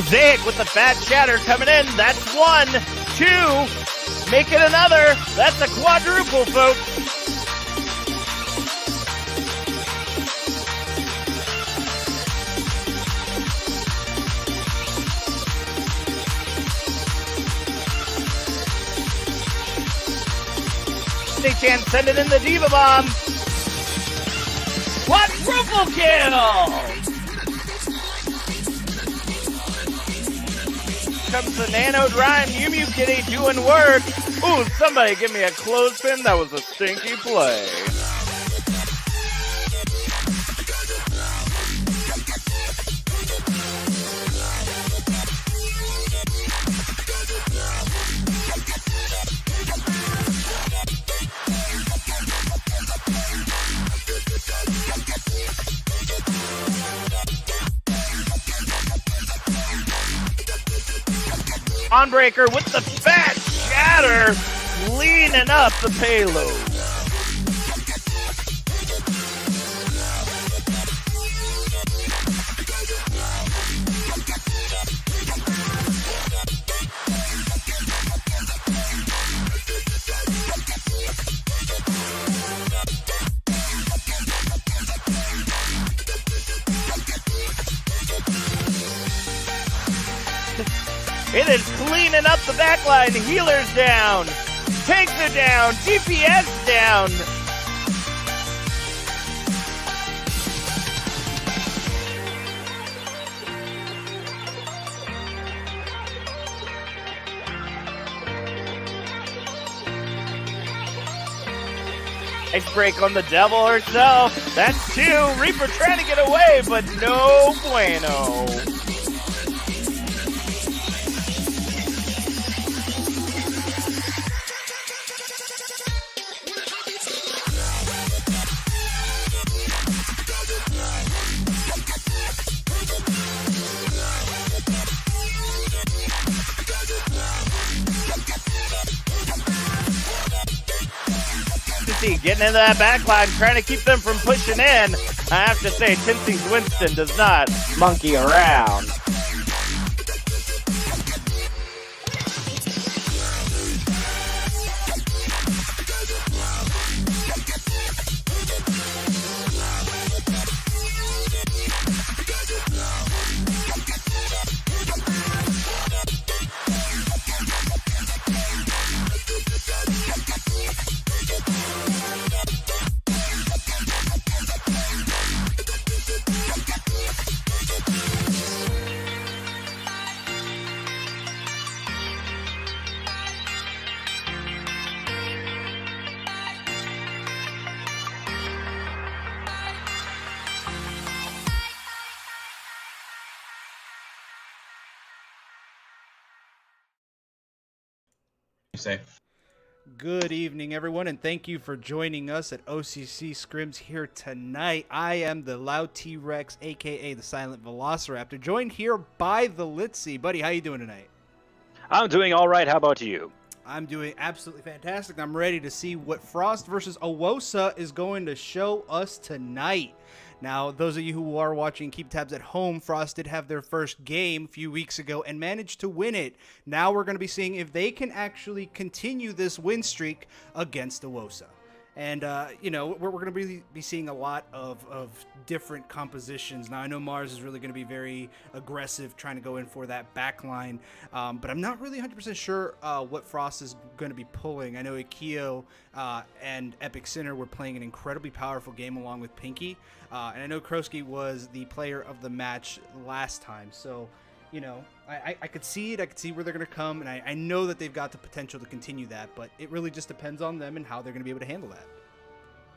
Mosaic with the fat shatter coming in. That's 1, 2. Make it another. That's a quadruple, folks. They can't send it in the Diva Bomb. Quadruple kill! Comes the Nano Drime Mew Mew Kitty doing work. Ooh, somebody give me a clothespin. That was a stinky play. Onbreaker with the fat shatter, leaning up the payload. It is cleaning up the backline. Healer's down. Tanks are down. DPS down. Nice break on the devil herself. That's 2. Reaper trying to get away, but no bueno. Getting into that backline, trying to keep them from pushing in. I have to say, Tincy's Winston does not monkey around. Say. Good evening, everyone, and thank you for joining us at O.C.C. Scrims here tonight. I am the Loud T-Rex, a.k.a. the Silent Velociraptor, joined here by the Litzy. Buddy, how you doing tonight? I'm doing all right. How about you? I'm doing absolutely fantastic. I'm ready to see what Frost versus OWOSA is going to show us tonight. Now, those of you who are watching, keep tabs at home. Frost did have their first game a few weeks ago and managed to win it. Now we're going to be seeing if they can actually continue this win streak against OWOSA. And, you know, we're going to be seeing a lot of different compositions. Now, I know Mars is really going to be very aggressive trying to go in for that backline. But I'm not really 100% sure what Frost is going to be pulling. I know Ikeo and Epic Sinner were playing an incredibly powerful game along with Pinky. And I know Krosky was the player of the match last time. So, you know, I could see it. I could see where they're going to come. And I know that they've got the potential to continue that. But it really just depends on them and how they're going to be able to handle that.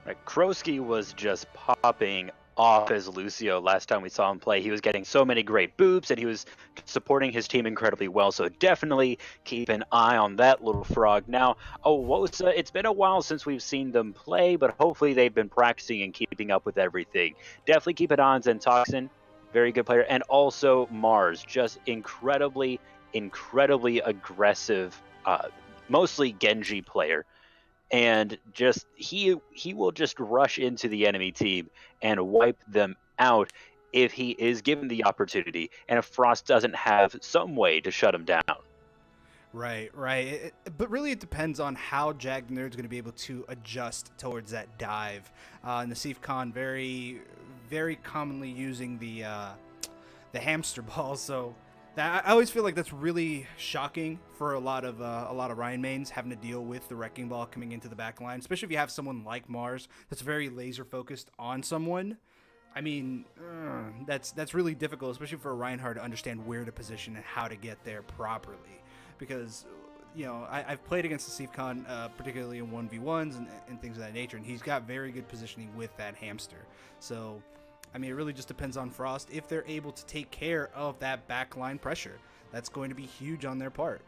Right, Krosky was just popping off as Lucio last time we saw him play. He was getting so many great boops, and he was supporting his team incredibly well. So definitely keep an eye on that little frog. Now, OWOSA, it's been a while since we've seen them play, but hopefully they've been practicing and keeping up with everything. Definitely keep an eye on Zentoxin. Very good player. And also Mars, just incredibly aggressive, mostly Genji player. And just he will just rush into the enemy team and wipe them out. if he is given the opportunity and if Frost doesn't have some way to shut him down. Right. But really it depends on how Jagged Nerd's going to be able to adjust towards that dive. Naseef Khan very, very commonly using the hamster ball, so I always feel like that's really shocking for a lot of Ryan mains having to deal with the wrecking ball coming into the back line, especially if you have someone like Mars that's very laser focused on someone. I mean, that's really difficult, especially for a Reinhardt to understand where to position and how to get there properly. Because, you know, I've played against Naseef Khan, particularly in 1v1s and things of that nature, and he's got very good positioning with that hamster. So, I mean, it really just depends on Frost if they're able to take care of that backline pressure. That's going to be huge on their part.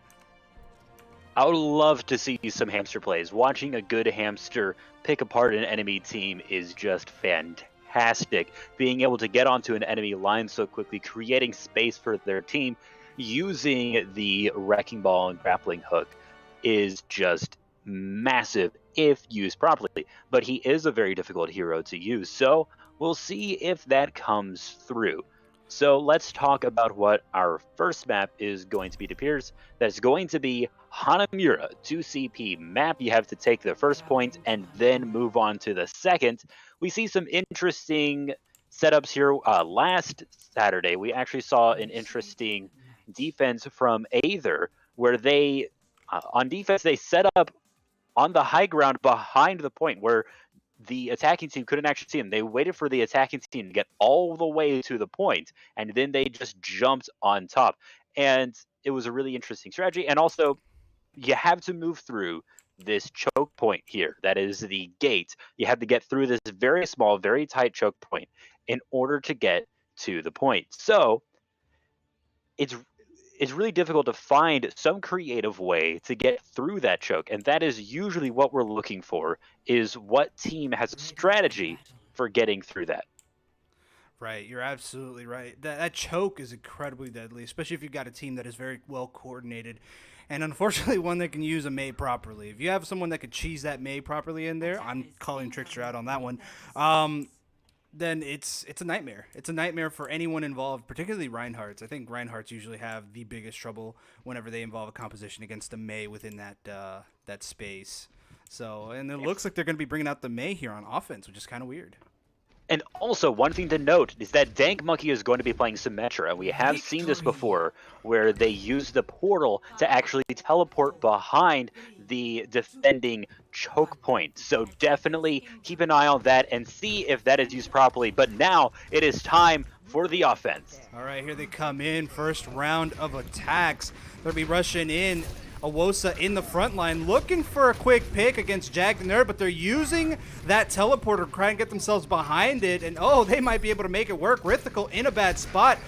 I would love to see some hamster plays. Watching a good hamster pick apart an enemy team is just fantastic. Being able to get onto an enemy line so quickly, creating space for their team, using the wrecking ball and grappling hook is just massive if used properly. But he is a very difficult hero to use, so we'll see if that comes through. So let's talk about what our first map is going to be, it appears. That's going to be Hanamura 2CP map. You have to take the first point and then move on to the second. We see some interesting setups here. Last Saturday, we actually saw an interesting defense from Aether, where they, on defense, they set up on the high ground behind the point where the attacking team couldn't actually see them. They waited for the attacking team to get all the way to the point, and then they just jumped on top. And it was a really interesting strategy. And also, you have to move through this choke point here. That is the gate. You have to get through this very small, very tight choke point in order to get to the point. So it's really difficult to find some creative way to get through that choke, and that is usually what we're looking for, is what team has a strategy for getting through that. Right, you're absolutely right. That choke is incredibly deadly, especially if you've got a team that is very well coordinated, and unfortunately one that can use a Mei properly. If you have someone that could cheese that Mei properly in there, I'm calling Trickster out on that one, then it's a nightmare. It's a nightmare for anyone involved, particularly Reinhardts. I think Reinhardts usually have the biggest trouble whenever they involve a composition against a Mei within that space. So, and it looks like they're going to be bringing out the Mei here on offense, which is kind of weird. And also, one thing to note is that Dank Monkey is going to be playing Symmetra, and we have seen this before, where they use the portal to actually teleport behind the defending choke point. So definitely keep an eye on that and see if that is used properly. But now it is time for the offense. All right, here they come in. First round of attacks. They'll be rushing in. OWOSA in the front line looking for a quick pick against Jagged Nerd, but they're using that teleporter trying to get themselves behind it, and they might be able to make it work. Rithikal in a bad spot,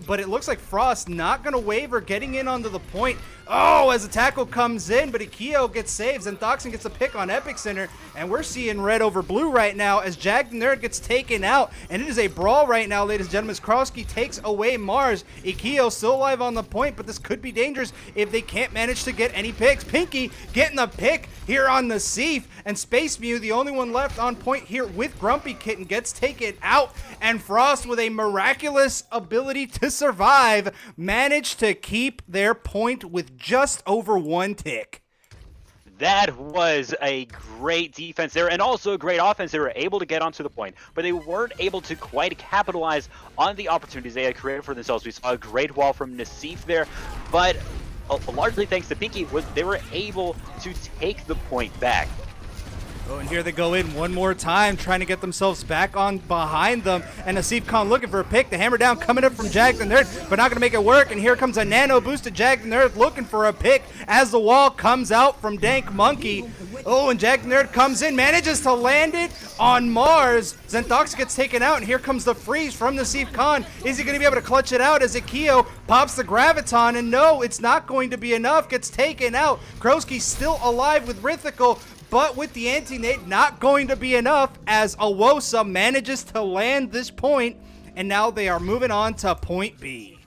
but it looks like Frost not going to waver, getting in onto the point. As a tackle comes in, but Ikio gets saved. Zentoxin gets a pick on Epic Center, and we're seeing red over blue right now as Jagged Nerd gets taken out, and it is a brawl right now, ladies and gentlemen. Krowski takes away Mars. Ikio still alive on the point, but this could be dangerous if they can't manage to get any picks. Pinky getting the pick here on the Seif, and Space Mew, the only one left on point here with Grumpy Kitten, gets taken out, and Frost, with a miraculous ability to survive, managed to keep their point with just over one tick. That was a great defense there, and also a great offense. They were able to get onto the point, but they weren't able to quite capitalize on the opportunities they had created for themselves. We saw a great wall from Naseef there, but largely thanks to Pinky, they were able to take the point back. And here they go in one more time, trying to get themselves back on behind them. And Naseef Khan looking for a pick. The hammer down coming up from Jagged Nerd, but not going to make it work. And here comes a nano boosted Jagged Nerd looking for a pick as the wall comes out from Dank Monkey. And Jagged Nerd comes in, manages to land it on Mars. Zentox gets taken out, and here comes the freeze from Naseef Khan. Is he going to be able to clutch it out as Ikio pops the Graviton? And no, it's not going to be enough. Gets taken out. Krowski still alive with Rithikal, but with the anti-nade, not going to be enough as OWOSA manages to land this point, and now they are moving on to point B.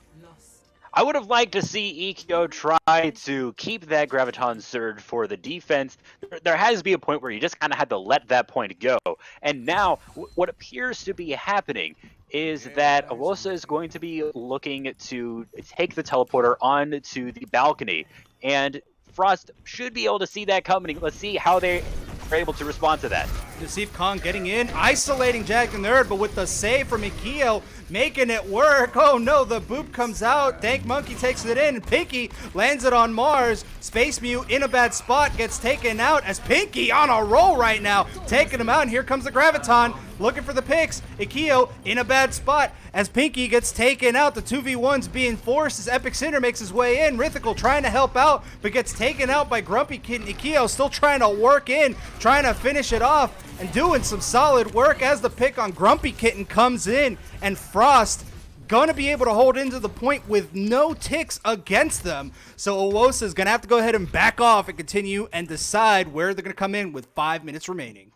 I would have liked to see Ikyo try to keep that Graviton Surge for the defense. There has to be a point where you just kind of had to let that point go. And now, what appears to be happening is that OWOSA is going to be looking to take the teleporter onto the balcony. And Frost should be able to see that coming. Let's see how they are able to respond to that. Nasif Khan getting in, isolating Jag the Nerd, but with the save from Ikio, making it work. Oh no, the boop comes out. Dank Monkey takes it in, and Pinky lands it on Mars. Space Mew in a bad spot, gets taken out as Pinky on a roll right now, taking him out, and here comes the Graviton, looking for the picks. Ikio in a bad spot as Pinky gets taken out. The 2v1's being forced as Epic Cinder makes his way in. Rhythical trying to help out, but gets taken out by Grumpy Kid, and Ikio still trying to work in, trying to finish it off, and doing some solid work as the pick on Grumpy Kitten comes in, and Frost gonna be able to hold into the point with no ticks against them. So OWOSA is gonna have to go ahead and back off and continue and decide where they're gonna come in with 5 minutes remaining.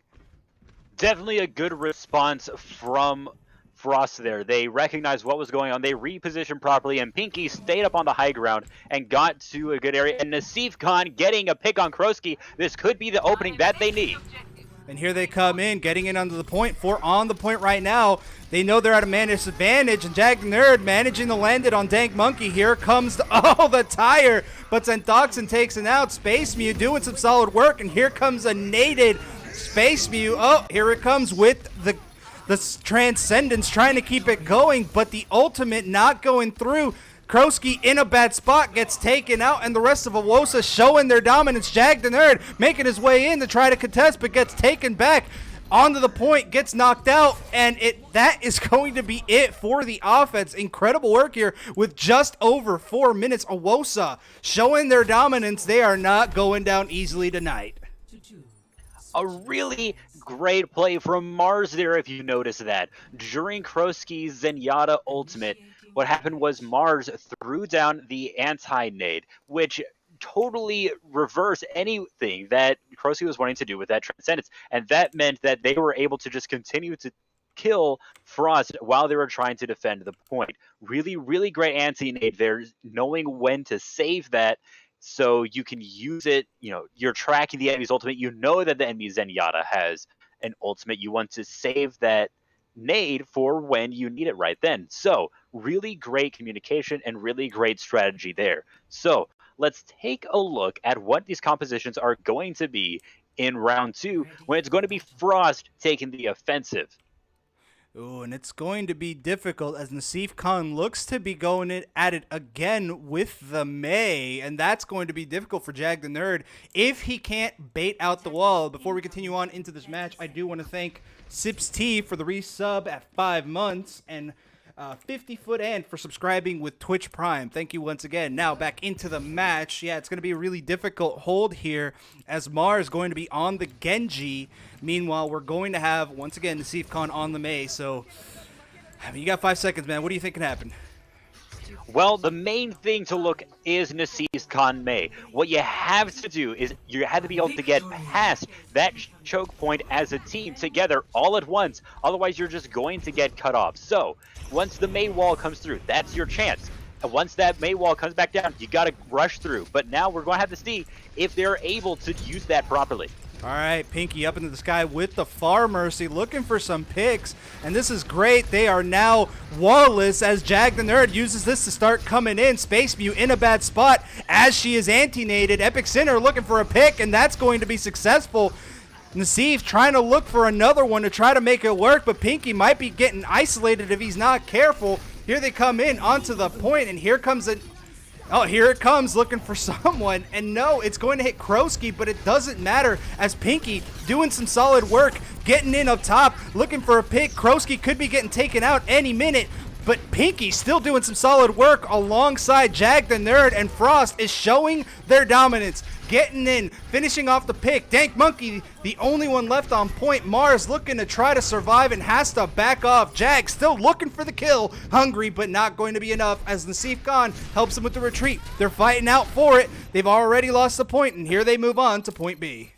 Definitely a good response from Frost there. They recognized what was going on. They repositioned properly, and Pinky stayed up on the high ground and got to a good area. And Nasif Khan getting a pick on Krosky. This could be the opening that they need. And here they come in, getting in under the point. 4 on the point right now. They know they're at a man disadvantage, and Jag the Nerd managing to land it on Dank Monkey. Here comes the tire, but Zentoxin takes it out. Space Mew doing some solid work, and here comes a nated Space Mew. Oh, here it comes with the Transcendence trying to keep it going, but the ultimate not going through. Krosky in a bad spot, gets taken out, and the rest of OWOSA showing their dominance. Jag the Nerd making his way in to try to contest, but gets taken back onto the point, gets knocked out, and that is going to be it for the offense. Incredible work here with just over 4 minutes. OWOSA showing their dominance. They are not going down easily tonight. A really great play from Mars there, if you notice that. During Krosky's Zenyatta ultimate, what happened was Mars threw down the anti-nade, which totally reversed anything that Krosky was wanting to do with that Transcendence. And that meant that they were able to just continue to kill Frost while they were trying to defend the point. Really, really great anti-nade there, knowing when to save that so you can use it. You know, you're tracking the enemy's ultimate. You know that the enemy Zenyatta has an ultimate. You want to save that nade for when you need it right then. So really great communication and really great strategy there. So let's take a look at what these compositions are going to be in round 2, when it's going to be Frost taking the offensive. Ooh, and it's going to be difficult as Nasif Khan looks to be going at it again with the Mei, and that's going to be difficult for Jag the Nerd if he can't bait out the wall. Before we continue on into this match, I do want to thank Sips T for the resub at 5 months, and 50-foot and for subscribing with Twitch Prime. Thank you once again. Now back into the match. Yeah, it's going to be a really difficult hold here as Mars is going to be on the Genji. Meanwhile, we're going to have, once again, Nasif Khan on the Mei. So, I mean, you got 5 seconds, man. What do you think can happen? Well, the main thing to look is Nasif Khan Mei. What you have to do is you have to be able to get past that choke point as a team together all at once. Otherwise, you're just going to get cut off. So, once the Mei wall comes through, that's your chance. And once that Mei wall comes back down, you got to rush through. But now we're going to have to see if they're able to use that properly. All right, Pinky up into the sky with the Far Mercy, looking for some picks, and this is great. They are now wallless as Jag the Nerd uses this to start coming in. Space Mew in a bad spot as she is anti-naded. Epic Sinner looking for a pick, and that's going to be successful. Nasif trying to look for another one to try to make it work, but Pinky might be getting isolated if he's not careful. Here they come in onto the point, and here comes a... Oh, here it comes, looking for someone, and no, it's going to hit Krosky, but it doesn't matter as Pinky doing some solid work, getting in up top, looking for a pick. Krosky could be getting taken out any minute, but Pinky still doing some solid work alongside Jag the Nerd, and Frost is showing their dominance. Getting in, finishing off the pick. Dank Monkey, the only one left on point. Mars looking to try to survive and has to back off. Jag still looking for the kill. Hungry, but not going to be enough as Nasif Khan helps him with the retreat. They're fighting out for it. They've already lost the point, and here they move on to point B.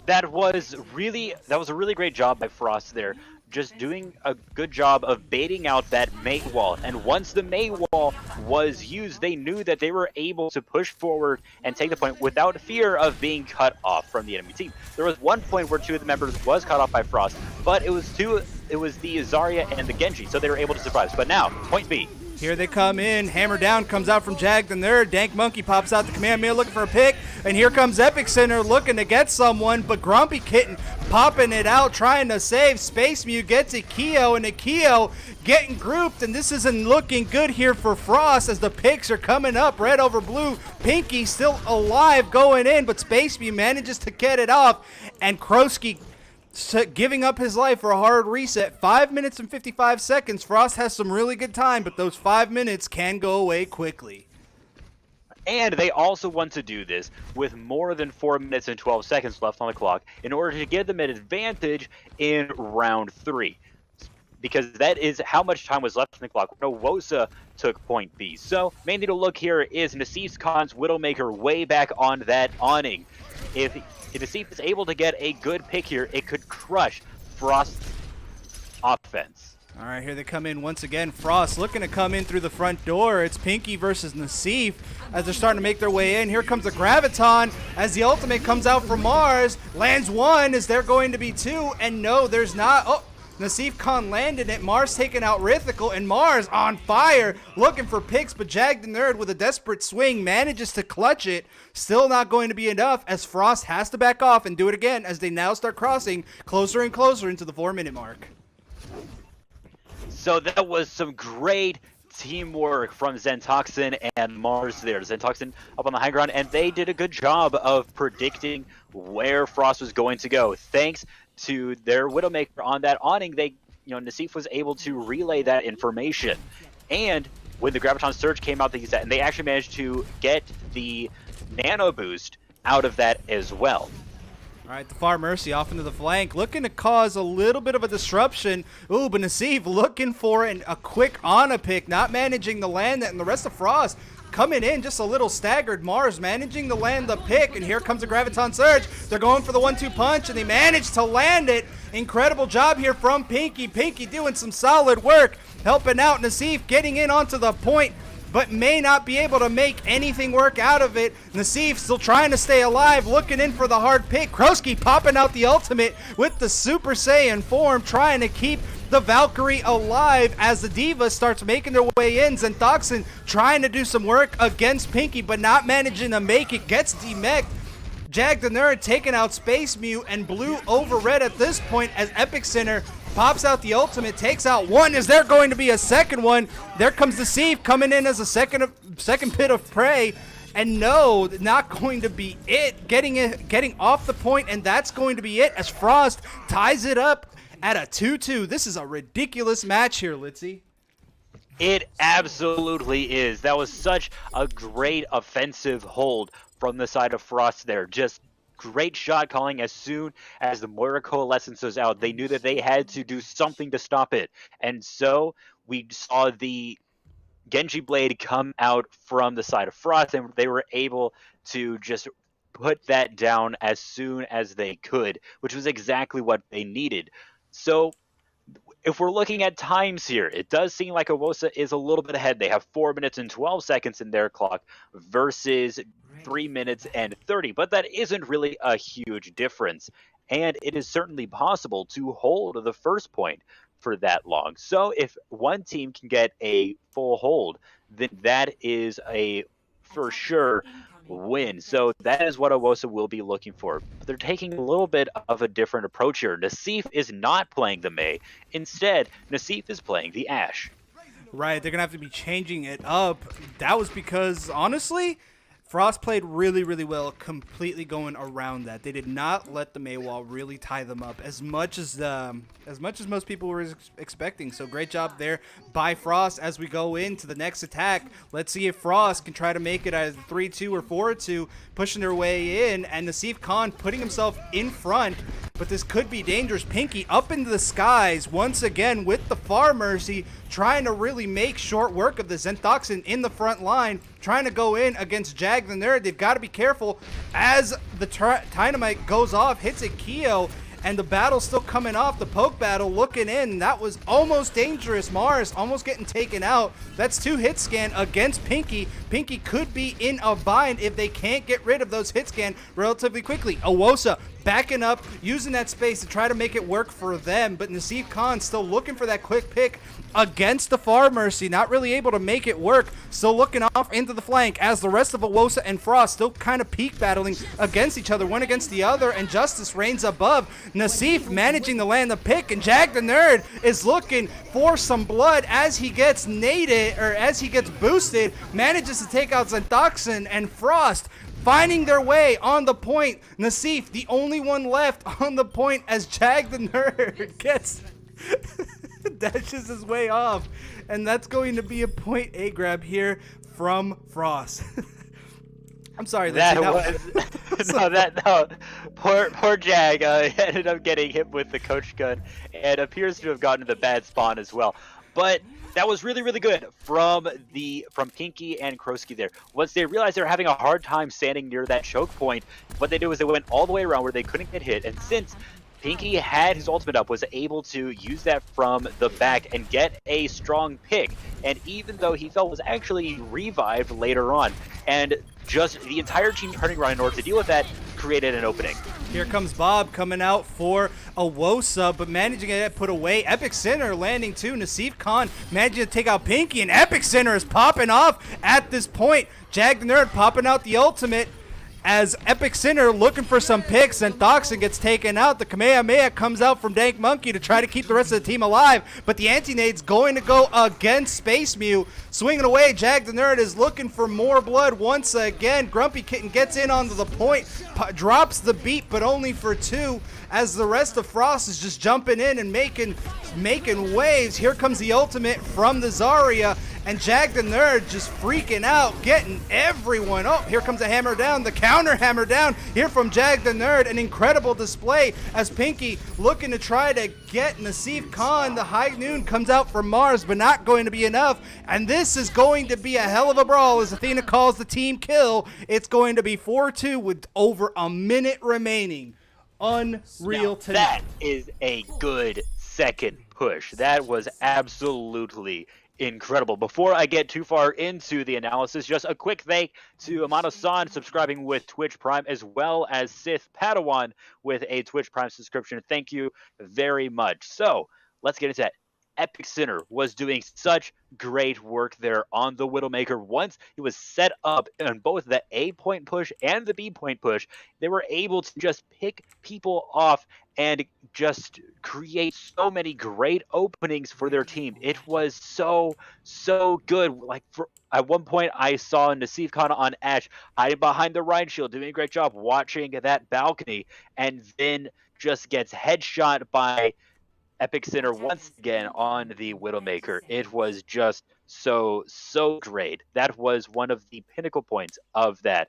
That was a really great job by Frost there. just doing a good job of baiting out that Mei wall. And once the Mei wall was used, they knew that they were able to push forward and take the point without fear of being cut off from the enemy team. There was one point where 2 of the members was cut off by Frost, but it was the Zarya and the Genji, so they were able to survive. But now, point B. Here they come in. Hammer down comes out from Jag the Nerd. Dank Monkey pops out the command meal looking for a pick. And here comes Epic Center looking to get someone. But Grumpy Kitten popping it out, trying to save. Space Mew gets Ikeo, and Ikeo getting grouped. And this isn't looking good here for Frost as the picks are coming up. Red over blue. Pinky still alive going in, but Space Mew manages to get it off. And Krosky giving up his life for a hard reset. 5 minutes and 55 seconds. Frost has some really good time, but those 5 minutes can go away quickly. And they also want to do this with more than 4 minutes and 12 seconds left on the clock in order to give them an advantage in round 3. Because that is how much time was left on the clock when OWOSA took point B. So, main thing to look here is Nassif Khan's Widowmaker way back on that awning. If Nassif is able to get a good pick here, it could crush Frost's offense. All right, here they come in once again. Frost looking to come in through the front door. It's Pinky versus Nassif as they're starting to make their way in. Here comes the Graviton as the ultimate comes out from Mars. Lands 1. Is there going to be 2? And no, there's not. Oh, Nassif Khan landed it. Mars taking out Rithikal, and Mars on fire looking for picks, but Jag the Nerd with a desperate swing manages to clutch it. Still not going to be enough as Frost has to back off and do it again as they now start crossing closer and closer into the 4-minute mark. So that was some great teamwork from Zentoxin and Mars there. Zentoxin up on the high ground, and they did a good job of predicting where Frost was going to go. Thanks to their Widowmaker on that awning, Nassif was able to relay that information. And when the Graviton Surge came out, they actually managed to get the Nano Boost out of that as well. All right, the Far Mercy off into the flank, looking to cause a little bit of a disruption. Ooh, but Nassif looking for a quick Ana pick, not managing to land that, and the rest of Frost coming in just a little staggered. Mars managing to land the pick, and here comes the Graviton Surge. They're going for the 1-2 punch, and they manage to land it. Incredible job here from Pinky. Pinky doing some solid work, helping out Nassif, getting in onto the point, but may not be able to make anything work out of it. Nassif still trying to stay alive, looking in for the hard pick. Krosky popping out the ultimate with the Super Saiyan form, trying to keep the Valkyrie alive as the Diva starts making their way in. Zentoxin trying to do some work against Pinky, but not managing to make it. Gets demeched. Jag the Nerd taking out Space Mew, and blue over red at this point as Epic Center pops out the ultimate, takes out 1. Is there going to be a second one? There comes the Sieve coming in as a second pit of prey. And no, not going to be it. Getting off the point, and that's going to be it as Frost ties it up at a 2-2. This is a ridiculous match here, Litzy. It absolutely is. That was such a great offensive hold from the side of Frost there. Just great shot calling. As soon as the Moira Coalescence was out, they knew that they had to do something to stop it. And so we saw the Genji Blade come out from the side of Frost, and they were able to just put that down as soon as they could, which was exactly what they needed. So if we're looking at times here, it does seem like OWOSA is a little bit ahead. They have 4 minutes and 12 seconds in their clock versus 3 minutes and 30, but that isn't really a huge difference. And it is certainly possible to hold the first point for that long. So if one team can get a full hold, then that is a for sure win. So that is what OWOSA will be looking for. But they're taking a little bit of a different approach here. Nassif is not playing the Mei. Instead, Nassif is playing the Ashe. Right, they're going to have to be changing it up. That was because, honestly, Frost played really, really well, completely going around that. They did not let the Mei wall really tie them up as much as most people were expecting. So great job there by Frost as we go into the next attack. Let's see if Frost can try to make it either 3-2 or 4-2, pushing their way in, and Nassif Khan putting himself in front. But this could be dangerous. Pinky up into the skies once again with the Far Mercy, trying to really make short work of the Zentoxin in the front line, trying to go in against Jag the Nerd. They've got to be careful as the Dynamite goes off, hits a Keo, and the battle's still coming off. The poke battle looking in. That was almost dangerous. Mars almost getting taken out. That's 2 hit scan against Pinky. Pinky could be in a bind if they can't get rid of those hit scan relatively quickly. OWOSA backing up, using that space to try to make it work for them, but Naseef Khan still looking for that quick pick against the Far Mercy, not really able to make it work, still looking off into the flank as the rest of OWOSA and Frost still kind of peak battling against each other, one against the other, and Justice reigns above. Naseef managing to land the pick, and Jag the Nerd is looking for some blood as he gets naded, or as he gets boosted, manages to take out Zentoxin, and Frost finding their way on the point. Naseef, the only one left on the point as Jag the Nerd gets dashes his way off. And that's going to be a point A grab here from Frost. I'm sorry. Poor Jag ended up getting hit with the coach gun and appears to have gotten to the bad spawn as well. But that was really, really good from Pinky and Krosky there. Once they realized they were having a hard time standing near that choke point, what they did was they went all the way around where they couldn't get hit. And since Pinky had his ultimate up, was able to use that from the back and get a strong pick. And even though he felt was actually revived later on, and just the entire team turning around in order to deal with that created an opening. Here comes Bob coming out for OWOSA, but managing to get put away. Epic Center landing too. Naseef Khan managing to take out Pinky, and Epic Center is popping off at this point. Jag the Nerd popping out the ultimate as Epic Center looking for some picks, and Thoxin gets taken out. The Kamehameha comes out from Dank Monkey to try to keep the rest of the team alive, but the anti-nade's going to go against Space Mew. Swinging away, Jag the Nerd is looking for more blood once again. Grumpy Kitten gets in onto the point, drops the beat, but only for 2, as the rest of Frost is just jumping in and making waves. Here comes the ultimate from the Zarya, and Jag the Nerd just freaking out, getting everyone. Oh, here comes a hammer down, the counter hammer down here from Jag the Nerd. An incredible display as Pinky looking to try to get Naseef Khan. The high noon comes out from Mars, but not going to be enough. And this is going to be a hell of a brawl as Athena calls the team kill. It's going to be 4-2 with over a minute remaining. Unreal tonight. That is a good second push. That was absolutely incredible. Before I get too far into the analysis, just a quick thank to Amano-san subscribing with Twitch Prime, as well as Sith Padawan with a Twitch Prime subscription. Thank you very much. So let's get into that. Epic Center was doing such great work there on the Widowmaker. Once it was set up on both the A point push and the B point push, they were able to just pick people off and just create so many great openings for their team. It was so good. Like at one point, I saw Naseef Khan on Ash hiding behind the Rhine Shield, doing a great job watching that balcony, and then just gets headshot by Epic Center once again on the Widowmaker. It was just so great. That was one of the pinnacle points of that.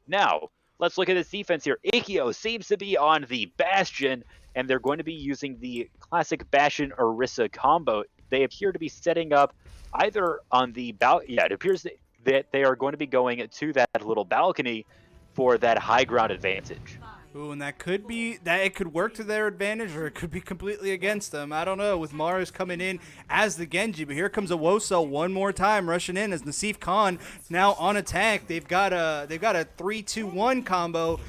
Now, let's look at this defense here. Ikeo seems to be on the Bastion, and they're going to be using the classic Bastion Orisa combo. They appear to be setting up either on the it appears that they are going to be going to that little balcony for that high ground advantage. Ooh, and that could be that it could work to their advantage, or it could be completely against them. I don't know, with Mars coming in as the Genji. But here comes OWOSA one more time, rushing in as Naseef Khan now on attack. They've got a 3-2-1 combo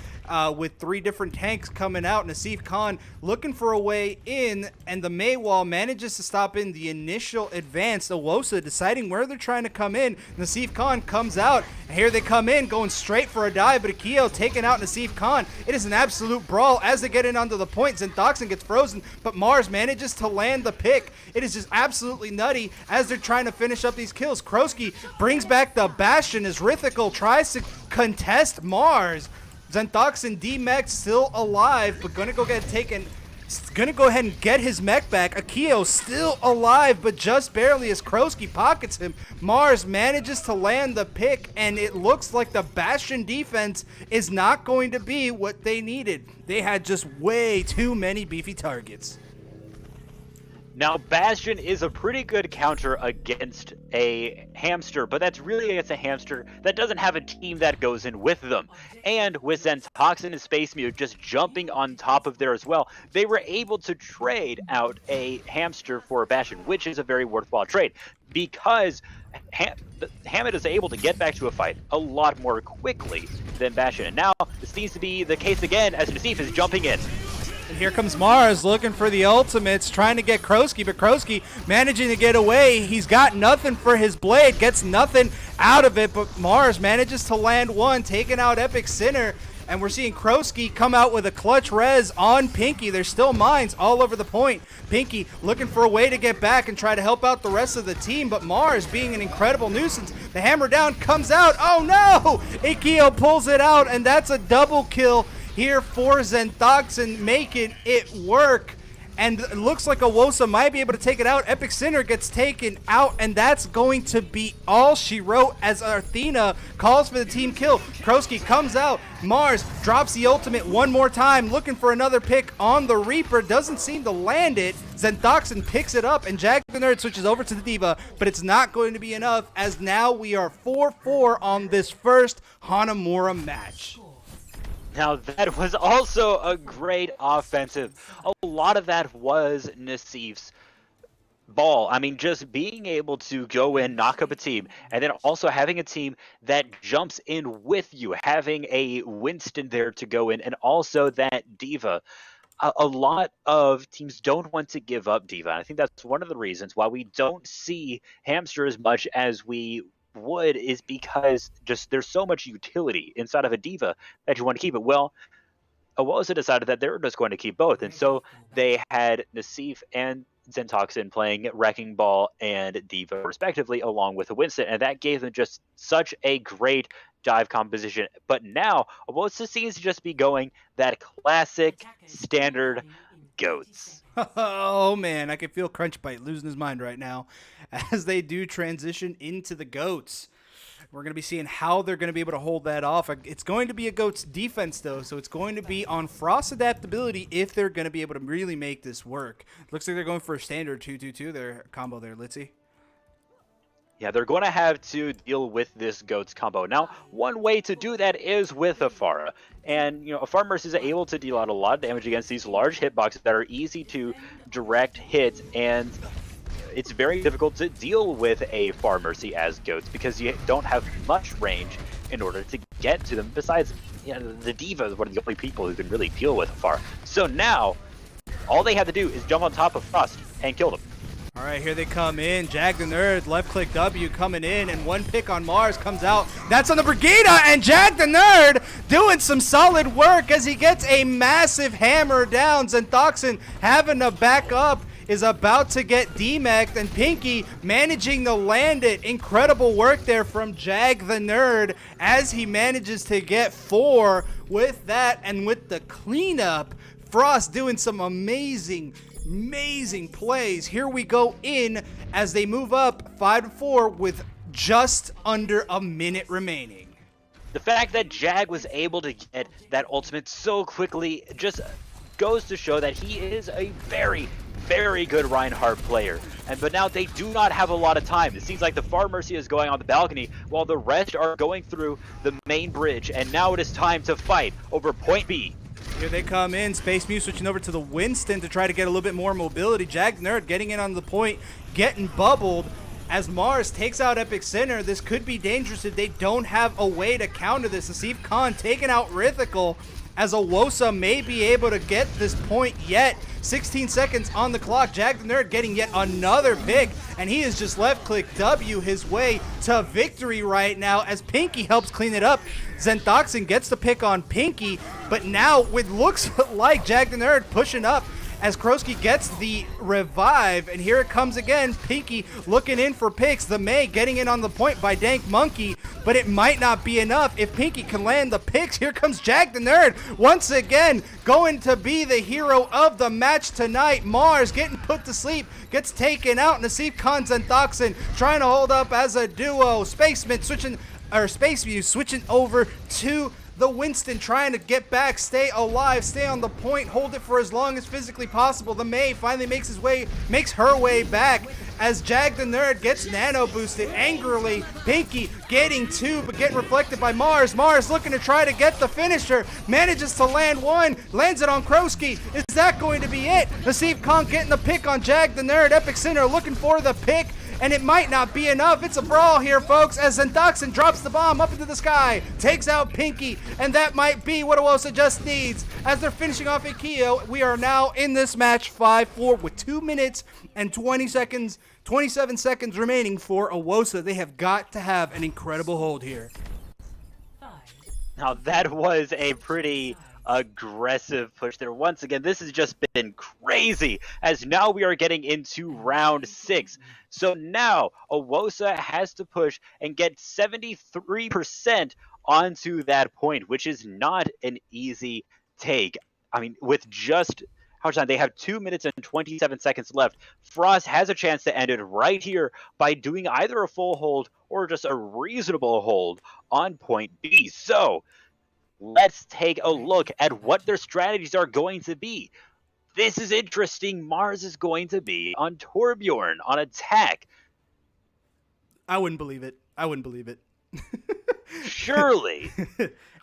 with 3 different tanks coming out. Naseef Khan looking for a way in, and the Maywall manages to stop in the initial advance. OWOSA deciding where they're trying to come in. Naseef Khan comes out, and here they come in, going straight for a dive, but Akio taking out Naseef Khan. It is an absolute brawl as they get in onto the point. Zentoxin gets frozen, but Mars manages to land the pick. It is just absolutely nutty as they're trying to finish up these kills. Krosky brings back the Bastion as Rithical tries to contest Mars. Zentoxin D-Mech still alive, but gonna go ahead and get his mech back. Akio still alive, but just barely as Krosky pockets him. Mars manages to land the pick, and it looks like the Bastion defense is not going to be what they needed. They had just way too many beefy targets. Now, Bastion is a pretty good counter against a hamster, but that's really against a hamster that doesn't have a team that goes in with them. And with Zentoxin and Space Mute just jumping on top of there as well, they were able to trade out a hamster for a Bastion, which is a very worthwhile trade because Hammond is able to get back to a fight a lot more quickly than Bastion. And now this seems to be the case again as Nassif is jumping in. And here comes Mars looking for the ultimates, trying to get Kroski, but Kroski managing to get away. He's got nothing for his blade, gets nothing out of it, but Mars manages to land one, taking out Epic Sinner. And we're seeing Kroski come out with a clutch res on Pinky. There's still mines all over the point. Pinky looking for a way to get back and try to help out the rest of the team, but Mars being an incredible nuisance. The hammer down comes out. Oh no! Ikeo pulls it out, and that's a double kill here for Zentoxin, making it work. And it looks like OWOSA might be able to take it out. Epic Sinner gets taken out, and that's going to be all she wrote as Athena calls for the team kill. Kroski comes out. Mars drops the ultimate one more time, looking for another pick on the Reaper. Doesn't seem to land it. Zentoxin picks it up, and Jag the Nerd switches over to the D.Va, but it's not going to be enough, as now we are 4-4 on this first Hanamura match. Now, that was also a great offensive. A lot of that was Nassif's ball. I mean, just being able to go in, knock up a team, and then also having a team that jumps in with you, having a Winston there to go in, and also that D.Va. A lot of teams don't want to give up D.Va. And I think that's one of the reasons why we don't see Hamster as much as we would, is because just there's so much utility inside of a D.Va that you want to keep it. Well, OWOSA decided that they were just going to keep both, and so they had Nassif and Zentoxin playing Wrecking Ball and D.Va respectively, along with a Winston, and that gave them just such a great dive composition. But now OWOSA seems to just be going that classic standard goats. Oh man, I can feel Crunchbite losing his mind right now as they do transition into the goats. We're going to be seeing how they're going to be able to hold that off. It's going to be a goats defense though, so it's going to be on Frost's adaptability if they're going to be able to really make this work. Looks like they're going for a standard 2-2-2 their combo there, Litzy. Yeah, they're going to have to deal with this goats combo. Now, one way to do that is with Afara. And, you know, Afara Mercy is able to deal out a lot of damage against these large hitboxes that are easy to direct hit, and it's very difficult to deal with a Afara Mercy as goats because you don't have much range in order to get to them. Besides, you know, the D.Va is one of the only people who can really deal with Afara. So now, all they have to do is jump on top of Frost and kill them. All right, here they come in. Jag the Nerd, left click W coming in, and one pick on Mars comes out. That's on the Brigida, and Jag the Nerd doing some solid work as he gets a massive hammer down. Zentoxin having to back up, is about to get demeched, and Pinky managing to land it. Incredible work there from Jag the Nerd as he manages to get 4 with that, and with the cleanup, Frost doing some amazing plays. Here we go in as they move up 5-4 with just under a minute remaining. The fact that Jag was able to get that ultimate so quickly just goes to show that he is a very, very good Reinhardt player. But now they do not have a lot of time. It seems like the Afara Mercy is going on the balcony while the rest are going through the main bridge, and now it is time to fight over point B. Here they come in. Space Muse switching over to the Winston to try to get a little bit more mobility. Jag Nerd getting in on the point, getting bubbled as Mars takes out Epic Sinner. This could be dangerous if they don't have a way to counter this. Nassif Khan taking out Rhythical as OWOSA may be able to get this point yet. 16 seconds on the clock. Jag the Nerd getting yet another pick, and he is just left click W his way to victory right now as Pinky helps clean it up. Zentoxin gets the pick on Pinky, but now it looks like Jag the Nerd pushing up as Kroski gets the revive, and here it comes again. Pinky looking in for picks. The May getting in on the point by Dank Monkey, but it might not be enough if Pinky can land the picks. Here comes Jag the Nerd once again, going to be the hero of the match tonight. Mars getting put to sleep, gets taken out. Nassif Khan Zentoxin trying to hold up as a duo. Spaceman switching, or Space View switching over to The Winston trying to get back, stay alive, stay on the point, hold it for as long as physically possible. The May finally makes her way back as Jag the Nerd gets nano boosted angrily. Pinky getting two, but getting reflected by Mars. Mars looking to try to get the finisher, manages to land one, lands it on Krosky. Is that going to be it? Nasif Khan getting the pick on Jag the Nerd. Epic Center looking for the pick, and it might not be enough. It's a brawl here, folks, as Zentoxin drops the bomb up into the sky, takes out Pinky, and that might be what OWOSA just needs. As they're finishing off Ikeo, we are now in this match 5-4 with 2 minutes and 27 seconds remaining for OWOSA. They have got to have an incredible hold here. Now that was a pretty aggressive push there. Once again, this has just been crazy, as now we are getting into round 6. So now OWOSA has to push and get 73% onto that point, which is not an easy take. I mean, with just how much time? They have 2 minutes and 27 seconds left. Frost has a chance to end it right here by doing either a full hold or just a reasonable hold on point B. So let's take a look at what their strategies are going to be. This is interesting. Mars is going to be on Torbjorn on attack. I wouldn't believe it. Surely.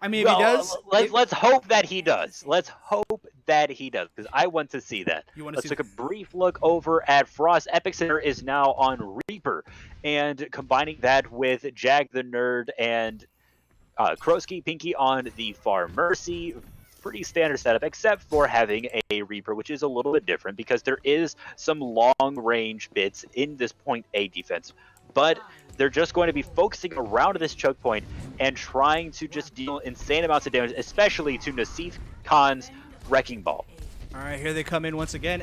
I mean, if he does... Let's hope that he does. Let's hope that he does, because I want to see that. Let's take a brief look over at Frost. Epic Center is now on Reaper, and combining that with Jag the Nerd and Krosky, Pinky on the far Mercy. Pretty standard setup, except for having a Reaper, which is a little bit different because there is some long-range bits in this point A defense. But they're just going to be focusing around this choke point and trying to just deal insane amounts of damage, especially to Nasif Khan's Wrecking Ball. All right, here they come in once again.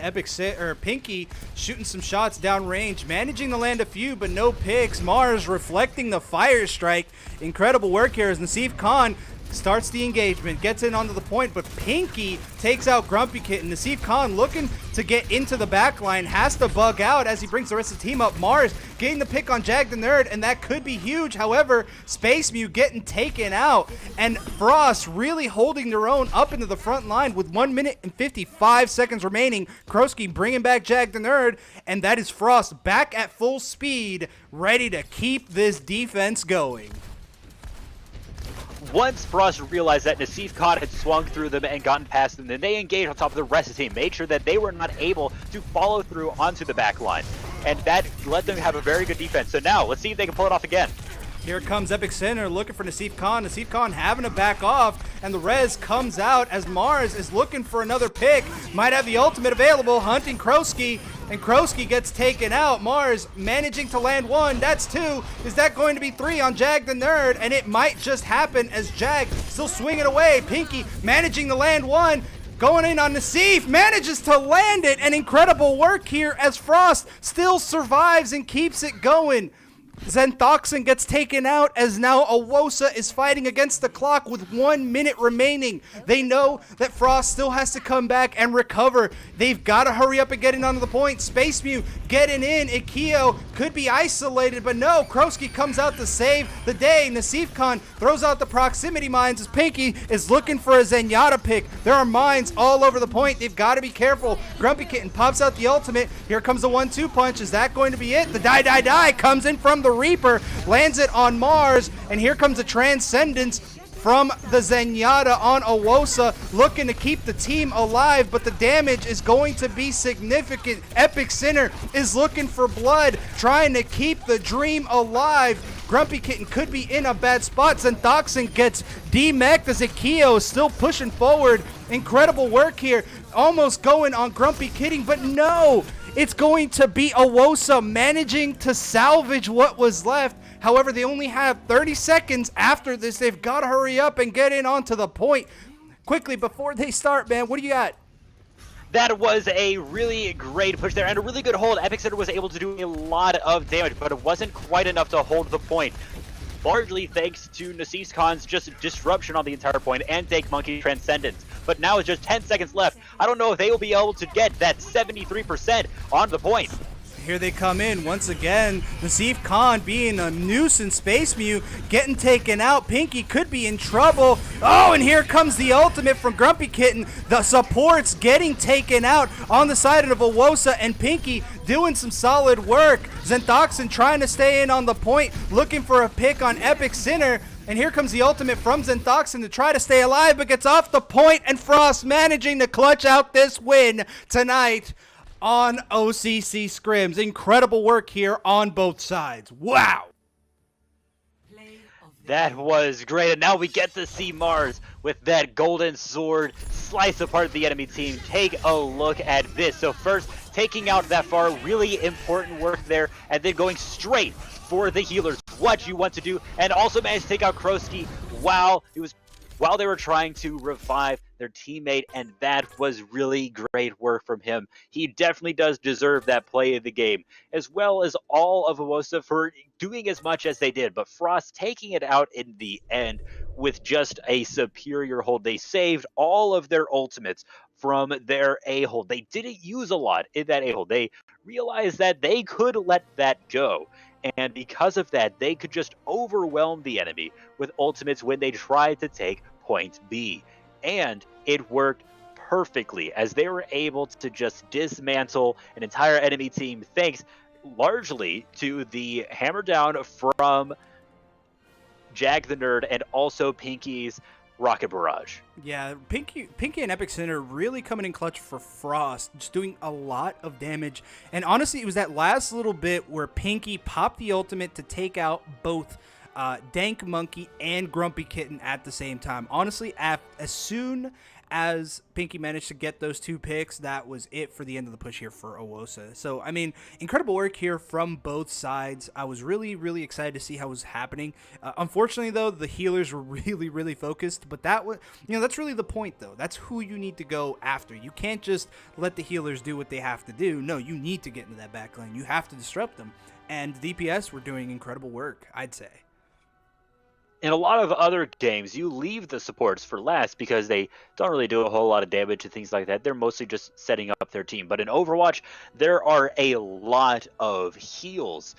Pinky shooting some shots downrange, managing to land a few, but no picks. Mars reflecting the fire strike. Incredible work here as Nasif Khan starts the engagement, gets in onto the point, but Pinky takes out Grumpy Kitten. Nasif Khan looking to get into the back line, has to bug out as he brings the rest of the team up. Mars getting the pick on Jag the Nerd, and that could be huge. However, Space Mew getting taken out, and Frost really holding their own up into the front line with 1 minute and 55 seconds remaining. Krosky bringing back Jag the Nerd, and that is Frost back at full speed, ready to keep this defense going. Once Frost realized that Nasif Khan had swung through them and gotten past them, then they engaged on top of the rest of the team, made sure that they were not able to follow through onto the back line. And that let them have a very good defense. So now, let's see if they can pull it off again. Here comes Epic Center looking for Nasif Khan. Nasif Khan having to back off, and the res comes out as Mars is looking for another pick. Might have the ultimate available, hunting Krosky, and Krosky gets taken out. Mars managing to land one. That's two. Is that going to be three on Jag the Nerd? And it might just happen as Jag still swinging away. Pinky managing to land one. Going in on Nasif, manages to land it, and incredible work here as Frost still survives and keeps it going. Zentoxin gets taken out as now OWOSA is fighting against the clock with 1 minute remaining. They know that Frost still has to come back and recover. They've got to hurry up and get in onto the point. Space Mew getting in. Ikeo could be isolated, but no. Krosky comes out to save the day. Nasif Khan throws out the proximity mines as Pinky is looking for a Zenyatta pick. There are mines all over the point. They've got to be careful. Grumpy Kitten pops out the ultimate. Here comes the 1-2 punch. Is that going to be it? The die comes in from the Reaper, lands it on Mars, and here comes a Transcendence from the Zenyatta on OWOSA, looking to keep the team alive, but the damage is going to be significant. Epic Center is looking for blood, trying to keep the dream alive. Grumpy Kitten could be in a bad spot. Zentoxin gets demeched as Ikeo is still pushing forward. Incredible work here, almost going on Grumpy Kitten, but no! It's going to be OWOSA managing to salvage what was left. However, they only have 30 seconds after this. They've got to hurry up and get in onto the point. Quickly, before they start, man, what do you got? That was a really great push there and a really good hold. Epic Center was able to do a lot of damage, but it wasn't quite enough to hold the point. Largely thanks to Nasif Khan's just disruption on the entire point and Take Monkey Transcendence. But now it's just 10 seconds left. I don't know if they will be able to get that 73% on the point. Here they come in once again. Nasif Khan being a nuisance Space Mew, getting taken out. Pinky could be in trouble. Oh, and here comes the ultimate from Grumpy Kitten. The supports getting taken out on the side of OWOSA, and Pinky doing some solid work. Zentoxin trying to stay in on the point, looking for a pick on Epic Sinner. And here comes the ultimate from Zentoxin to try to stay alive, but gets off the point, and Frost managing to clutch out this win tonight on O.C.C. Scrims. Incredible work here on both sides. Wow. That was great, and now we get to see Mars with that golden sword slice apart the enemy team. Take a look at this. So first, taking out that far, really important work there, and then going straight for the healers. What you want to do, and also managed to take out Krosky while they were trying to revive their teammate, and that was really great work from him. He definitely does deserve that play of the game, as well as all of OWOSA for doing as much as they did, but Frost taking it out in the end with just a superior hold. They saved all of their ultimates from their A-hold. They didn't use a lot in that A-hold. They realized that they could let that go, and because of that, they could just overwhelm the enemy with ultimates when they tried to take point B. And it worked perfectly, as they were able to just dismantle an entire enemy team, thanks largely to the hammer down from Jag the Nerd and also Pinky's Rocket Barrage. Yeah, Pinky and Epic Center really coming in clutch for Frost, just doing a lot of damage. And honestly, it was that last little bit where Pinky popped the ultimate to take out both Dank Monkey and Grumpy Kitten at the same time. Honestly, as soon as Pinky managed to get those two picks, that was it for the end of the push here for OWOSA. So, I mean, incredible work here from both sides. I was really, really excited to see how it was happening. Unfortunately, though, the healers were really, really focused, but that was, that's really the point, though. That's who you need to go after. You can't just let the healers do what they have to do. No, you need to get into that back lane. You have to disrupt them. And DPS were doing incredible work, I'd say. In a lot of other games, you leave the supports for last because they don't really do a whole lot of damage and things like that. They're mostly just setting up their team. But in Overwatch, there are a lot of heals.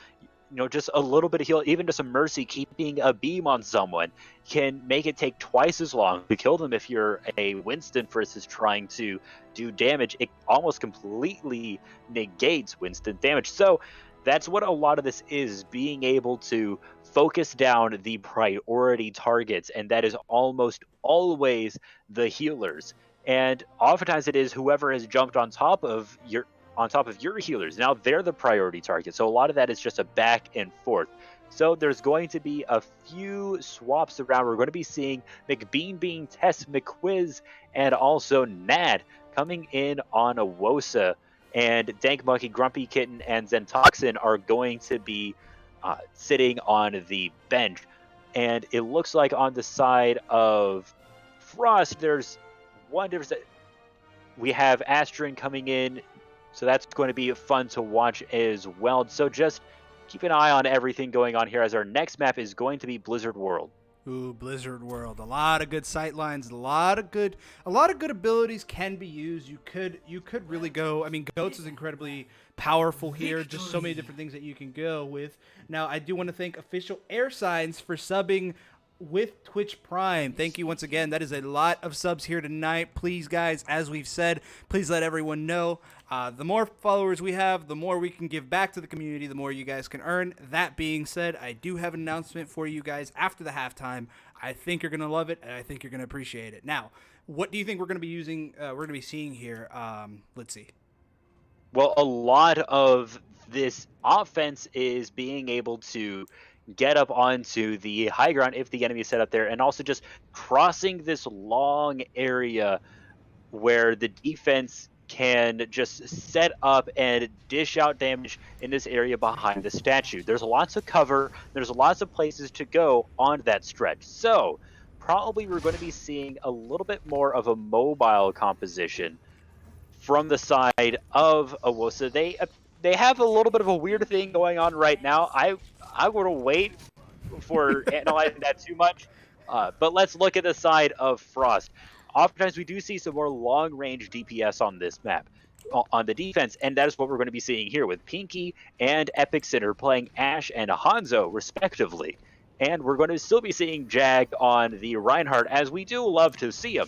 Just a little bit of heal, even just a Mercy, keeping a beam on someone can make it take twice as long to kill them. If you're a Winston versus trying to do damage, it almost completely negates Winston damage. So that's what a lot of this is, being able to focus down the priority targets, and that is almost always the healers. And oftentimes it is whoever has jumped on top of your healers. Now they're the priority target. So a lot of that is just a back and forth. So there's going to be a few swaps around. We're going to be seeing McBean, Tess, McQuiz, and also Nad coming in on OWOSA. And Dank Monkey, Grumpy Kitten, and Zentoxin are going to be sitting on the bench. And it looks like on the side of Frost, there's one difference. We have Astrin coming in, so that's going to be fun to watch as well. So just keep an eye on everything going on here, as our next map is going to be Blizzard World. Ooh, Blizzard World. A lot of good sight lines, a lot of good abilities can be used. You could really go. I mean, Goats is incredibly powerful here. Just so many different things that you can go with. Now, I do want to thank Official Air Signs for subbing with Twitch Prime. Thank you once again. That is a lot of subs here tonight. Please, guys, as we've said, please let everyone know. The more followers we have, the more we can give back to the community, the more you guys can earn. That being said, I do have an announcement for you guys after the halftime. I think you're going to love it, and I think you're going to appreciate it. Now, what do you think we're going to be using? We're going to be seeing here. Let's see. Well, a lot of this offense is being able to get up onto the high ground if the enemy is set up there, and also just crossing this long area where the defense can just set up and dish out damage in this area behind the statue. There's lots of cover, there's lots of places to go on that stretch. So probably we're going to be seeing a little bit more of a mobile composition from the side of OWOSA. They have a little bit of a weird thing going on right now. I'm going to wait for analyzing that too much. But let's look at the side of Frost. Oftentimes we do see some more long-range DPS on this map. on the defense, and that is what we're going to be seeing here with Pinky and Epic Center playing Ashe and Hanzo respectively. And we're going to still be seeing Jag on the Reinhardt, as we do love to see him.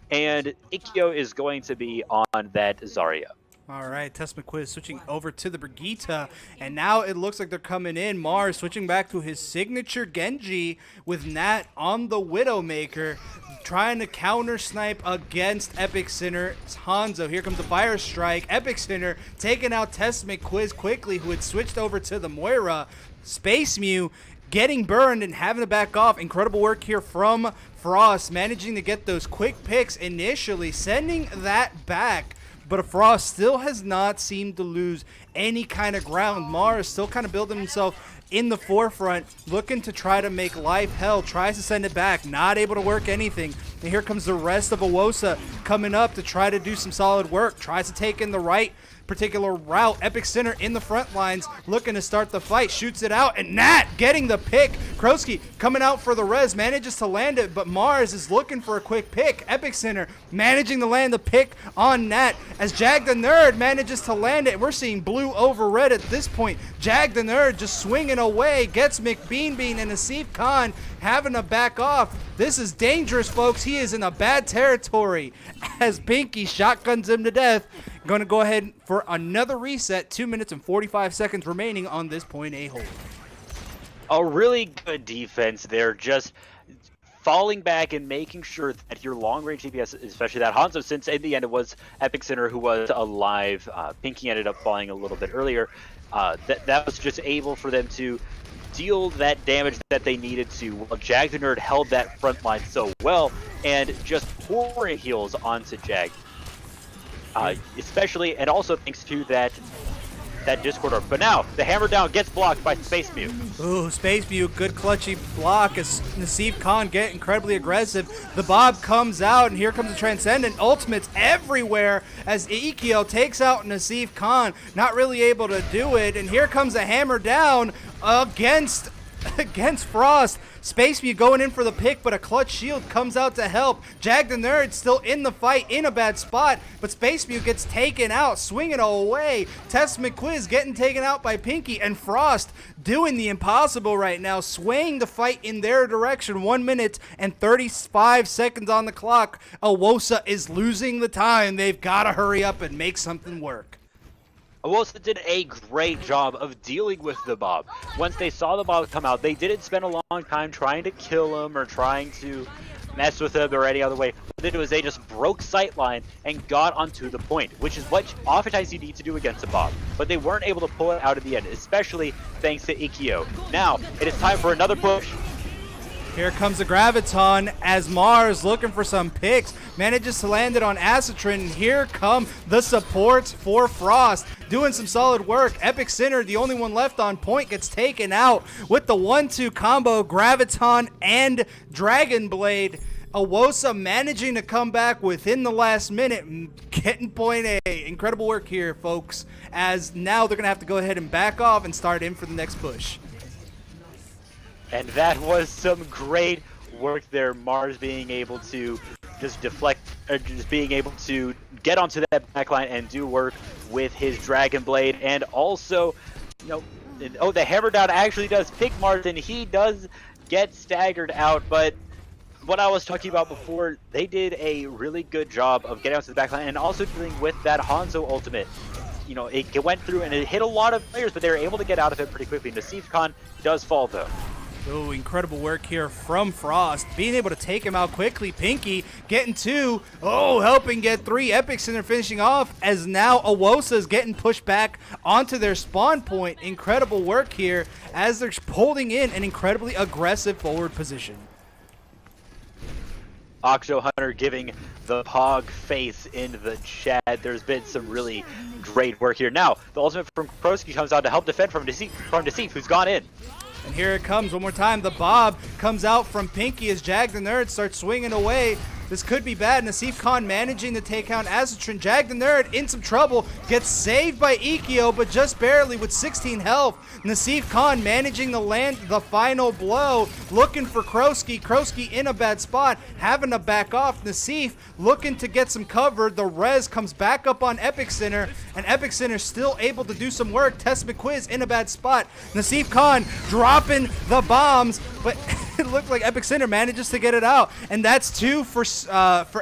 And Ikkyo is going to be on that Zarya. All right, Tess McQuiz switching over to the Brigitte, and now it looks like they're coming in. Mars switching back to his signature Genji with Nat on the Widowmaker, trying to counter snipe against Epic Center. It's Hanzo. Here comes the Fire Strike. Epic Center taking out Tess McQuiz quickly, who had switched over to the Moira. Space Mew getting burned and having to back off. Incredible work here from Frost, managing to get those quick picks initially, sending that back. But Frost still has not seemed to lose any kind of ground. Mars still kind of building himself in the forefront, looking to try to make life hell, tries to send it back, not able to work anything. And here comes the rest of OWOSA coming up to try to do some solid work, tries to take in the right particular route. Epic Center in the front lines looking to start the fight, shoots it out, and Nat getting the pick. Krosky coming out for the res, manages to land it, but Mars is looking for a quick pick. Epic Center managing to land the pick on Nat as Jag the Nerd manages to land it. We're seeing blue over red at this point. Jag the Nerd just swinging away, gets McBean and Asif Khan having to back off. This is dangerous, folks. He is in a bad territory as Pinky shotguns him to death. Going to go ahead for another reset. 2 minutes and 45 seconds remaining on this point A hold. A really good defense there, just falling back and making sure that your long-range DPS, especially that Hanzo, since in the end it was Epic Center who was alive. Pinky ended up falling a little bit earlier. That was just able for them to deal that damage that they needed to, while Jag the Nerd held that front line so well and just pouring heals onto Jag. Especially, and also thanks to that Discord orb. But now, the hammer down gets blocked by Space Mew. Ooh, Space Mew, good clutchy block as Nasif Khan get incredibly aggressive. The Bob comes out, and here comes the Transcendent. Ultimates everywhere as Ikkyo takes out Nasif Khan. Not really able to do it, and here comes a hammer down against Frost. Space Mew going in for the pick, but a clutch shield comes out to help. Jag the Nerd still in the fight, in a bad spot, but Space Mew gets taken out, swinging away. Tess McQuiz getting taken out by Pinky, and Frost doing the impossible right now, swaying the fight in their direction. 1 minute and 35 seconds on the clock. OWOSA is losing the time. They've got to hurry up and make something work. OWOSA did a great job of dealing with the Bob. Once they saw the Bob come out, they didn't spend a long time trying to kill him or trying to mess with him or any other way. What they did was they just broke sightline and got onto the point, which is what oftentimes you need to do against a Bob. But they weren't able to pull it out at the end, especially thanks to Ikkyo. Now, it is time for another push. Here comes the Graviton as Mars looking for some picks. Manages to land it on Acetrin. And here come the supports for Frost. Doing some solid work. Epic Center, the only one left on point, gets taken out with the 1-2 combo. Graviton and Dragon Blade. OWOSA managing to come back within the last minute, getting point A. Incredible work here, folks, as now they're going to have to go ahead and back off and start in for the next push. And that was some great work there. Mars being able to just deflect, or just being able to get onto that backline and do work with his Dragon Blade. And also, the hammer down actually does pick Mars, and he does get staggered out. But what I was talking about before, they did a really good job of getting onto the backline and also dealing with that Hanzo ultimate. It went through and it hit a lot of players, but they were able to get out of it pretty quickly. Nasif Khan does fall, though. Oh, incredible work here from Frost, being able to take him out quickly. Pinky getting 2, helping get 3. Epic Center finishing off as now OWOSA is getting pushed back onto their spawn point. Incredible work here as they're holding in an incredibly aggressive forward position. Octo Hunter giving the Pog face in the chat. There's been some really great work here. Now, the ultimate from Krosky comes out to help defend from Deceive, who's gone in. And here it comes one more time. The Bob comes out from Pinky as Jag the Nerd starts swinging away. This could be bad. Naseef Khan managing to take out Azatrin. Jag the Nerd in some trouble. Gets saved by Ikeo, but just barely with 16 health. Naseef Khan managing to land the final blow. Looking for Kroski. Kroski in a bad spot. Having to back off. Naseef looking to get some cover. The res comes back up on Epic Center. And Epic Center still able to do some work. Tess McQuiz in a bad spot. Naseef Khan dropping the bombs. But it looked like Epic Center manages to get it out. And that's 2 for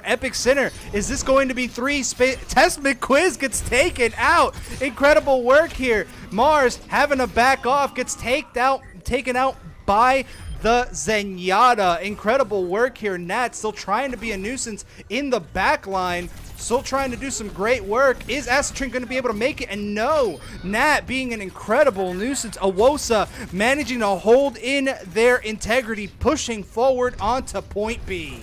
Epic Center. Is this going to be 3? Tess McQuiz gets taken out. Incredible work here. Mars having to back off, gets taken out by the Zenyatta. Incredible work here. Nat still trying to be a nuisance in the back line. Still trying to do some great work. Is Azatrin going to be able to make it? And no. Nat being an incredible nuisance. OWOSA managing to hold in their integrity, pushing forward onto point B.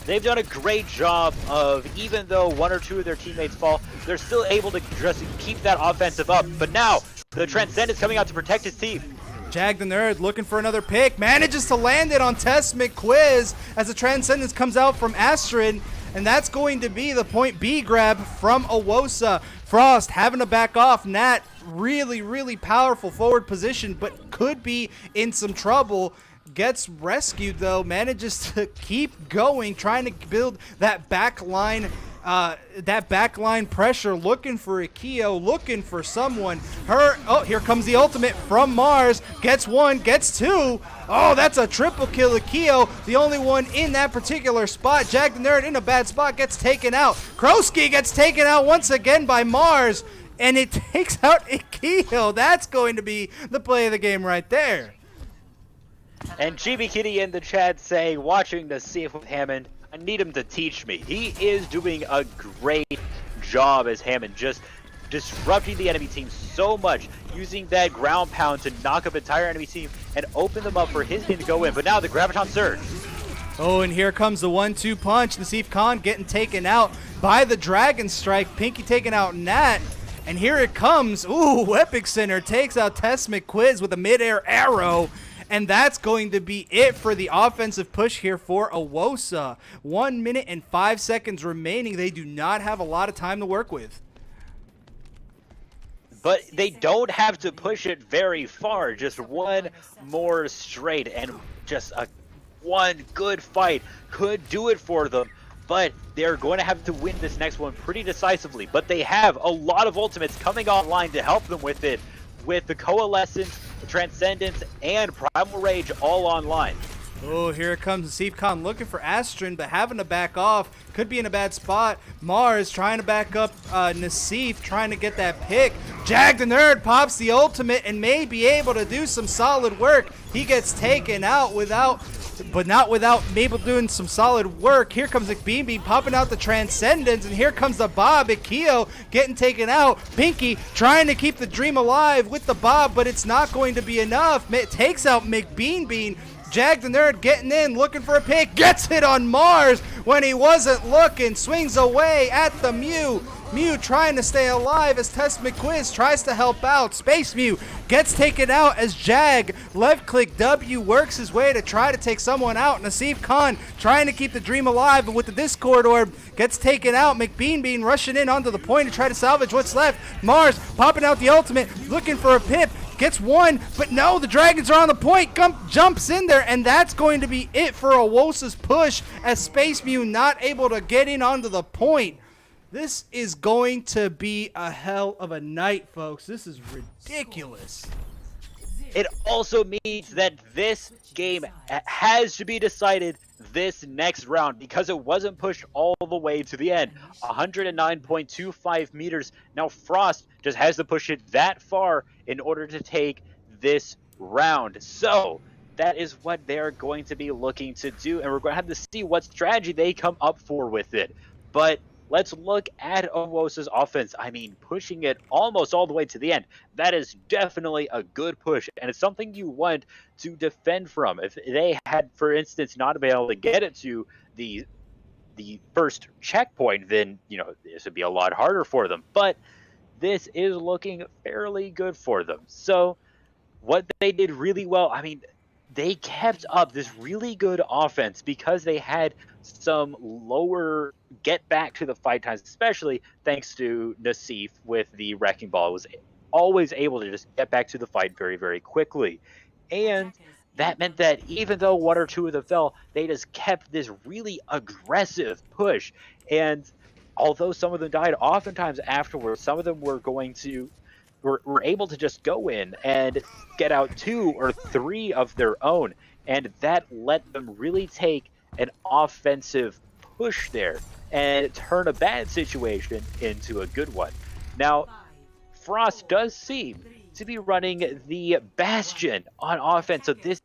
They've done a great job of, even though 1 or 2 of their teammates fall, they're still able to just keep that offensive up. But now, the Transcendence coming out to protect his team. Jag the Nerd looking for another pick. Manages to land it on Tess McQuiz as the Transcendence comes out from Astrid. And that's going to be the point B grab from OWOSA. Frost having to back off. Nat really, really powerful forward position, but could be in some trouble. Gets rescued though, manages to keep going, trying to build that back line pressure, looking for Ikeo, looking for someone. Here comes the ultimate from Mars. Gets 1, gets 2. Oh, that's a triple kill. Ikeo, the only one in that particular spot. Jag the Nerd in a bad spot, gets taken out. Kroski gets taken out once again by Mars, and it takes out Ikeo. That's going to be the play of the game right there. And GB Kitty in the chat saying, watching to see if with Hammond, I need him to teach me. He is doing a great job as Hammond, just disrupting the enemy team so much, using that ground pound to knock up entire enemy team and open them up for his team to go in. But now the Graviton Surge. Oh, and here comes the 1-2 punch. Naseef Khan getting taken out by the Dragon Strike. Pinky taking out Nat. And here it comes. Ooh, Epic Center takes out Tess McQuiz with a midair arrow. And that's going to be it for the offensive push here for OWOSA. 1 minute and 5 seconds remaining. They do not have a lot of time to work with. But they don't have to push it very far. Just one more straight and just one good fight could do it for them. But they're going to have to win this next one pretty decisively. But they have a lot of ultimates coming online to help them with it, with the Coalescence, the Transcendence, and Primal Rage all online. Oh, here it comes. Naseef Khan looking for Astrid, but having to back off. Could be in a bad spot. Mars trying to back up Naseef, trying to get that pick. Jag the Nerd pops the ultimate and may be able to do some solid work. He gets taken out not without Mabel doing some solid work. Here comes McBean popping out the Transcendence, and here comes the Bob. Ikeo getting taken out. Pinky trying to keep the dream alive with the Bob, but it's not going to be enough. It takes out McBean. Jag the Nerd getting in, looking for a pick. Gets hit on Mars when he wasn't looking. Swings away at the Mew. Mew trying to stay alive as Tess McQuiz tries to help out. Space Mew gets taken out as Jag, left click W, works his way to try to take someone out. Naseef Khan trying to keep the dream alive, but with the Discord Orb gets taken out. McBean rushing in onto the point to try to salvage what's left. Mars popping out the ultimate, looking for a pip. Gets 1, but no, the Dragons are on the point. Jumps in there, and that's going to be it for OWOSA's push as Space Mew not able to get in onto the point. This is going to be a hell of a night, folks. This is ridiculous. It also means that this game has to be decided this next round because it wasn't pushed all the way to the end. 109.25 meters. Now Frost just has to push it that far in order to take this round. So that is what they're going to be looking to do, and we're going to have to see what strategy they come up for with it. But let's look at OWOSA's offense. I mean, pushing it almost all the way to the end. That is definitely a good push, and it's something you want to defend from. If they had, for instance, not been able to get it to the first checkpoint, then, you know, this would be a lot harder for them. But this is looking fairly good for them. So what they did really well, I mean, they kept up this really good offense because they had some lower get back to the fight times, especially thanks to Nassif with the wrecking ball. It was always able to just get back to the fight very, very quickly. And that meant that even though one or two of them fell, they just kept this really aggressive push. And although some of them died, oftentimes afterwards, some of them were able to just go in and get out 2 or 3 of their own. And that let them really take an offensive push there and turn a bad situation into a good one. Now, Frost does seem to be running the Bastion on offense, so this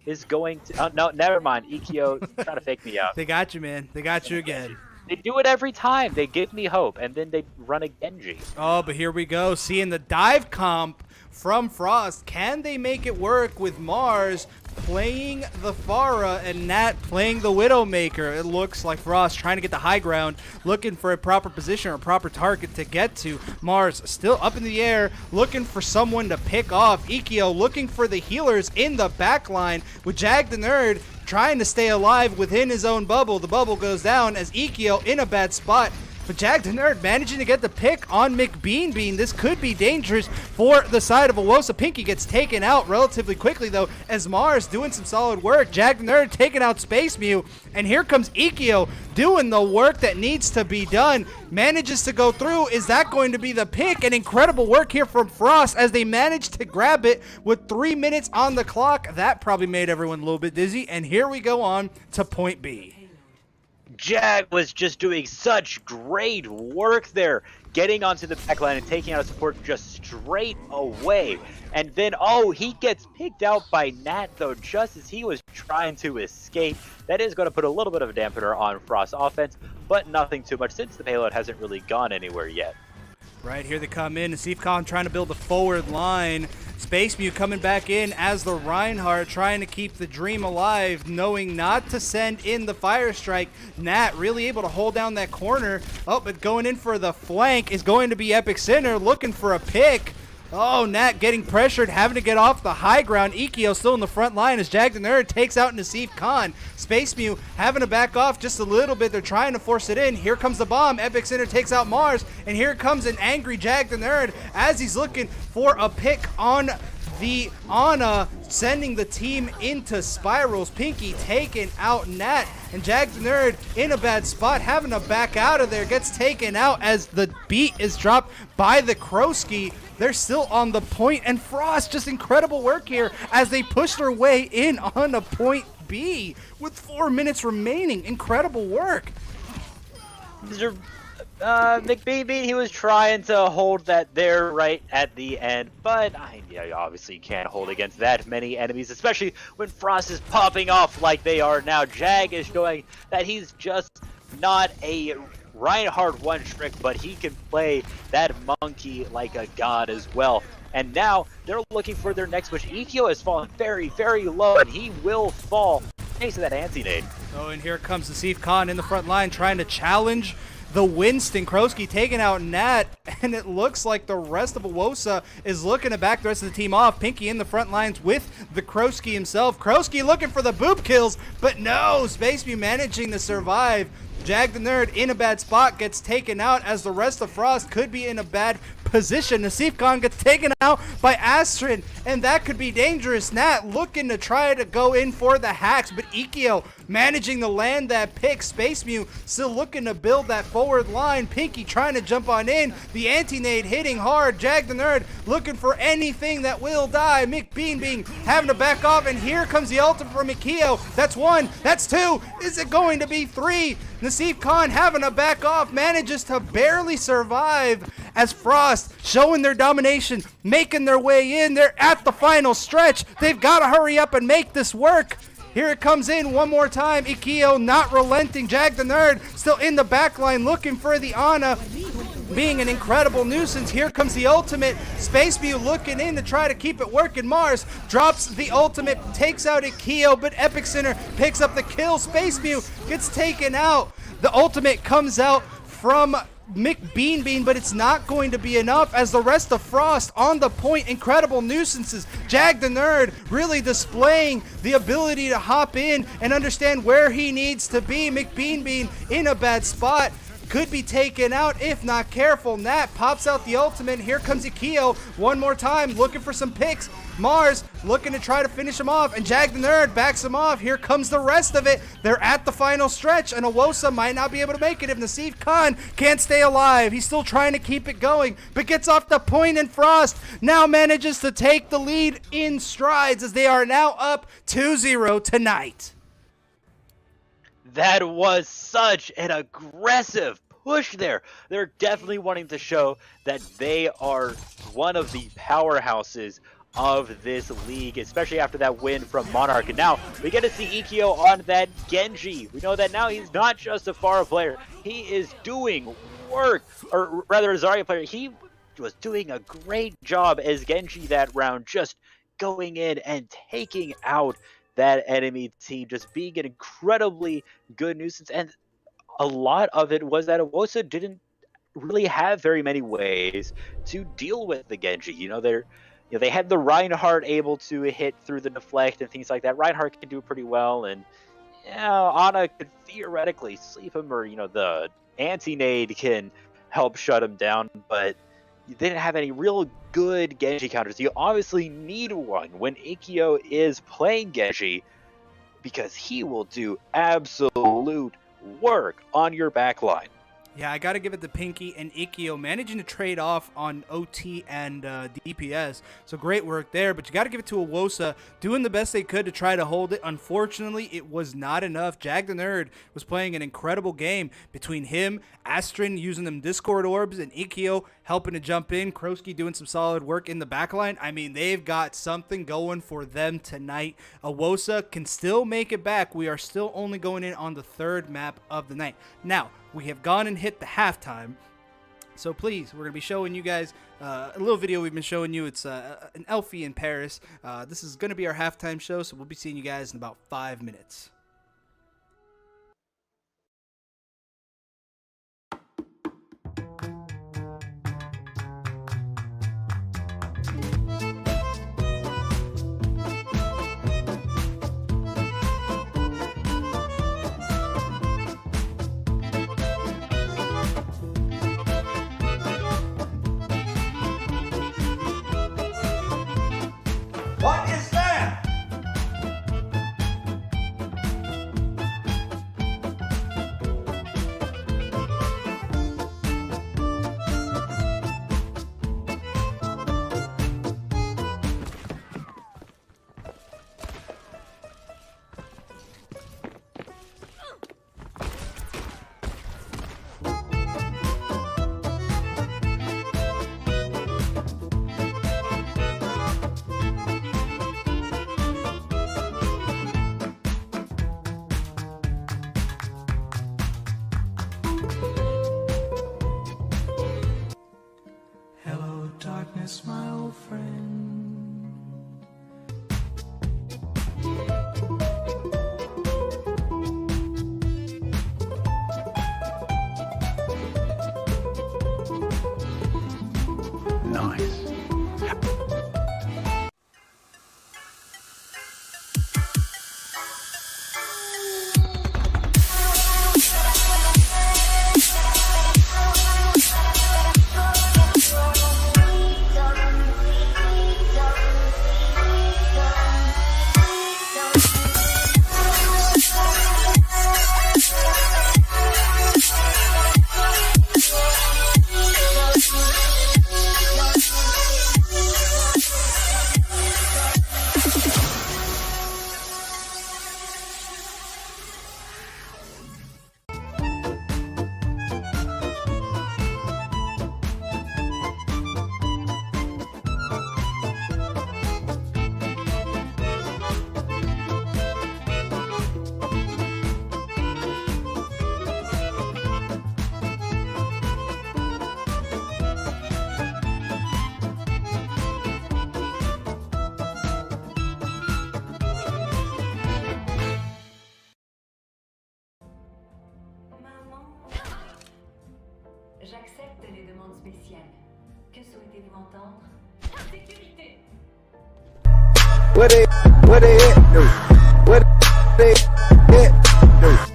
is going to... no, never mind. Ikio trying to fake me out. They got you, man. They got you again. They do it every time. They give me hope, and then they run a Genji. Oh, but here we go. Seeing the dive comp from Frost. Can they make it work with Mars playing the Pharah and Nat playing the Widowmaker? It looks like Frost trying to get the high ground, looking for a proper position or a proper target to get to. Mars still up in the air, looking for someone to pick off. Ikio looking for the healers in the back line with Jag the Nerd trying to stay alive within his own bubble. The bubble goes down as Ikio in a bad spot. But Jag the Nerd managing to get the pick on McBean. This could be dangerous for the side of OWOSA. Pinky gets taken out relatively quickly, though, as Mars doing some solid work. Jag the Nerd taking out Space Mew. And here comes Ikio doing the work that needs to be done. Manages to go through. Is that going to be the pick? And incredible work here from Frost as they managed to grab it with 3 minutes on the clock. That probably made everyone a little bit dizzy. And here we go on to point B. Jag was just doing such great work there, getting onto the backline and taking out a support just straight away. And then, he gets picked out by Nat, though, just as he was trying to escape. That is going to put a little bit of a dampener on Frost's offense, but nothing too much since the payload hasn't really gone anywhere yet. Right, here they come in. Nassif trying to build a forward line. Space Mew coming back in as the Reinhardt, trying to keep the dream alive, knowing not to send in the Fire Strike. Nat really able to hold down that corner. Oh, but going in for the flank is going to be Epic Center, looking for a pick. Oh, Nat getting pressured, having to get off the high ground. Ikio still in the front line as Jag the Nerd takes out Nassif Khan. Space Mew having to back off just a little bit. They're trying to force it in. Here comes the bomb. Epic Center takes out Mars. And here comes an angry Jag the Nerd as he's looking for a pick on the Ana, sending the team into spirals. Pinky taking out Nat, and Jag the Nerd in a bad spot, having to back out of there, gets taken out as the beat is dropped by the Krosky. They're still on the point, and Frost, just incredible work here as they push their way in on a point B with 4 minutes remaining. Incredible work. McBean, he was trying to hold that there right at the end, but you obviously can't hold against that many enemies, especially when Frost is popping off like they are now. Jag is showing that he's just not a Reinhardt one trick, but he can play that monkey like a god as well. And now they're looking for their next push. Ikio has fallen very, very low, and he will fall thanks to that anti-nade. Oh, and here comes Nassif Khan in the front line trying to challenge the Winston. Krosky taking out Nat, and it looks like the rest of OWOSA is looking to back the rest of the team off. Pinky in the front lines with the Krosky himself. Krosky looking for the boop kills, but no, Space Mew managing to survive. Jag the Nerd in a bad spot gets taken out as the rest of Frost could be in a bad position. Nassif Khan gets taken out by Astrid, and that could be dangerous. Nat looking to try to go in for the hacks, but Ikio managing to land that pick. Space Mew still looking to build that forward line. Pinky trying to jump on in. The anti-nade hitting hard. Jag the Nerd looking for anything that will die. McBean having to back off, and here comes the ultimate from Ikio. That's 1, that's 2. Is it going to be 3? Nassif Khan having to back off, manages to barely survive as Frost showing their domination, making their way in. They're at the final stretch. They've got to hurry up and make this work. Here it comes in one more time. Ikio not relenting. Jag the Nerd still in the back line looking for the Ana, being an incredible nuisance. Here comes the ultimate. Space Mew looking in to try to keep it working. Mars drops the ultimate, takes out Ikio, but Epic Center picks up the kill. Space Mew gets taken out. The ultimate comes out from McBeanbean, but it's not going to be enough as the rest of Frost on the point. Incredible nuisances. Jag the Nerd really displaying the ability to hop in and understand where he needs to be. McBeanbean in a bad spot. Could be taken out if not careful. Nat pops out the ultimate. Here comes Ikio one more time looking for some picks. Mars looking to try to finish him off, and Jag the Nerd backs him off. Here comes the rest of it. They're at the final stretch, and OWOSA might not be able to make it if Naseef Khan can't stay alive. He's still trying to keep it going, but gets off the point, and Frost now manages to take the lead in strides as they are now up 2-0 tonight. That was such an aggressive push there. They're definitely wanting to show that they are one of the powerhouses of this league, especially after that win from Monarch. And now we get to see Ikio on that Genji. We know that now he's not just a Pharah player. He is doing work, or rather a Zarya player. He was doing a great job as Genji that round, just going in and taking out that enemy team, just being an incredibly good nuisance. And a lot of it was that OWOSA didn't really have very many ways to deal with the Genji. They had the Reinhardt able to hit through the deflect and things like that. Reinhardt can do pretty well, and Ana could theoretically sleep him, or the anti-nade can help shut him down, but they didn't have any real good Genji counters. You obviously need one when Ikio is playing Genji, because he will do absolute work on your backline. Yeah, I got to give it to Pinky and Ikio managing to trade off on OT and DPS. So great work there, but you got to give it to OWOSA doing the best they could to try to hold it. Unfortunately, it was not enough. Jag the Nerd was playing an incredible game between him, Astrin using them Discord orbs, and Ikio helping to jump in. Krosky doing some solid work in the backline. I mean, they've got something going for them tonight. OWOSA can still make it back. We are still only going in on the third map of the night. Now, we have gone and hit the halftime, so please, we're going to be showing you guys a little video we've been showing you. It's an Elfie in Paris. This is going to be our halftime show, so we'll be seeing you guys in about 5 minutes. What is that? Hello, darkness, my old friend. Nice. J'accepte les demandes spéciales. Que souhaitez-vous entendre? Sécurité. What they hit do? What they hit do?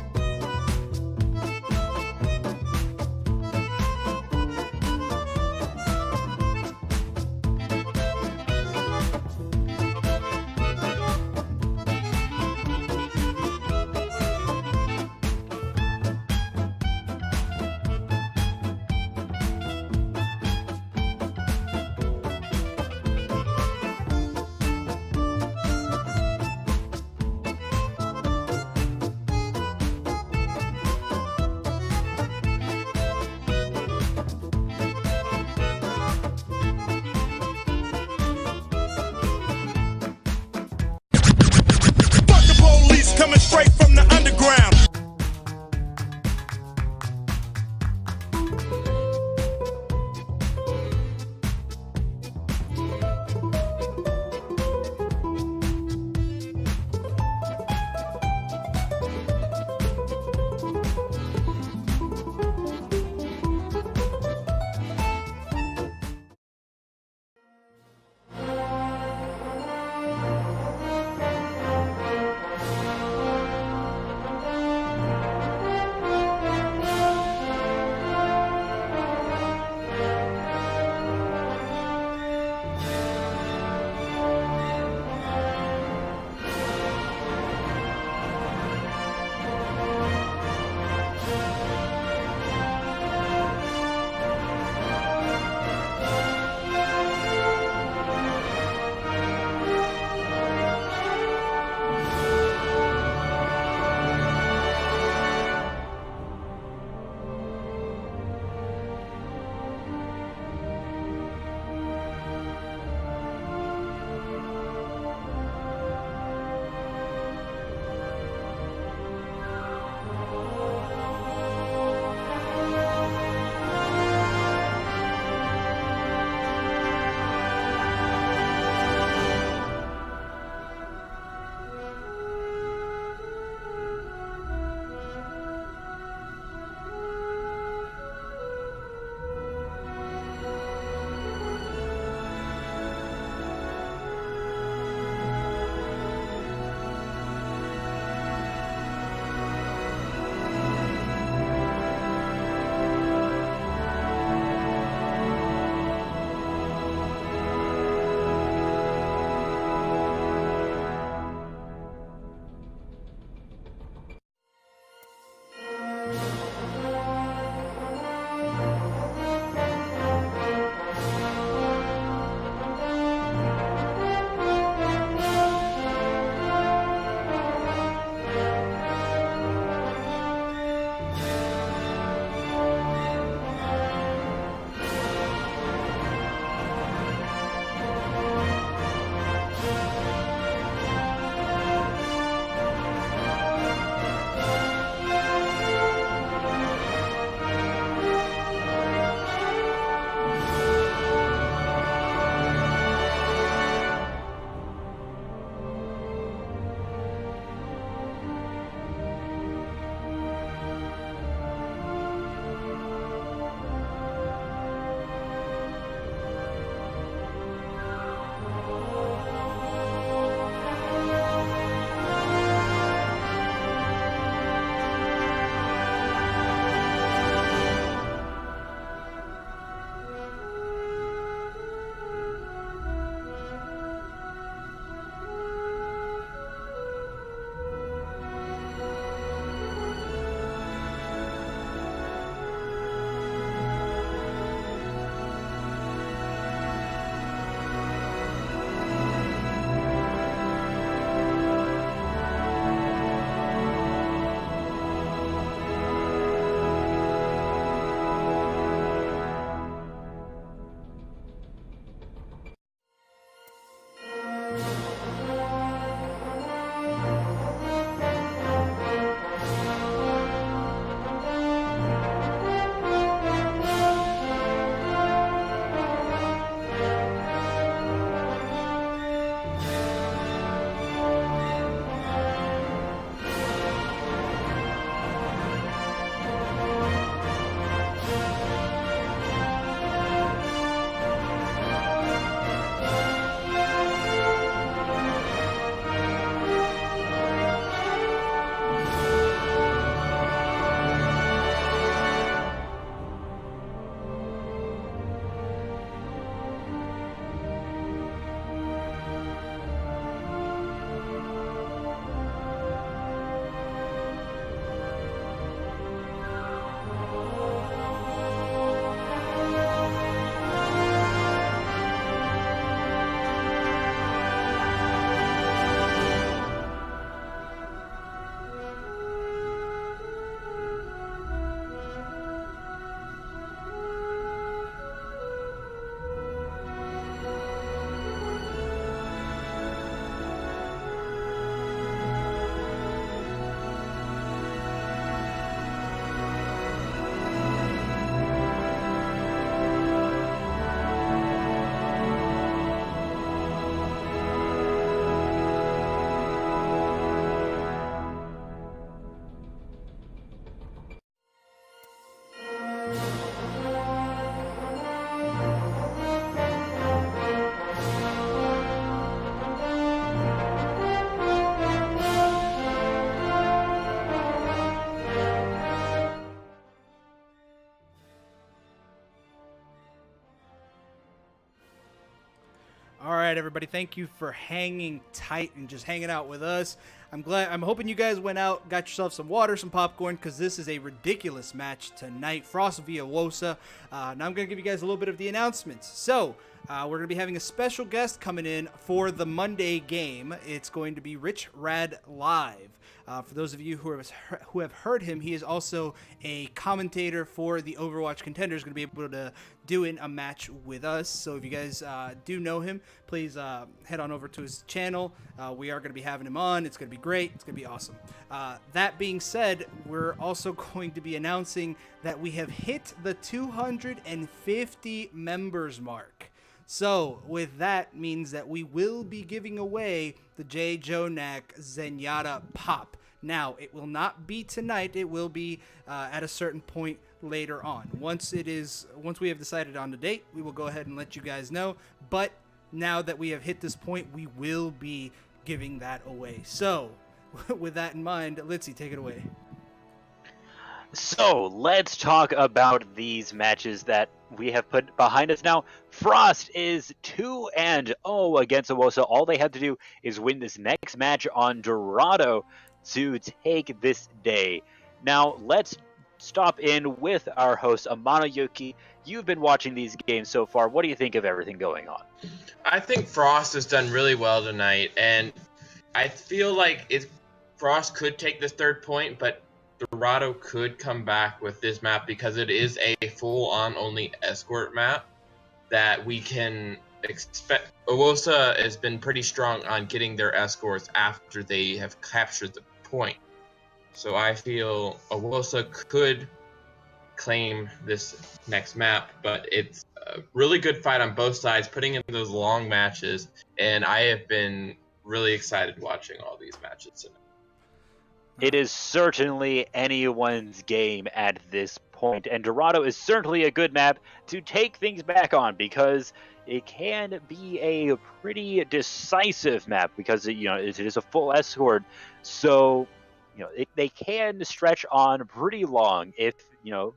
All right, everybody. Thank you for hanging tight and just hanging out with us. I'm hoping you guys went out, got yourself some water, some popcorn, because this is a ridiculous match tonight. Frost via OWOSA. Now I'm going to give you guys a little bit of the announcements. So we're going to be having a special guest coming in for the Monday game. It's going to be Rich Rad Live. For those of you who have heard him, he is also a commentator for the Overwatch Contenders, going to be able to do in a match with us. So if you guys do know him, please head on over to his channel. We are going to be having him on. It's going to be great. It's going to be awesome. That being said, we're also going to be announcing that we have hit the 250 members mark. So with that means that we will be giving away the J. Jonak Zenyatta Pop. Now, it will not be tonight. It will be at a certain point later on. Once we have decided on the date, we will go ahead and let you guys know. But now that we have hit this point, we will be giving that away. So with that in mind, Litzy, take it away. So let's talk about these matches that we have put behind us now. Frost is 2-0 against OWOSA. All they have to do is win this next match on Dorado to take this day. Now let's stop in with our host Amano Yuki. You've been watching these games so far. What do you think of everything going on? I think Frost has done really well tonight, and I feel like Frost could take this third point, but Dorado could come back with this map because it is a full-on only escort map that we can expect. OWOSA has been pretty strong on getting their escorts after they have captured the point. So I feel OWOSA could claim this next map, but it's a really good fight on both sides, putting in those long matches, and I have been really excited watching all these matches tonight. It is certainly anyone's game at this point, and Dorado is certainly a good map to take things back on because it can be a pretty decisive map because it is a full escort. So they can stretch on pretty long if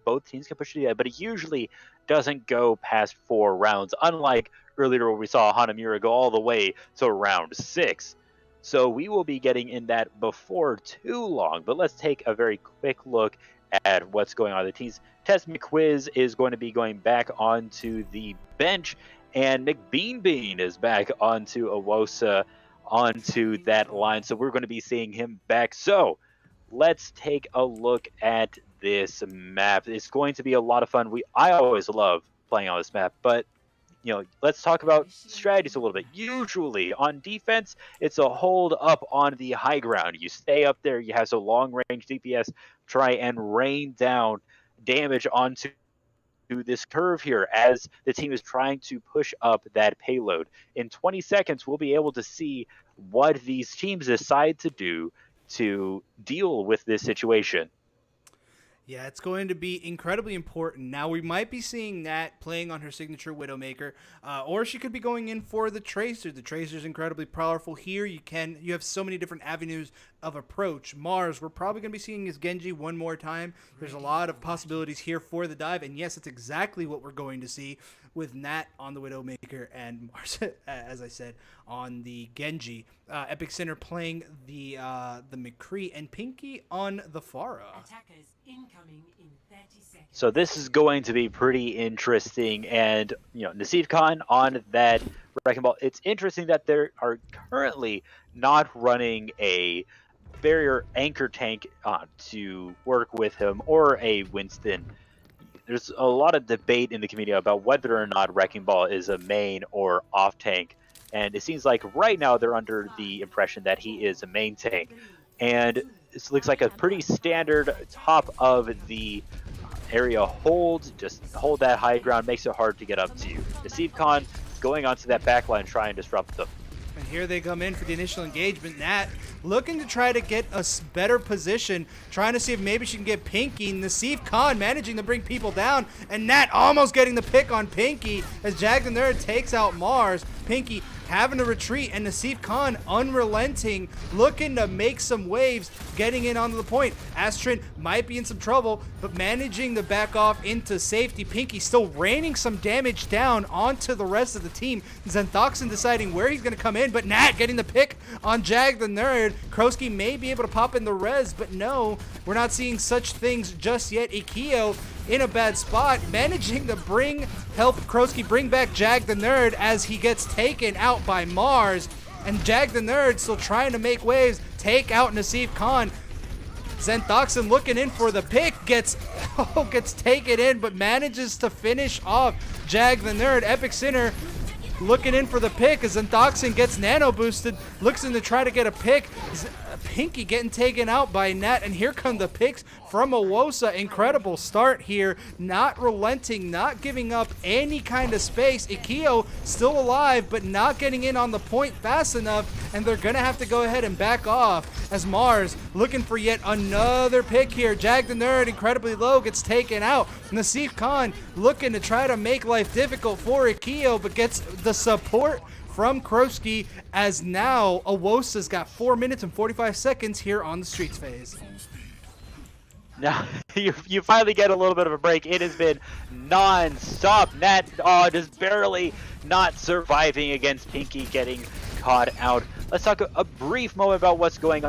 both teams can push it together, but it usually doesn't go past 4 rounds, unlike earlier where we saw Hanamura go all the way to round 6. So we will be getting in that before too long, but let's take a very quick look at what's going on. The teams. Tess McQuiz is going to be going back onto the bench, and McBeanbean is back onto OWOSA, onto that line. So we're going to be seeing him back. So let's take a look at this map. It's going to be a lot of fun. I always love playing on this map, but let's talk about strategies a little bit. Usually on defense, it's a hold up on the high ground. You stay up there, you have some long range DPS, try and rain down damage onto this curve here as the team is trying to push up that payload. In 20 seconds, we'll be able to see what these teams decide to do to deal with this situation. Yeah, it's going to be incredibly important. Now, we might be seeing Nat playing on her signature Widowmaker, or she could be going in for the Tracer. The Tracer is incredibly powerful here. You have so many different avenues of approach. Mars, we're probably going to be seeing his Genji one more time. There's a lot of possibilities here for the dive, and yes, it's exactly what we're going to see with Nat on the Widowmaker and Mars, as I said, on the Genji. Epic Center playing the McCree, and Pinky on the Pharah. Attackers incoming in 30 seconds. So this is going to be pretty interesting, and Nasif Khan on that Wrecking Ball. It's interesting that they are currently not running a barrier anchor tank to work with him or a Winston. There's a lot of debate in the community about whether or not Wrecking Ball is a main or off tank, and it seems like right now they're under the impression that he is a main tank, and this looks like a pretty standard top of the area hold. Just hold that high ground, makes it hard to get up to you. Nasif Khan going onto that backline, trying to disrupt them. And here they come in for the initial engagement. Nat looking to try to get a better position, trying to see if maybe she can get Pinky. Nasif Khan managing to bring people down, and Nat almost getting the pick on Pinky as Jackson there takes out Mars. Pinky having to retreat, and Naseef Khan unrelenting, looking to make some waves, getting in onto the point. Astrid might be in some trouble, but managing to back off into safety. Pinky still raining some damage down onto the rest of the team. Xanthoxin deciding where he's going to come in, but Nat getting the pick on Jag the Nerd. Krosky may be able to pop in the res, but no, we're not seeing such things just yet. Ikio in a bad spot, managing to help Krosky bring back Jag the Nerd as he gets taken out by Mars. And Jag the Nerd still trying to make waves, take out Naseef Khan. Xanthoxin looking in for the pick, gets taken in, but manages to finish off Jag the Nerd. Epic Sinner looking in for the pick as Xanthoxin gets nano boosted, looks in to try to get a pick. Pinky getting taken out by Nat, and here come the picks from OWOSA. Incredible start here, not relenting, not giving up any kind of space. Ikio still alive, but not getting in on the point fast enough, and they're gonna have to go ahead and back off as Mars looking for yet another pick here. Jag the Nerd incredibly low, gets taken out. Naseef Khan looking to try to make life difficult for Ikio, but gets the support from Krosky, as now OWOSA's got 4 minutes and 45 seconds here on the Streets phase. Now, you finally get a little bit of a break. It has been non-stop. Nat just barely not surviving against Pinky, getting caught out. Let's talk a brief moment about what's going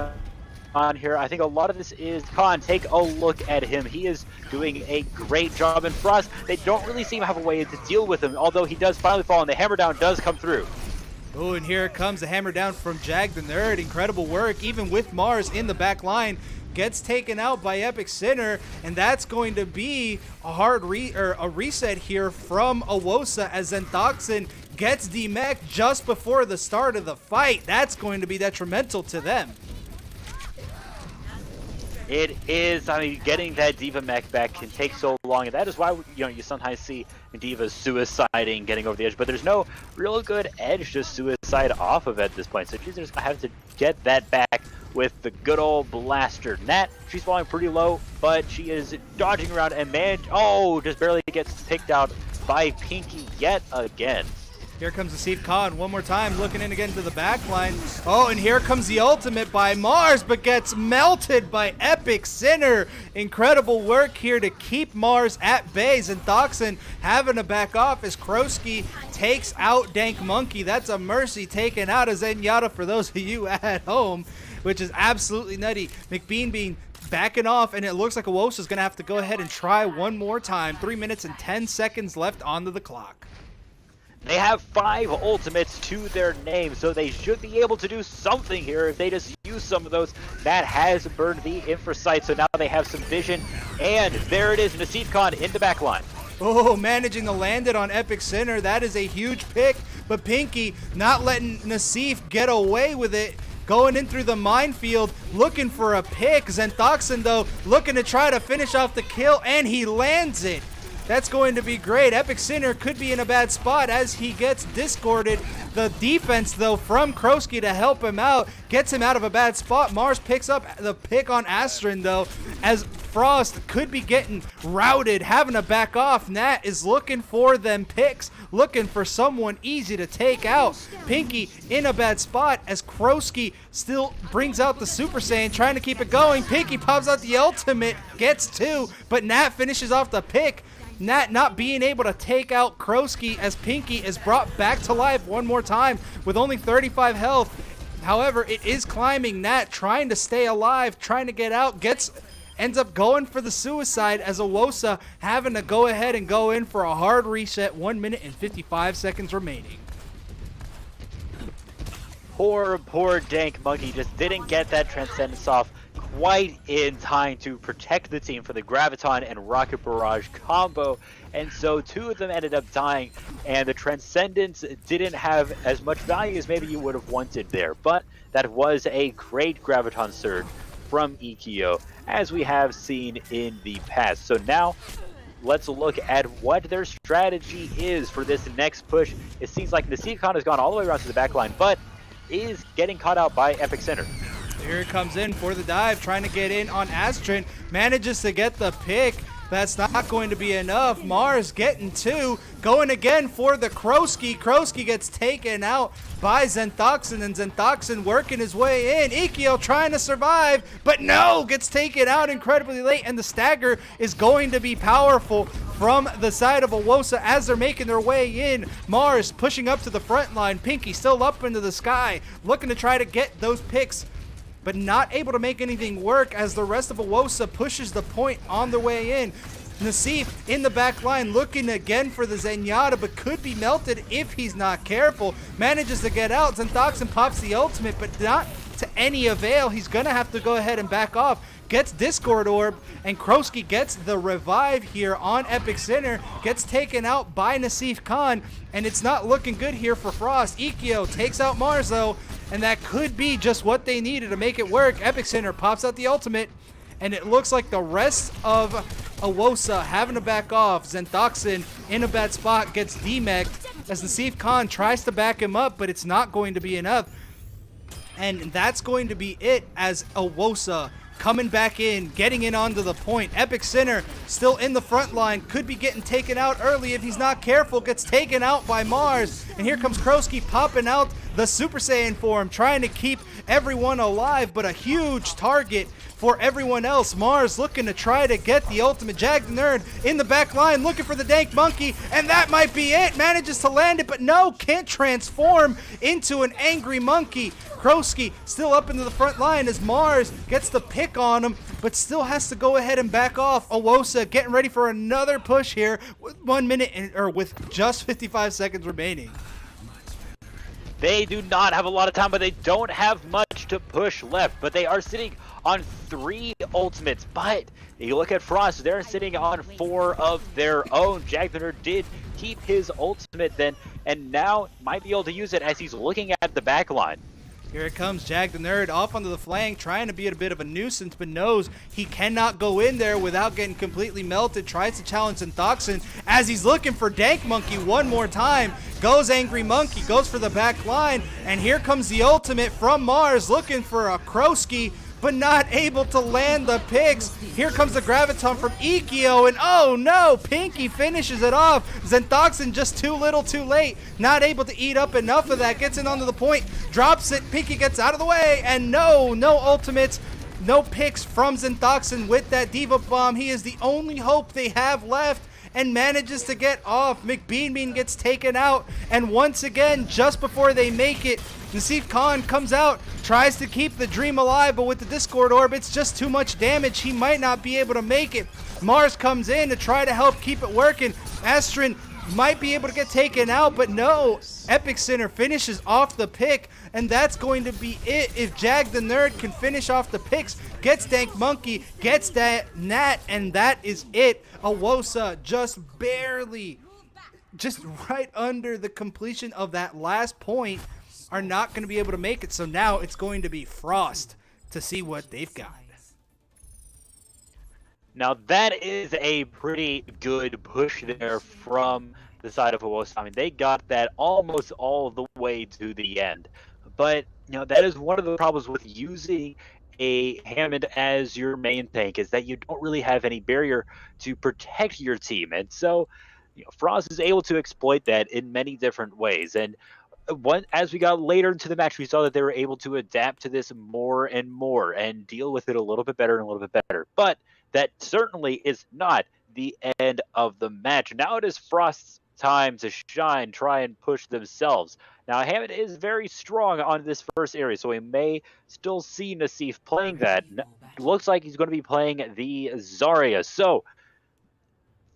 on here. I think a lot of this is Khan. Take a look at him. He is doing a great job. And Frost, they don't really seem to have a way to deal with him, although he does finally fall, and the hammer down does come through. Oh, and here comes the hammer down from Jag the Nerd. Incredible work, even with Mars in the back line. Gets taken out by Epic Sinner, and that's going to be a hard reset here from OWOSA as Xanthoxin gets demech just before the start of the fight. That's going to be detrimental to them. It is. I mean, getting that D.Va mech back can take so long, and that is why you sometimes see D.Va's suiciding, getting over the edge. But there's no real good edge to suicide off of at this point, so she's just gonna have to get that back with the good old blaster. Nat, she's falling pretty low, but she is dodging around and just barely gets picked out by Pinky yet again. Here comes Naseef Khan one more time, looking in again to the back line. Oh, and here comes the ultimate by Mars, but gets melted by Epic Sinner. Incredible work here to keep Mars at bay. Xanthoxin having to back off as Krosky takes out Dank Monkey. That's a mercy taken out of Zenyatta for those of you at home, which is absolutely nutty. McBean backing off, and it looks like OWOSA is going to have to go ahead and try one more time. 3 minutes and 10 seconds left onto the clock. They have 5 ultimates to their name, so they should be able to do something here if they just use some of those. That has burned the infra site, so now they have some vision. And there it is, Naseef Khan in the back line. Oh, managing to land it on Epic Sinner. That is a huge pick, but Pinky not letting Naseef get away with it. Going in through the minefield, looking for a pick. Xanthoxin, though, looking to try to finish off the kill, and he lands it. That's going to be great. Epic Sinner could be in a bad spot as he gets discorded. The defense, though, from Krosky to help him out, gets him out of a bad spot. Mars picks up the pick on Astrid, though, as Frost could be getting routed, having to back off. Nat is looking for them picks, looking for someone easy to take out. Pinky in a bad spot as Krosky still brings out the Super Saiyan, trying to keep it going. Pinky pops out the ultimate, gets 2, but Nat finishes off the pick. Nat not being able to take out Krosky as Pinky is brought back to life one more time with only 35 health. However, it is climbing. Nat trying to stay alive, trying to get out, ends up going for the suicide as OWOSA having to go ahead and go in for a hard reset. 1 minute and 55 seconds remaining. Poor Dank Monkey just didn't get that Transcendence off quite in time to protect the team for the Graviton and Rocket Barrage combo, and so 2 of them ended up dying, and the Transcendence didn't have as much value as maybe you would have wanted there, but that was a great Graviton surge from Ikio, as we have seen in the past. So now let's look at what their strategy is for this next push. It seems like Naseef Khan has gone all the way around to the back line, but is getting caught out by Epic Sinner. Here it comes in for the dive, trying to get in on Astrid. Manages to get the pick. That's not going to be enough. Mars getting 2, going again for the Krosky. Krosky gets taken out by Xanthoxin, and Xanthoxin working his way in. Ikkyo trying to survive, but no, gets taken out incredibly late, and the stagger is going to be powerful from the side of OWOSA as they're making their way in. Mars pushing up to the front line. Pinky still up into the sky, looking to try to get those picks, but not able to make anything work as the rest of OWOSA pushes the point on their way in. Nassif in the back line looking again for the Zenyatta, but could be melted if he's not careful. Manages to get out. Xanthoxin pops the ultimate, but not to any avail. He's going to have to go ahead and back off. Gets Discord Orb, and Krosky gets the revive here on Epic Center. Gets taken out by Nassif Khan, and it's not looking good here for Frost. Ikkyo takes out Mars, though, and that could be just what they needed to make it work. Epic Center pops out the ultimate, and it looks like the rest of OWOSA having to back off. Xanthoxin in a bad spot gets demeched as Nassif Khan tries to back him up, but it's not going to be enough. And that's going to be it as OWOSA coming back in, getting in onto the point. Epic Center still in the front line, could be getting taken out early if he's not careful, gets taken out by Mars. And here comes Krosky popping out the Super Saiyan form, trying to keep everyone alive, but a huge target for everyone else. Mars looking to try to get the ultimate. Jag the Nerd in the back line looking for the Dank Monkey, and that might be it. Manages to land it, but no, can't transform into an angry monkey. Krosky still up into the front line as Mars gets the pick on him, but still has to go ahead and back off. OWOSA getting ready for another push here with 1 minute, or with just 55 seconds remaining. They do not have a lot of time, but they don't have much to push left. But they are sitting on 3 ultimates. But you look at Frost, they're sitting on 4 of their own. Jag the Nerd did keep his ultimate then, and now might be able to use it as he's looking at the back line. Here it comes, Jag the Nerd off onto the flank, trying to be a bit of a nuisance, but knows he cannot go in there without getting completely melted. Tries to challenge Xanthoxin as he's looking for Dank Monkey one more time. Goes Angry Monkey, goes for the back line, and here comes the ultimate from Mars, looking for a Krosky, but not able to land the picks. Here comes the Graviton from Ikkyo, and oh no, Pinky finishes it off. Xanthoxin just too little too late, not able to eat up enough of that, gets in onto the point, drops it, Pinky gets out of the way, and no ultimates, no picks from Xanthoxin with that Diva Bomb. He is the only hope they have left, and manages to get off. McBean gets taken out, and once again, just before they make it, Nassif Khan comes out, tries to keep the dream alive, but with the Discord Orb, it's just too much damage. He might not be able to make it. Mars comes in to try to help keep it working. Astrid might be able to get taken out, but no. Epic Center finishes off the pick, and that's going to be it. If Jag the Nerd can finish off the picks, gets Dank Monkey, gets that Nat, and that is it. OWOSA just barely, just right under the completion of that last point, are not going to be able to make it. So now it's going to be Frost to see what they've got. Now that is a pretty good push there from the side of OWOSA. I mean, they got that almost all the way to the end. But, you know, that is one of the problems with using a Hammond as your main tank, is that you don't really have any barrier to protect your team. And so, you know, Frost is able to exploit that in many different ways. And as we got later into the match, we saw that they were able to adapt to this more and more and deal with it a little bit better and a little bit better. But that certainly is not the end of the match. Now it is Frost's time to shine, try and push themselves. Now Hammond is very strong on this first area, so we may still see Nassif playing that. Looks like he's going to be playing the Zarya. So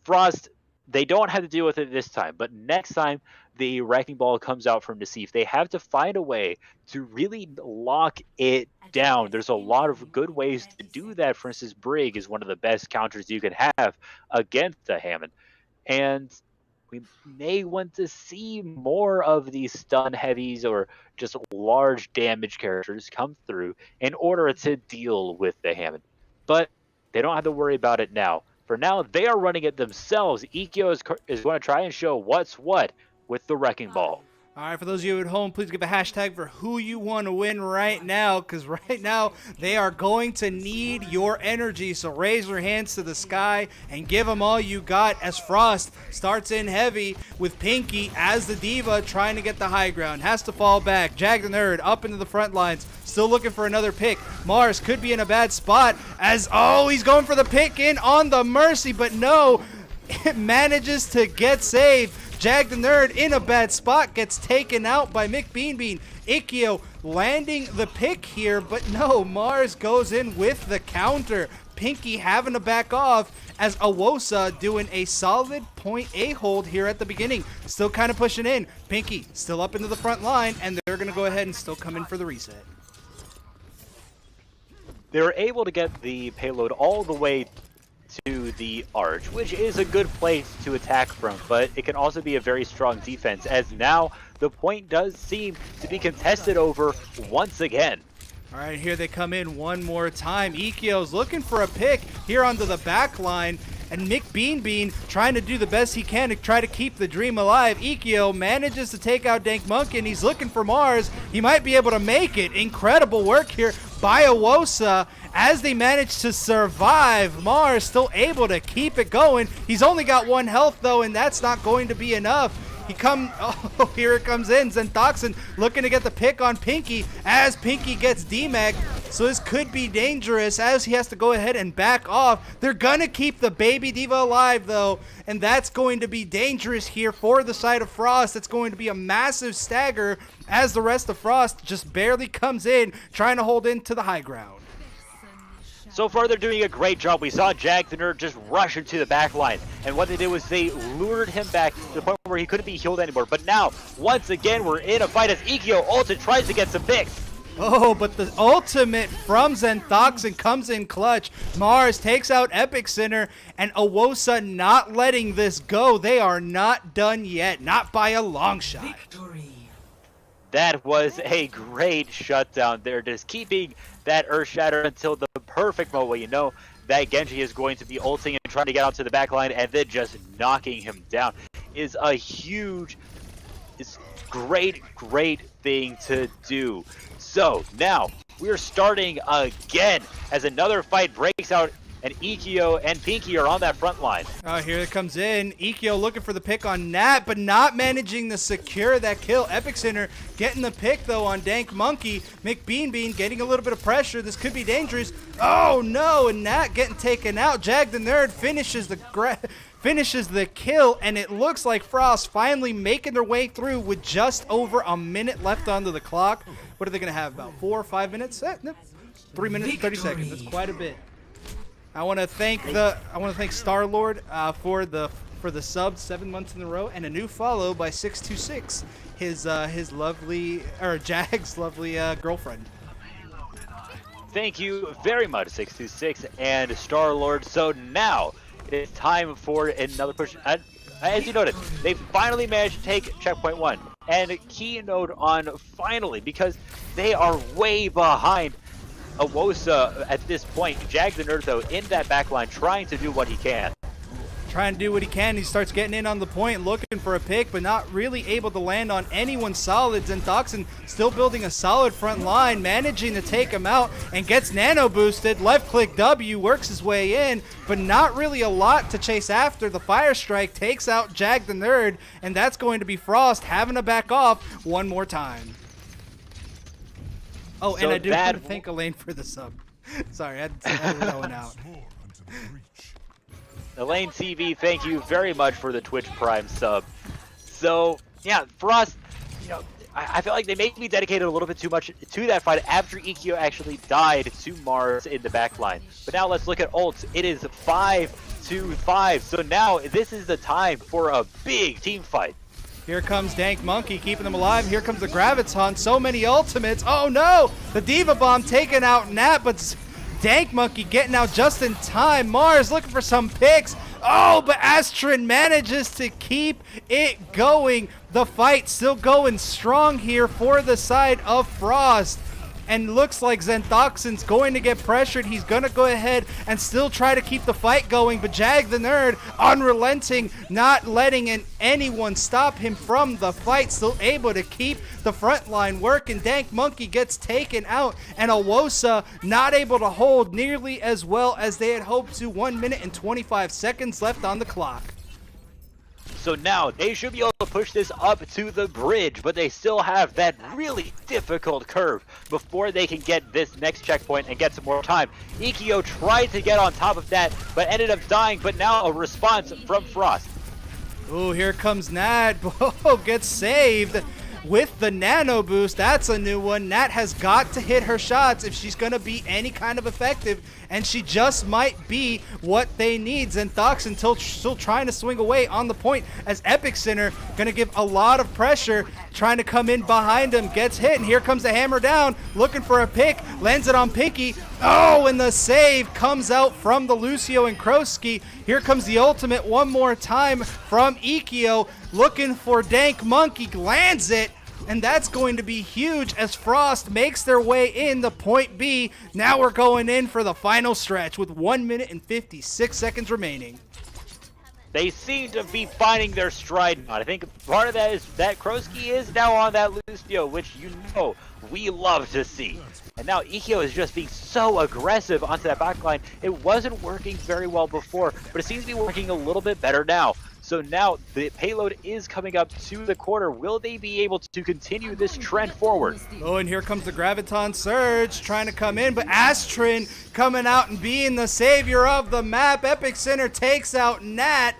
Frost, they don't have to deal with it this time, but next time the Wrecking Ball comes out from Nassif, they have to find a way to really lock it down. There's a lot of good ways to do that. For instance, Brig is one of the best counters you can have against the Hammond. And we may want to see more of these stun heavies or just large damage characters come through in order to deal with the Hammond. But they don't have to worry about it now. For now, they are running it themselves. Ikkyo is going to try and show what's what with the Wrecking Ball. All right, for those of you at home, please give a hashtag for who you want to win right now, because right now they are going to need your energy. So raise your hands to the sky and give them all you got as Frost starts in heavy with Pinky as the diva trying to get the high ground. Has to fall back. Jag the Nerd up into the front lines, still looking for another pick. Mars could be in a bad spot as, oh, he's going for the pick in on the Mercy, but no, it manages to get saved. Jag the Nerd in a bad spot gets taken out by Mick Bean Bean. Ikkyo landing the pick here, but no, Mars goes in with the counter. Pinky having to back off as OWOSA doing a solid point A hold here at the beginning. Still kind of pushing in. Pinky still up into the front line, and they're going to go ahead and still come in for the reset. They were able to get the payload all the way to the arch, which is a good place to attack from, but it can also be a very strong defense, as now the point does seem to be contested over once again. All right, here they come in one more time. Ikkyo's looking for a pick here onto the back line, and Mick Bean Bean trying to do the best he can to try to keep the dream alive. Ikkyo manages to take out Dank Monk, and he's looking for Mars. He might be able to make it. Incredible work here by OWOSA as they manage to survive. Mars still able to keep it going. He's only got 1 health though, and that's not going to be enough. Oh, here it comes in. Zentoxin looking to get the pick on Pinky as Pinky gets DMAG. So this could be dangerous as he has to go ahead and back off. They're gonna keep the baby diva alive though, and that's going to be dangerous here for the side of Frost. It's going to be a massive stagger as the rest of Frost just barely comes in, trying to hold into the high ground. So far, they're doing a great job. We saw Jag the Nerd just rush into the back line, and what they did was they lured him back to the point where he couldn't be healed anymore. But now, once again, we're in a fight as Ikkyo ulted tries to get some picks. Oh, but the ultimate from Zentoxin comes in clutch. Mars takes out Epic Center, and OWOSA not letting this go. They are not done yet, not by a long shot. That was a great shutdown there, just keeping that Earth Shatter until the perfect moment. You know that Genji is going to be ulting and trying to get onto the back line, and then just knocking him down is a huge, great thing to do. So now we're starting again as another fight breaks out, and Ikkyo and Pinky are on that front line. Here it comes in. Ikkyo looking for the pick on Nat, but not managing to secure that kill. Epic Center getting the pick, though, on Dank Monkey. Mick Bean Bean getting a little bit of pressure. This could be dangerous. Oh, no, and Nat getting taken out. Jag the Nerd finishes the kill, and it looks like Frost finally making their way through with just over a minute left onto the clock. What are they going to have, about 4 or 5 minutes? No, 3 minutes and 30 seconds. That's quite a bit. I want to thank Star-Lord for the sub 7 months in a row, and a new follow by 626, his lovely, or Jag's lovely girlfriend. Thank you very much, 626 and Star-Lord. So now it's time for another push. As you noted, they finally managed to take checkpoint 1, and keynote on finally, because they are way behind OWOSA at this point. Jag the Nerd, though, in that backline, trying to do what he can. Trying to do what he can. He starts getting in on the point, looking for a pick, but not really able to land on anyone solid. Zentoxin still building a solid front line, managing to take him out, and gets nano boosted. Left click W, works his way in, but not really a lot to chase after. The Fire Strike takes out Jag the Nerd, and that's going to be Frost having to back off one more time. Oh, so and I do want to thank Elaine for the sub. Sorry, I had that one out. Elaine TV, thank you very much for the Twitch Prime sub. So, yeah, Frost, you know, I feel like they made me dedicated a little bit too much to that fight after Ikkyo actually died to Mars in the back line. But now let's look at ults. It is 5-5. So now this is the time for a big team fight. Here comes Dank Monkey, keeping them alive. Here comes the Graviton. So many ultimates. Oh, no! The Diva Bomb taking out Nat, but Dank Monkey getting out just in time. Mars looking for some picks. Oh, but Astrid manages to keep it going. The fight still going strong here for the side of Frost. and looks like Xanthoxin's going to get pressured. He's going to go ahead and still try to keep the fight going, but Jag the Nerd, unrelenting, not letting anyone stop him from the fight, still able to keep the front line working. Dank Monkey gets taken out, and OWOSA not able to hold nearly as well as they had hoped to. 1 minute and 25 seconds left on the clock. So now they should be able to push this up to the bridge, but they still have that really difficult curve before they can get this next checkpoint and get some more time. Ikkyo tried to get on top of that, but ended up dying, but now a response from Frost. Oh, here comes Nat. Oh, gets saved with the nano boost. That's a new one. Nat has got to hit her shots if she's going to be any kind of effective, and she just might be what they need. Xanthoxin still trying to swing away on the point as Epic Center going to give a lot of pressure, trying to come in behind him, gets hit, and here comes the hammer down, looking for a pick, lands it on Pinky. Oh, and the save comes out from the Lucio and Krosky. Here comes the ultimate one more time from Ikkyo, looking for Dank Monkey, lands it, and that's going to be huge as Frost makes their way in the point B. Now we're going in for the final stretch with 1 minute and 56 seconds remaining. They seem to be finding their stride now. I think part of that is that Krosky is now on that Lucio, which you know we love to see. And now Ikkyo is just being so aggressive onto that backline. It wasn't working very well before, but it seems to be working a little bit better now. So now the payload is coming up to the corner. Will they be able to continue this trend forward? Oh, and here comes the Graviton Surge trying to come in, but Astrin coming out and being the savior of the map. Epic Center takes out Nat,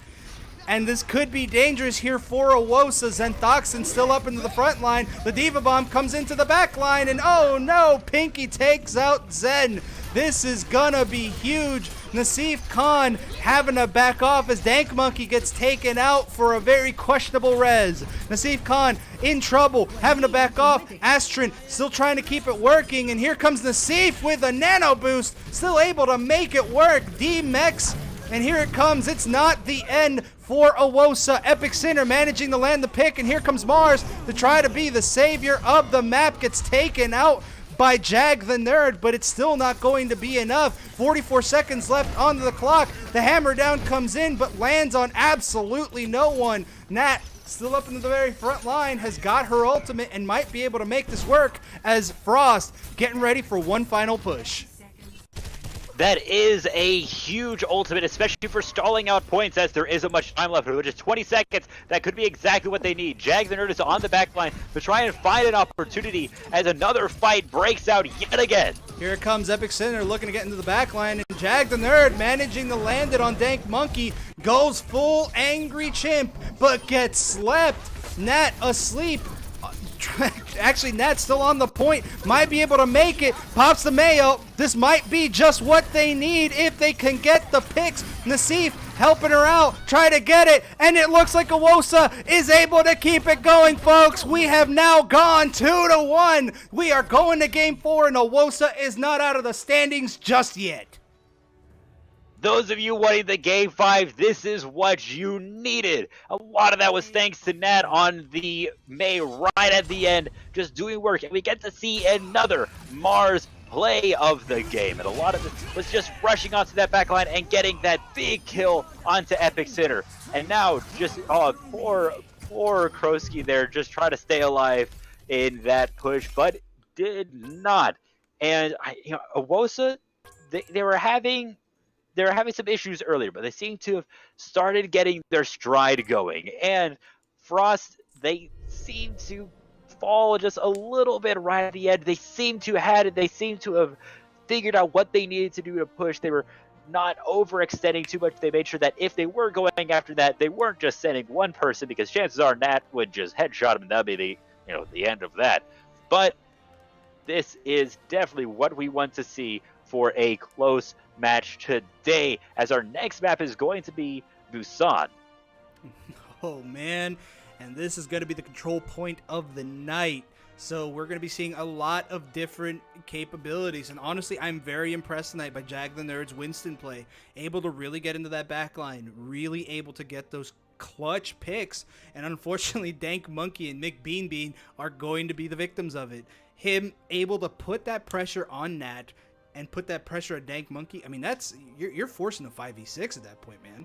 and this could be dangerous here for OWOSA. Xanthoxin still up into the front line. The Diva Bomb comes into the back line, and oh no, Pinky takes out Zen. This is gonna be huge. Nassif Khan having to back off as Dank Monkey gets taken out for a very questionable res. Nassif Khan in trouble, having to back off. Astrin still trying to keep it working, and here comes Nassif with a nano boost, still able to make it work. D-Mex, and here it comes. It's not the end for OWOSA. Epic Center managing to land the pick, and here comes Mars to try to be the savior of the map. Gets taken out by Jag the Nerd, but it's still not going to be enough. 44 seconds left on the clock. The hammer down comes in, but lands on absolutely no one. Nat, still up in the very front line, has got her ultimate and might be able to make this work as Frost getting ready for one final push. That is a huge ultimate, especially for stalling out points as there isn't much time left, which is 20 seconds. That could be exactly what they need. Jag the Nerd is on the back line to try and find an opportunity as another fight breaks out yet again. Here comes Epic Center looking to get into the back line, and Jag the Nerd managing to land it on Dank Monkey. Goes full angry chimp, but gets slept. Nat asleep. Actually, Nat's still on the point, might be able to make it, pops the Mayo. This might be just what they need if they can get the picks. Nassif helping her out, try to get it, and it looks like OWOSA is able to keep it going, folks. We have now gone 2-1. We are going to game 4, and OWOSA is not out of the standings just yet. Those of you wanting the Game 5, this is what you needed. A lot of that was thanks to Nat on the May right at the end, just doing work. And we get to see another Mars play of the game. And a lot of this was just rushing onto that back line and getting that big kill onto Epic Center. And now just, poor Krosky there, just trying to stay alive in that push, but did not. And, OWOSA, they were having some issues earlier, but they seem to have started getting their stride going. And Frost, they seem to fall just a little bit right at the end. They seem to have figured out what they needed to do to push. They were not overextending too much. They made sure that if they were going after that, they weren't just sending one person, because chances are Nat would just headshot him and that'd be the end of that. But this is definitely what we want to see for a close match today, as our next map is going to be Busan. Oh man, and this is going to be the control point of the night. So we're going to be seeing a lot of different capabilities, and honestly, I'm very impressed tonight by Jag the Nerd's Winston play. Able to really get into that back line, really able to get those clutch picks, and unfortunately Dank Monkey and Mick Bean are going to be the victims of it. him able to put that pressure on Nat and put that pressure on Dank Monkey, I mean, that's you're forcing a 5v6 at that point, man.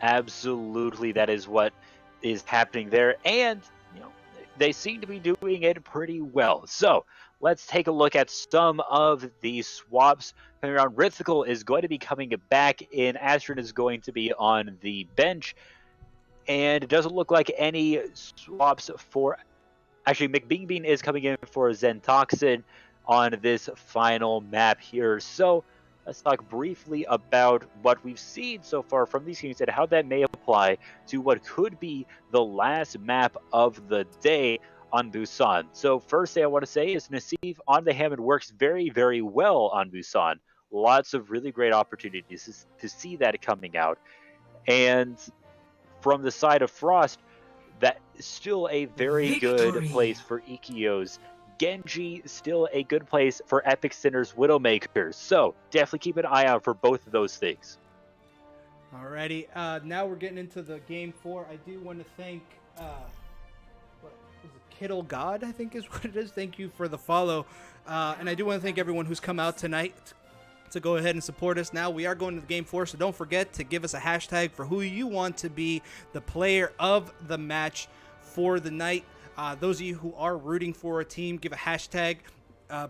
Absolutely, that is what is happening there, and they seem to be doing it pretty well. So let's take a look at some of these swaps coming around. Rithical is going to be coming back in. Astrid is going to be on the bench, and it doesn't look like any swaps for. Actually, McBeanbean is coming in for Zentoxin on this final map here. So let's talk briefly about what we've seen so far from these games and how that may apply to what could be the last map of the day on Busan. So first thing I want to say is Nassif on the Hammond works very, very well on Busan. Lots of really great opportunities to see that coming out. And from the side of Frost, that is still a very good place for Ikkyo's. Genji, still a good place for Epic Sinner's Widowmakers. So definitely keep an eye out for both of those things. Alrighty, now we're getting into the game 4. I do want to thank, what was it, Kittle God, I think is what it is. Thank you for the follow. And I do want to thank everyone who's come out tonight to go ahead and support us. Now we are going to the game 4, so don't forget to give us a hashtag for who you want to be the player of the match for the night. Those of you who are rooting for a team, give a hashtag.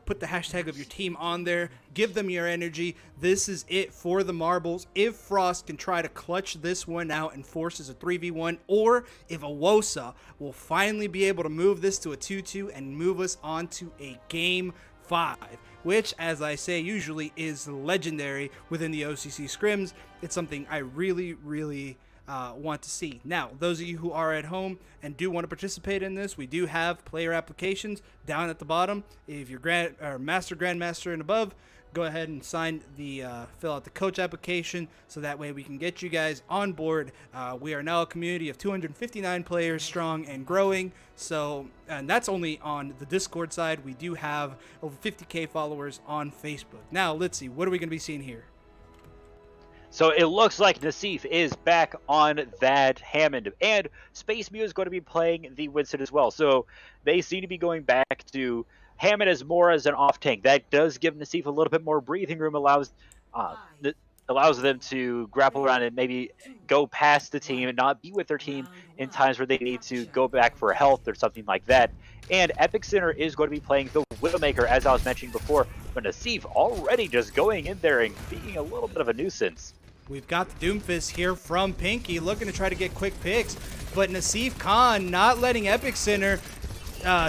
Put the hashtag of your team on there. Give them your energy. This is it for the marbles. If Frost can try to clutch this one out and forces a 3v1, or if OWOSA will finally be able to move this to a 2-2 and move us on to a game 5, which, as I say, usually is legendary within the O.C.C. scrims. It's something I really, really want to see. Now, those of you who are at home and do want to participate in this, we do have player applications down at the bottom. If you're master, grandmaster, and above, go ahead and sign the fill out the coach application, so that way we can get you guys on board. We are now a community of 259 players strong and growing. So, and that's only on the Discord side. We do have over 50k followers on Facebook. Now, let's see, what are we going to be seeing here? So it looks like Nassif is back on that Hammond, and Space Mew is going to be playing the Winston as well. So they seem to be going back to Hammond as more as an off tank. That does give Nassif a little bit more breathing room, allows them to grapple around and maybe go past the team and not be with their team in times where they need to go back for health or something like that. And Epic Sinner is going to be playing the Widowmaker, as I was mentioning before, but Nassif already just going in there and being a little bit of a nuisance. We've got the Doomfist here from Pinky, looking to try to get quick picks, but Nassif Khan not letting Epic Sinner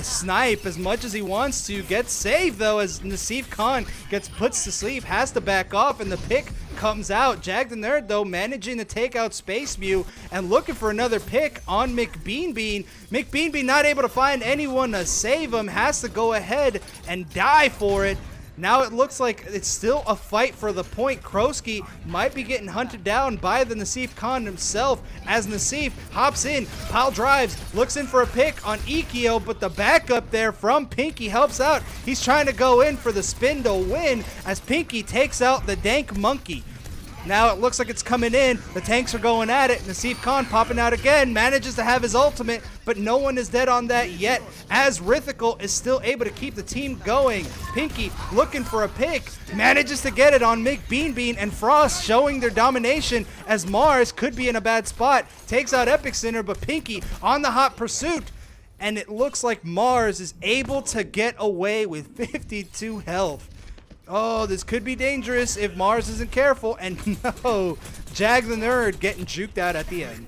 snipe as much as he wants to. Gets saved, though, as Nassif Khan gets put to sleep, has to back off, and the pick comes out. Jag the Nerd, though, managing to take out Space Mew and looking for another pick on McBeanbean. McBeanbean not able to find anyone to save him, has to go ahead and die for it. Now it looks like it's still a fight for the point. Krosky might be getting hunted down by the Nassif Khan himself, as Nassif hops in, pile drives, looks in for a pick on Ikkyo, but the backup there from Pinky helps out. He's trying to go in for the spin to win as Pinky takes out the Dank Monkey. Now it looks like it's coming in. The tanks are going at it. Nassif Khan popping out again, manages to have his ultimate, but no one is dead on that yet, as Rithical is still able to keep the team going. Pinky looking for a pick, manages to get it on McBeanbean, and Frost showing their domination as Mars could be in a bad spot. Takes out Epic Sinner, but Pinky on the hot pursuit, and it looks like Mars is able to get away with 52 health. Oh, this could be dangerous if Mars isn't careful. And no, Jag the Nerd getting juked out at the end.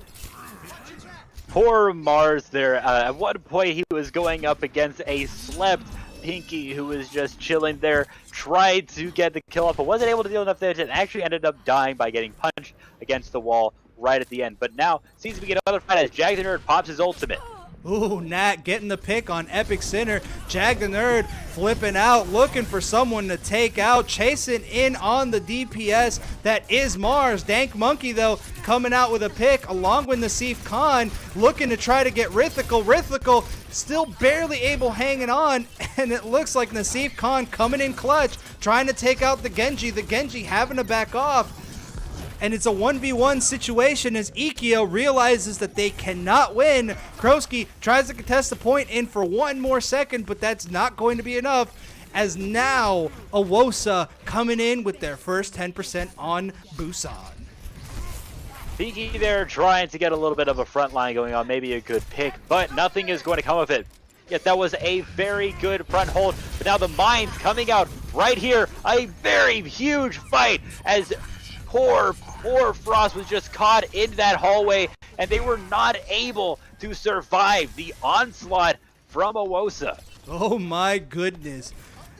Poor Mars there. At one point, he was going up against a slept Pinky who was just chilling there, tried to get the kill off, but wasn't able to deal enough damage and actually ended up dying by getting punched against the wall right at the end. But now, seems to be another fight as Jag the Nerd pops his ultimate. Ooh, Nat getting the pick on Epic Sinner. Jag the Nerd flipping out, looking for someone to take out, chasing in on the DPS. That is Mars. Dank Monkey, though, coming out with a pick along with Nassif Khan, looking to try to get Rithical. Rithical still barely able hanging on, and it looks like Nassif Khan coming in clutch, trying to take out the Genji. The Genji having to back off. and it's a 1v1 situation as Ikkyo realizes that they cannot win. Kroski tries to contest the point in for one more second, but that's not going to be enough, as now OWOSA coming in with their first 10% on Busan. Pinky there trying to get a little bit of a front line going on, maybe a good pick, but nothing is going to come of it. Yet that was a very good front hold, but now the mines coming out right here. A very huge fight as poor Frost was just caught in that hallway, and they were not able to survive the onslaught from OWOSA. Oh my goodness.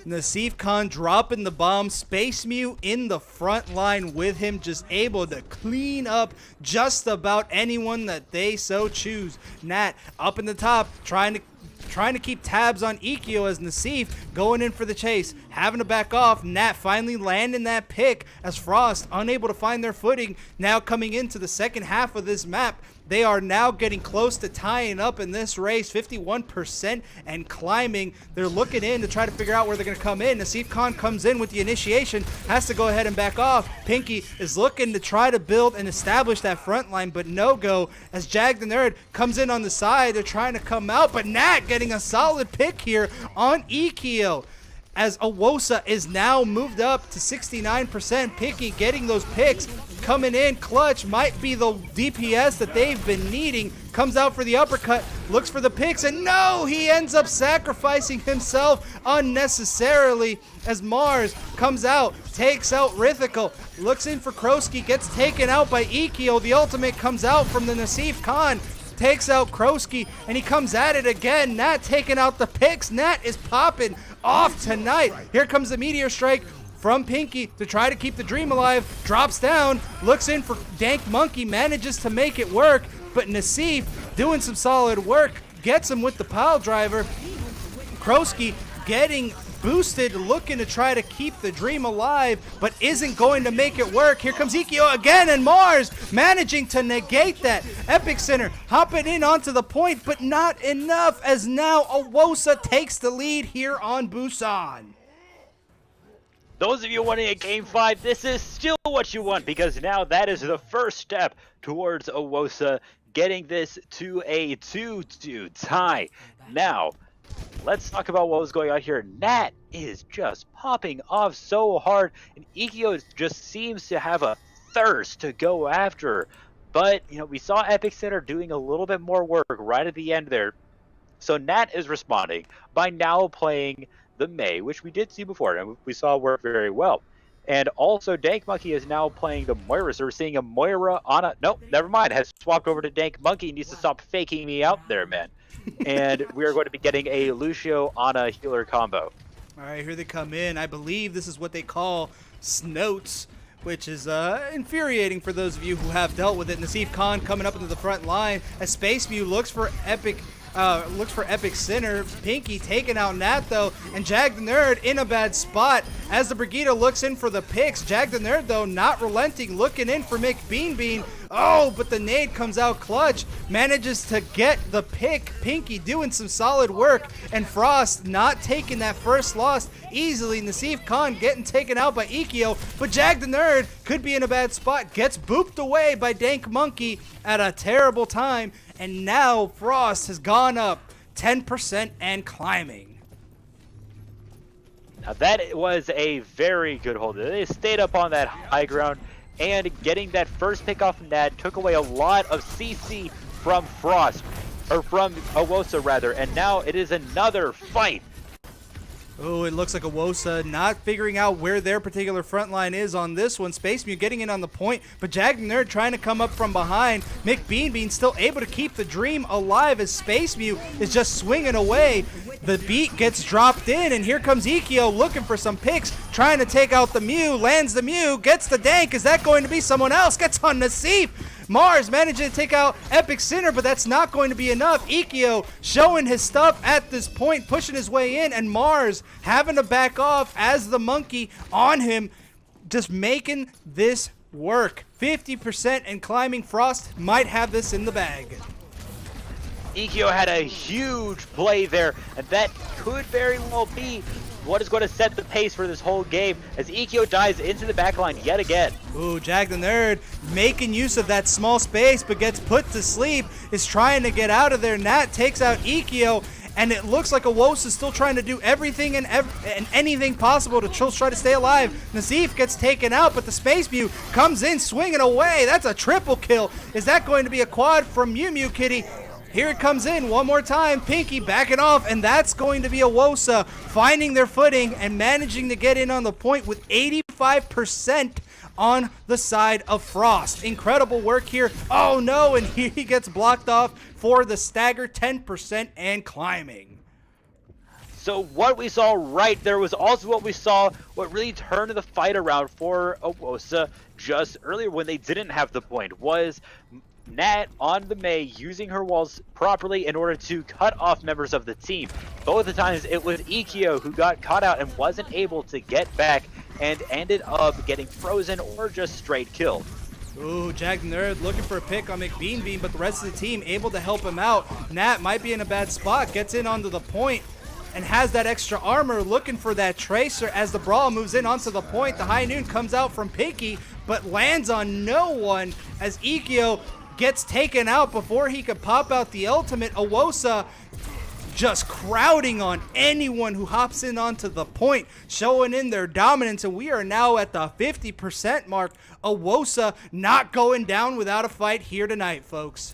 Nassif Khan dropping the bomb, Space Mew in the front line with him, just able to clean up just about anyone that they so choose. Nat up in the top, trying to keep tabs on Ikkyo as Nassif going in for the chase, having to back off. Nat finally landing that pick as Frost unable to find their footing. Now coming into the second half of this map, they are now getting close to tying up in this race, 51% and climbing. They're looking in to try to figure out where they're going to come in. Nassif Khan comes in with the initiation, has to go ahead and back off. Pinky is looking to try to build and establish that front line, but no go as Jag the Nerd comes in on the side. They're trying to come out, but Nat getting a solid pick here on Ikkyo, as OWOSA is now moved up to 69%. Pinky getting those picks, coming in clutch, might be the DPS that they've been needing. Comes out for the uppercut, looks for the picks, and no, he ends up sacrificing himself unnecessarily as Mars comes out, takes out Rithical, looks in for Kroski, gets taken out by Ikkyo. The ultimate comes out from the Nassif Khan, takes out Kroski, and he comes at it again. Nat taking out the picks. Nat is popping off tonight. Here comes the Meteor Strike from Pinky to try to keep the dream alive. Drops down, looks in for Dank Monkey, manages to make it work, but Nassif doing some solid work, gets him with the pile driver. Kroski getting boosted, looking to try to keep the dream alive, but isn't going to make it work. Here comes Ikkyo again, and Mars managing to negate that. Epic Center hopping in onto the point, but not enough, as now OWOSA takes the lead here on Busan. Those of you wanting a Game 5, this is still what you want, because now that is the first step towards OWOSA getting this to a 2-2 tie. Now, let's talk about what was going on here. Nat is just popping off so hard, and Ikkyo just seems to have a thirst to go after. But, you know, we saw Epic Center doing a little bit more work right at the end there. So Nat is responding by now playing the Mei, which we did see before, and we saw work very well. And also, Dank Monkey is now playing the Moira, so we're seeing a Moira on a... Nope, never mind, has swapped over to Dank Monkey. Needs to stop faking me out there, man. And we are going to be getting a Lucio Ana healer combo. All right, here they come in. I believe this is what they call snoats, which is infuriating for those of you who have dealt with it. Nassif Khan coming up into the front line as Space Mew looks for Epic Center. Pinky taking out Nat though, and Jag the Nerd in a bad spot as the Brigitte looks in for the picks. Jag the Nerd though not relenting, looking in for McBean. Oh, but the nade comes out clutch, manages to get the pick. Pinky doing some solid work, and Frost not taking that first loss easily. Nassif Khan getting taken out by Ikkyo, but Jag the Nerd could be in a bad spot, gets booped away by Dank Monkey at a terrible time, and now Frost has gone up 10% and climbing. Now that was a very good hold. They stayed up on that high ground, and getting that first pick off of Nat took away a lot of CC from Frost, or from OWOSA rather, and now it is another fight. Oh, it looks like OWOSA not figuring out where their particular front line is on this one. Space Mew getting in on the point, but Jag the Nerd trying to come up from behind. McBean still able to keep the dream alive as Space Mew is just swinging away. The beat gets dropped in, and here comes Ikkyo looking for some picks, trying to take out the Mew, lands the Mew, gets the Dank. Is that going to be someone else? Gets on Nassif. Mars managing to take out Epic Center, but that's not going to be enough. Ikkyo showing his stuff at this point, pushing his way in, and Mars having to back off as the monkey on him, just making this work. 50% and climbing. Frost might have this in the bag. Ikkyo had a huge play there, and that could very well be what is going to set the pace for this whole game as Ikkyo dives into the backline yet again. Ooh, Jag the Nerd making use of that small space, but gets put to sleep, is trying to get out of there. Nat takes out Ikkyo, and it looks like OWOSA is still trying to do everything and anything possible to try to stay alive. Nazeef gets taken out, but the Space Mew comes in swinging away. That's a triple kill. Is that going to be a quad from Mew Mew Kitty? Here it comes in one more time. Pinky backing off, and that's going to be OWOSA finding their footing and managing to get in on the point with 85% on the side of Frost. Incredible work here. Oh no, and here he gets blocked off for the stagger 10% and climbing. So what we saw right there was also what we saw, what really turned the fight around for OWOSA just earlier when they didn't have the point, was Nat on the Mei using her walls properly in order to cut off members of the team. Both the times it was Ikkyo who got caught out and wasn't able to get back and ended up getting frozen or just straight killed. Ooh, Jag the Nerd looking for a pick on McBean, but the rest of the team able to help him out. Nat might be in a bad spot, gets in onto the point and has that extra armor, looking for that Tracer as the Brawl moves in onto the point. The High Noon comes out from Pinky, but lands on no one as Ikkyo gets taken out before he could pop out the ultimate. OWOSA just crowding on anyone who hops in onto the point, showing in their dominance, and we are now at the 50% mark. OWOSA not going down without a fight here tonight, folks.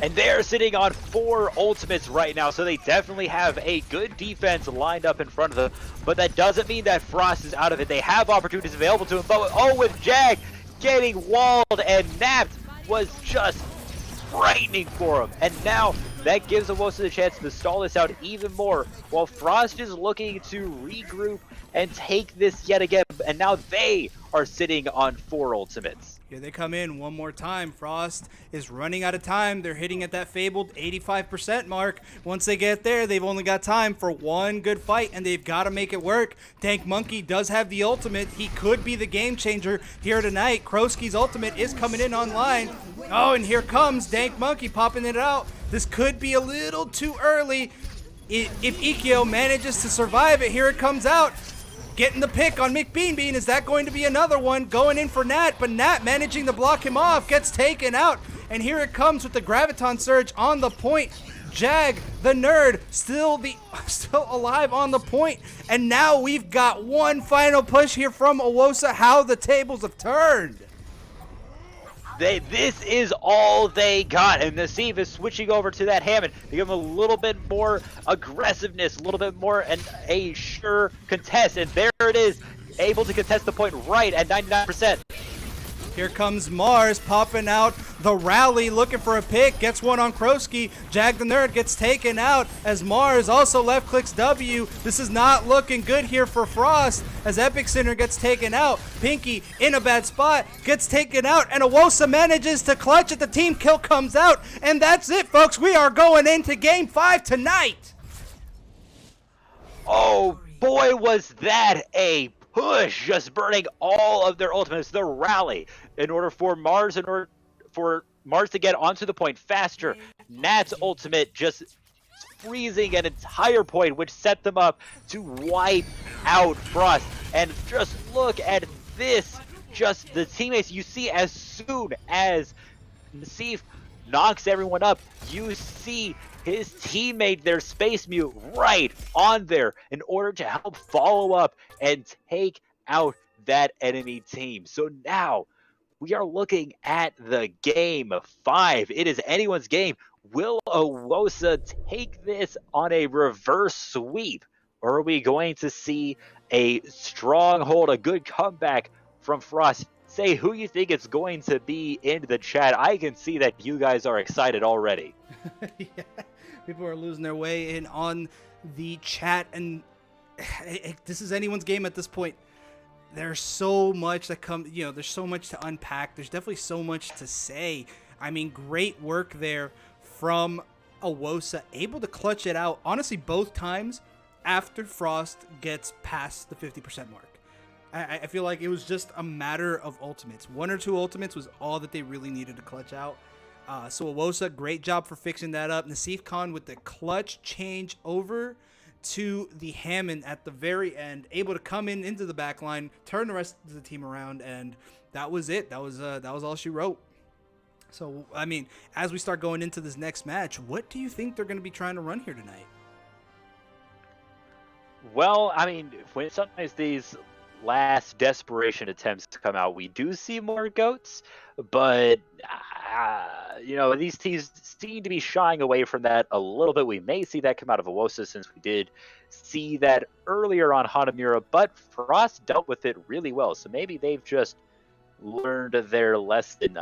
And they're sitting on 4 ultimates right now, so they definitely have a good defense lined up in front of them. But that doesn't mean that Frost is out of it. They have opportunities available to him, but with Jag getting walled and napped was just frightening for him. And now that gives OWOSA the chance to stall this out even more, while Frost is looking to regroup and take this yet again. And now they are sitting on 4 ultimates. Here they come in one more time. Frost is running out of time. They're hitting at that fabled 85% mark. Once they get there, they've only got time for one good fight, and they've got to make it work. Dank Monkey does have the ultimate. He could be the game changer here tonight. Krowski's ultimate is coming in online. Oh, and here comes Dank Monkey popping it out. This could be a little too early. If Ikkyo manages to survive it, here it comes out. Getting the pick on McBean. Is that going to be another one? Going in for Nat, but Nat managing to block him off, gets taken out. And here it comes with the Graviton Surge on the point. Jag, the Nerd, still alive on the point. And now we've got one final push here from OWOSA. How the tables have turned. This is all they got, and Nazeef is switching over to that Hammond to give him a little bit more aggressiveness, a little bit more and a sure contest, and there it is, able to contest the point right at 99%. Here comes Mars popping out the rally, looking for a pick, gets one on Krowski. Jag the Nerd gets taken out as Mars also left clicks W. This is not looking good here for Frost as Epic Center gets taken out. Pinky in a bad spot, gets taken out, and OWOSA manages to clutch it. The team kill comes out, and that's it, folks. We are going into Game 5 tonight. Oh boy, was that a push, just burning all of their ultimates, the rally, in order for Mars to get onto the point faster. Nat's ultimate just freezing an entire point, which set them up to wipe out Frost. And just look at this, just the teammates you see as soon as Nazeef knocks everyone up, you see his teammate, their Space Mew, right on there in order to help follow up and take out that enemy team. So now we are looking at the Game 5. It is anyone's game. Will OWOSA take this on a reverse sweep? Or are we going to see a stronghold, a good comeback from Frost? Say who you think it's going to be in the chat. I can see that you guys are excited already. Yeah, people are losing their way in on the chat, and this is anyone's game at this point. There's so much that there's so much to unpack. There's definitely so much to say. I mean, great work there from OWOSA, able to clutch it out, honestly, both times after Frost gets past the 50% mark. I feel like it was just a matter of ultimates. 1 or 2 ultimates was all that they really needed to clutch out. So OWOSA, great job for fixing that up. Nazeef Khan with the clutch change over to the Hammond at the very end, able to come into the back line, turn the rest of the team around, and that was it. That was all she wrote. So, I mean, as we start going into this next match, what do you think they're going to be trying to run here tonight? Well, I mean, when sometimes these last desperation attempts come out, we do see more goats, but these teams seem to be shying away from that a little bit. We may see that come out of OWOSA, since we did see that earlier on Hanamura, but Frost dealt with it really well, so maybe they've just learned their lesson.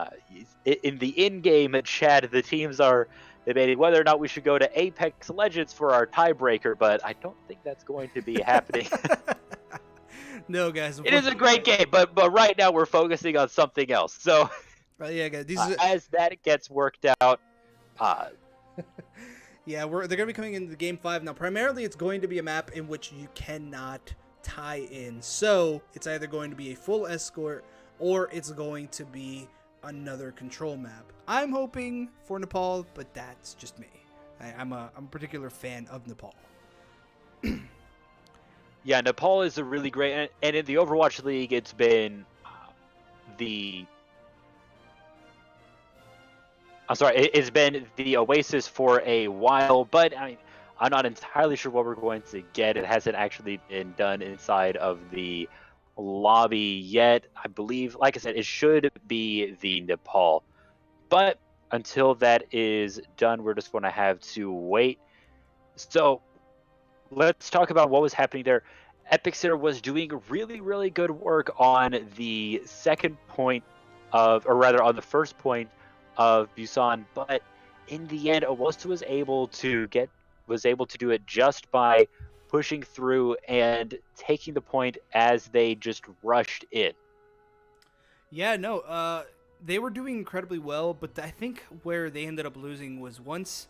In the in-game chat, the teams are debating whether or not we should go to Apex Legends for our tiebreaker, but I don't think that's going to be happening. No, guys. It is a great game, but right now we're focusing on something else. So, yeah, guys. As that gets worked out, yeah, they're going to be coming into Game 5 now. Primarily, it's going to be a map in which you cannot tie in. So it's either going to be a full escort or it's going to be another control map. I'm hoping for Nepal, but that's just me. I'm a particular fan of Nepal. Yeah, Nepal is a really great, and in the Overwatch League, it's been it's been the Oasis for a while, but I mean, I'm not entirely sure what we're going to get. It hasn't actually been done inside of the lobby yet. I believe, like I said, it should be the Nepal, but until that is done, we're just going to have to wait. So let's talk about what was happening there. Epic Center was doing really, really good work on the second point on the first point of Busan, but in the end, OWOSA was able to do it just by pushing through and taking the point as they just rushed in. Yeah, no, they were doing incredibly well, but I think where they ended up losing was once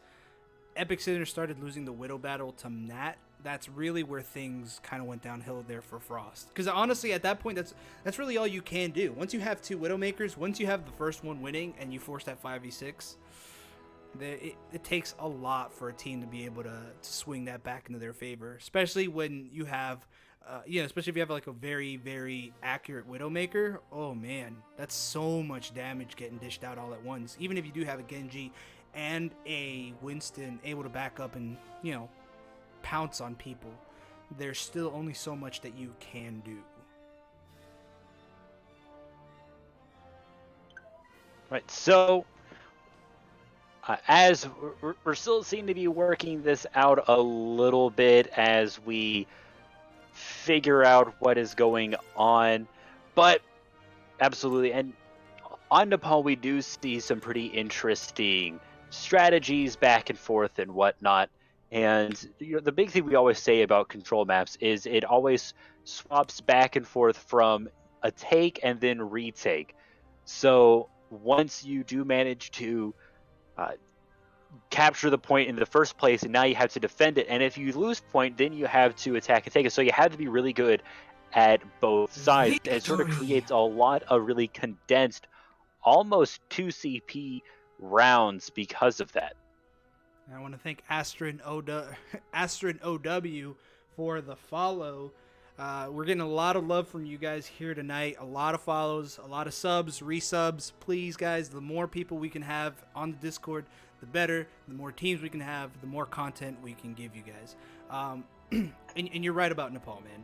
Epic Center started losing the Widow battle to Nat. That's really where things kind of went downhill there for Frost. Because honestly, at that point, that's really all you can do. Once you have two Widowmakers, once you have the first one winning and you force that 5v6, it takes a lot for a team to be able to swing that back into their favor. Especially when you have, especially if you have like a very, very accurate Widowmaker. Oh man, that's so much damage getting dished out all at once. Even if you do have a Genji and a Winston able to back up and, pounce on people, there's still only so much that you can do. Right, so as we're still seem to be working this out a little bit as we figure out what is going on, but absolutely, and on Nepal we do see some pretty interesting strategies back and forth and whatnot. And the big thing we always say about control maps is it always swaps back and forth from a take and then retake. So once you do manage to capture the point in the first place, and now you have to defend it, and if you lose point, then you have to attack and take it. So you have to be really good at both sides. Victory. It sort of creates a lot of really condensed, almost 2 CP rounds because of that. I want to thank Astrid OW for the follow. We're getting a lot of love from you guys here tonight. A lot of follows, a lot of subs, resubs. Please, guys, the more people we can have on the Discord, the better. The more teams we can have, the more content we can give you guys. And you're right about Nepal, man.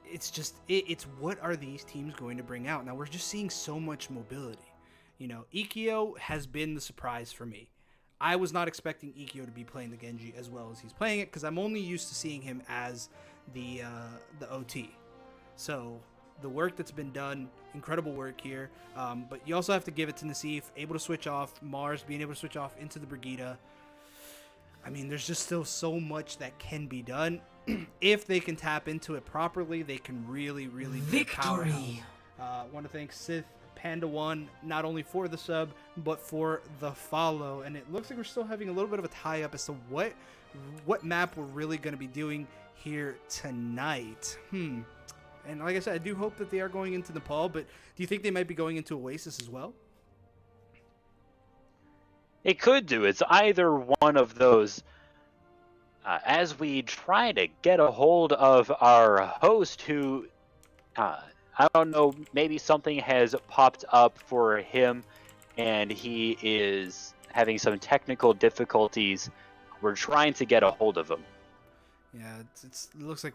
It's just, it's what are these teams going to bring out? Now, we're just seeing so much mobility. Ikkyo has been the surprise for me. I was not expecting Ikkyo to be playing the Genji as well as he's playing it, because I'm only used to seeing him as the OT. So the work that's been done, incredible work here. But you also have to give it to Nassif, able to switch off, Mars being able to switch off into the Brigida. I mean, there's just still so much that can be done. If they can tap into it properly, they can really, really be a powerhouse. Want to thank Sith Panda 1 not only for the sub but for the follow, and it looks like we're still having a little bit of a tie-up as to what map we're really going to be doing here tonight. And like I said, I do hope that they are going into Nepal, but do you think they might be going into Oasis as well? It could do. It's either one of those. as we try to get a hold of our host who, I don't know, maybe something has popped up for him and he is having some technical difficulties. We're trying to get a hold of him. Yeah, it looks like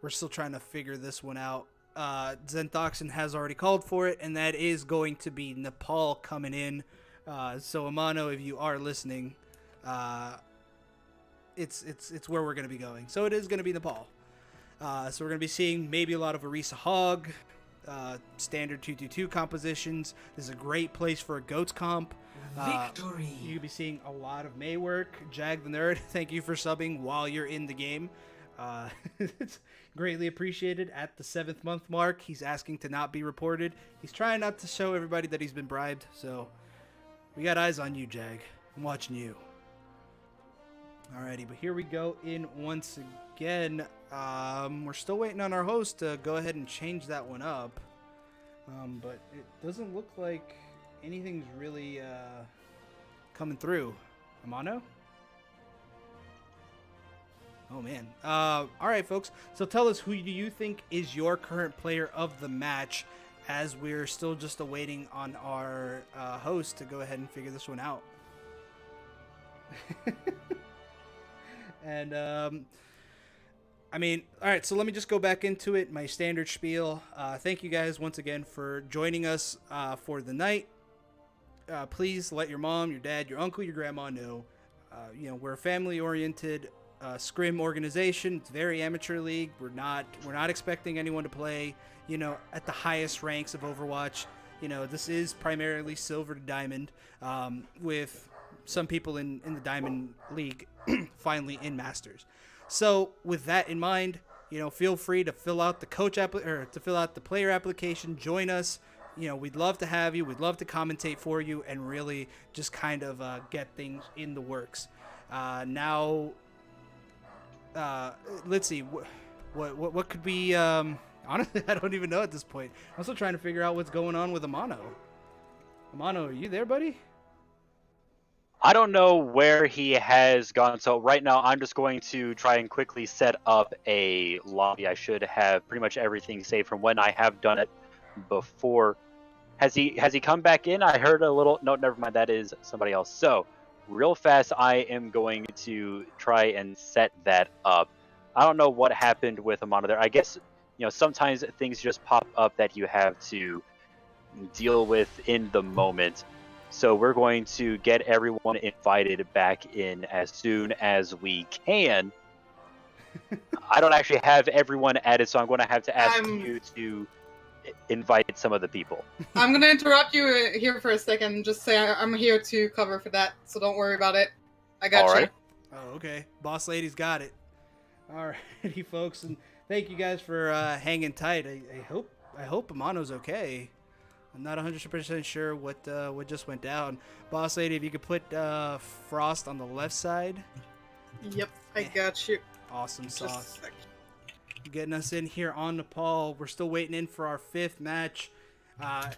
we're still trying to figure this one out. Zentoxin has already called for it, and that is going to be Nepal coming in. So Amano, if you are listening, it's where we're going to be going. So it is going to be Nepal. So we're going to be seeing maybe a lot of Orisa Hog, standard 2-2-2 compositions. This is a great place for a Goats comp. Victory. You'll be seeing a lot of May work. Jag the Nerd, thank you for subbing while you're in the game. It's greatly appreciated. At the 7th month mark, he's asking to not be reported. He's trying not to show everybody that he's been bribed. So we got eyes on you, Jag. I'm watching you. Alrighty, but here we go in once again. We're still waiting on our host to go ahead and change that one up. But it doesn't look like anything's really coming through. Amano? Oh, man. All right, folks. So tell us, who do you think is your current player of the match, as we're still just awaiting on our host to go ahead and figure this one out. And, I mean, all right, so let me just go back into it, my standard spiel. Thank you guys once again for joining us for the night. Please let your mom, your dad, your uncle, your grandma know. We're a family-oriented scrim organization. It's very amateur league. We're not expecting anyone to play, at the highest ranks of Overwatch. This is primarily silver to diamond, with some people in the diamond league finally in masters. So with that in mind, feel free to fill out the to fill out the player application. Join us. We'd love to have you. We'd love to commentate for you and really just kind of get things in the works. Now, let's see. What could be? Honestly, I don't even know at this point. I'm still trying to figure out what's going on with Amano. Amano, are you there, buddy? I don't know where he has gone. So right now, I'm just going to try and quickly set up a lobby. I should have pretty much everything saved from when I have done it before. Has he come back in? I heard a little. No, never mind. That is somebody else. So real fast, I am going to try and set that up. I don't know what happened with Amano there. I guess sometimes things just pop up that you have to deal with in the moment. So we're going to get everyone invited back in as soon as we can. I don't actually have everyone added, so I'm going to have to ask you to invite some of the people. I'm going to interrupt you here for a second and just say I'm here to cover for that, so don't worry about it. I got you. Right. Oh, okay. Boss Lady's got it. All righty, folks, and thank you guys for hanging tight. I hope Amano's okay. I'm not 100% sure what just went down. Boss Lady, if you could put Frost on the left side. Yep, I got you. Awesome sauce. Getting us in here on Nepal. We're still waiting in for our 5th match.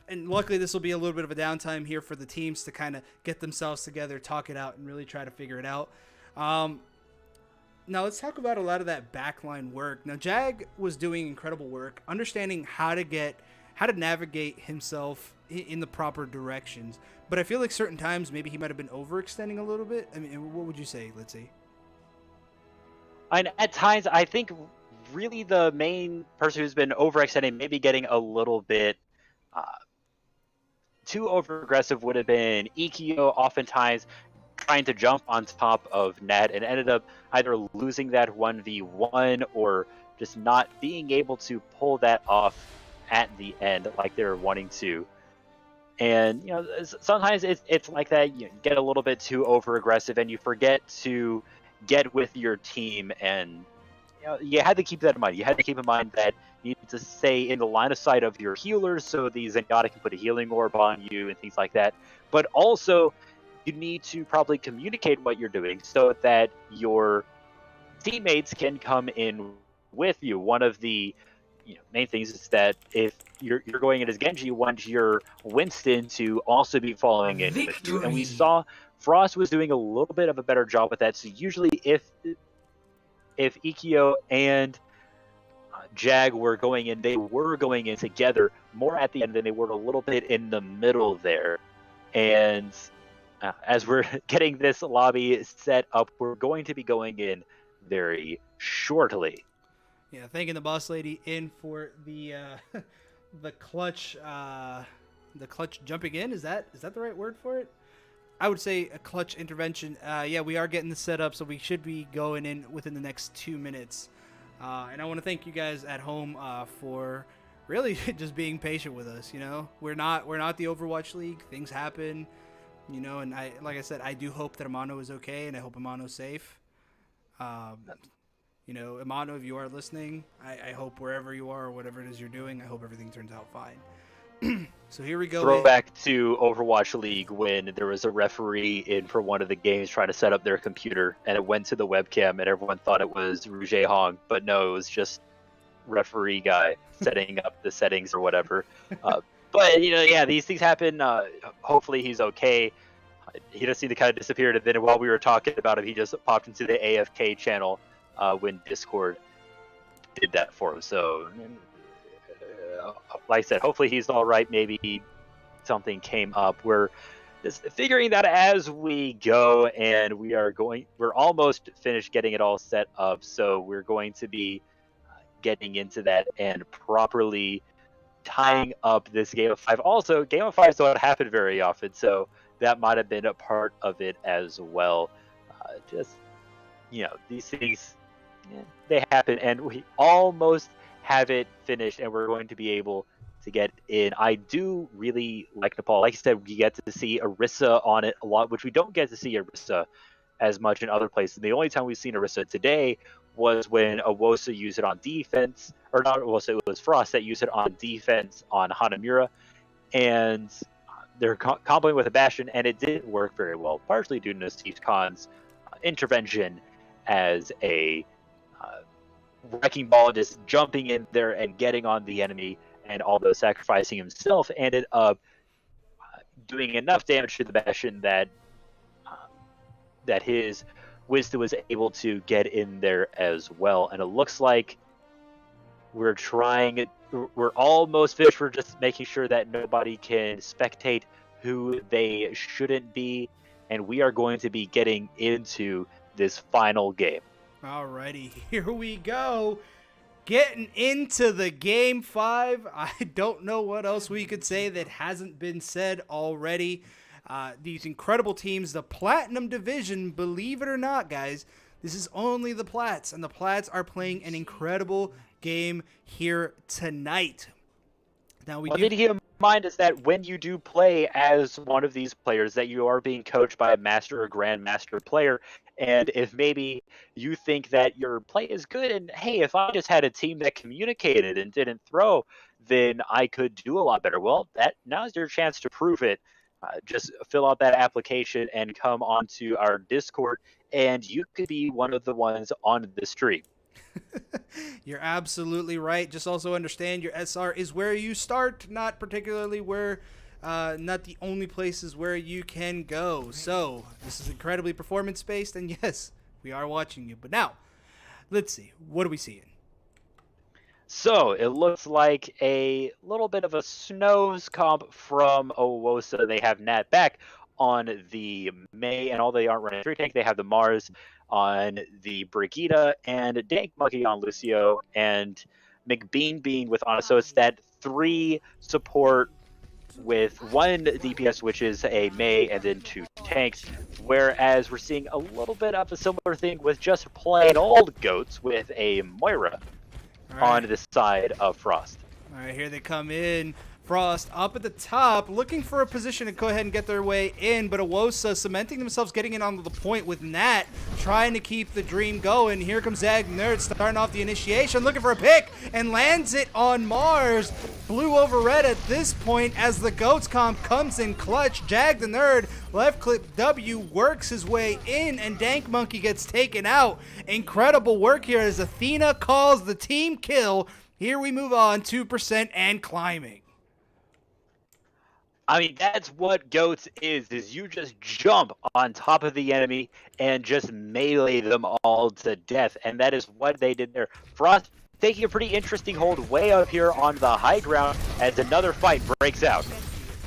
And luckily, this will be a little bit of a downtime here for the teams to kind of get themselves together, talk it out, and really try to figure it out. Now, let's talk about a lot of that backline work. Now, Jag was doing incredible work, understanding how to navigate himself in the proper directions. But I feel like certain times maybe he might have been overextending a little bit. I mean, what would you say, Litzy? And at times, I think really the main person who's been overextending, maybe getting a little bit too over-aggressive, would have been Ikio, oftentimes trying to jump on top of Nat and ended up either losing that 1v1 or just not being able to pull that off at the end like they were wanting to. And sometimes it's like that. You get a little bit too over aggressive and you forget to get with your team, and you had to keep that in mind. You had to keep in mind that you need to stay in the line of sight of your healers so the Zenyatta can put a healing orb on you and things like that. But also you need to probably communicate what you're doing so that your teammates can come in with you. One of the main things is that if you're going in as Genji, you want your Winston to also be following in with you. And we saw Frost was doing a little bit of a better job with that. So usually if if Ikkyo and Jag were going in, they were going in together more at the end than they were a little bit in the middle there. And as we're getting this lobby set up, we're going to be going in very shortly. Yeah, thanking the boss lady in for the the clutch jumping in. Is that the right word for it? I would say a clutch intervention. Yeah, we are getting the setup, so we should be going in within the next 2 minutes. And I want to thank you guys at home for really just being patient with us. You know, we're not the Overwatch League. Things happen, you know. And like I said, I do hope that Amano is okay, and I hope Amano's safe. You know, Amano, if you are listening, I hope wherever you are or whatever it is you're doing, I hope everything turns out fine. So here we go. Throwback to Overwatch League when there was a referee in for one of the games trying to set up their computer, and it went to the webcam, and everyone thought it was Rouge Hong, but no, it was just referee guy setting up the settings or whatever. But you know, yeah, these things happen. Hopefully he's okay. He just seemed to kind of disappeared, and then while we were talking about him, he just popped into the AFK channel when Discord did that for him. So, like I said, hopefully he's all right. Maybe something came up. We're just figuring that as we go, and we're almost finished getting it all set up. So we're going to be getting into that and properly tying up this game of 5. Also, game of 5s don't happen very often, so that might have been a part of it as well. Just, you know, these things, they happen, and we almost have it finished, and we're going to be able to get in. I do really like Nepal. Like I said, we get to see Orisa on it a lot, which we don't get to see Orisa as much in other places. The only time we've seen Orisa today was when OWOSA used it on defense, or not OWOSA, it was Frost that used it on defense on Hanamura, and they're comboing with a Bastion, and it didn't work very well, partially due to Steve Khan's intervention as a wrecking ball, just jumping in there and getting on the enemy, and although sacrificing himself, ended up doing enough damage to the Bastion that his Wisdom was able to get in there as well. And it looks like we're almost finished. We're just making sure that nobody can spectate who they shouldn't be, and we are going to be getting into this final game. Alrighty, here we go. Getting into the game 5. I don't know what else we could say that hasn't been said already. These incredible teams, the Platinum Division, believe it or not, guys, this is only the Plats, and the Plats are playing an incredible game here tonight. Now we need to keep in mind is that when you do play as one of these players, that you are being coached by a master or grandmaster player, and if maybe you think that your play is good, and hey, if I just had a team that communicated and didn't throw, then I could do a lot better. Well, now's your chance to prove it. Just fill out that application and come onto our Discord, and you could be one of the ones on the stream. You're absolutely right. Just also understand your SR is where you start, not particularly where, not the only places where you can go. So this is incredibly performance-based, and yes, we are watching you. But now, let's see. What are we seeing? So it looks like a little bit of a snows comp from OWOSA. They have Nat back on the May, and although they aren't running 3 tank, they have the Mars on the Brigitte, and Dank Monkey on Lucio, and McBean with Ana. So it's that 3 support with 1 DPS, which is a May, and then 2 tanks. Whereas we're seeing a little bit of a similar thing with just plain old goats with a Moira on the side of Frost. All right, here they come in. Frost up at the top, looking for a position to go ahead and get their way in, but OWOSA cementing themselves, getting in onto the point with Nat, trying to keep the dream going. Here comes Zag Nerd starting off the initiation, looking for a pick, and lands it on Mars. Blue over red at this point as the Goats comp comes in clutch. Jag the Nerd, left click W, works his way in, and Dank Monkey gets taken out. Incredible work here as Athena calls the team kill. Here we move on, 2% and climbing. I mean, that's what Goats is you just jump on top of the enemy and just melee them all to death, and that is what they did there. Frost taking a pretty interesting hold way up here on the high ground as another fight breaks out.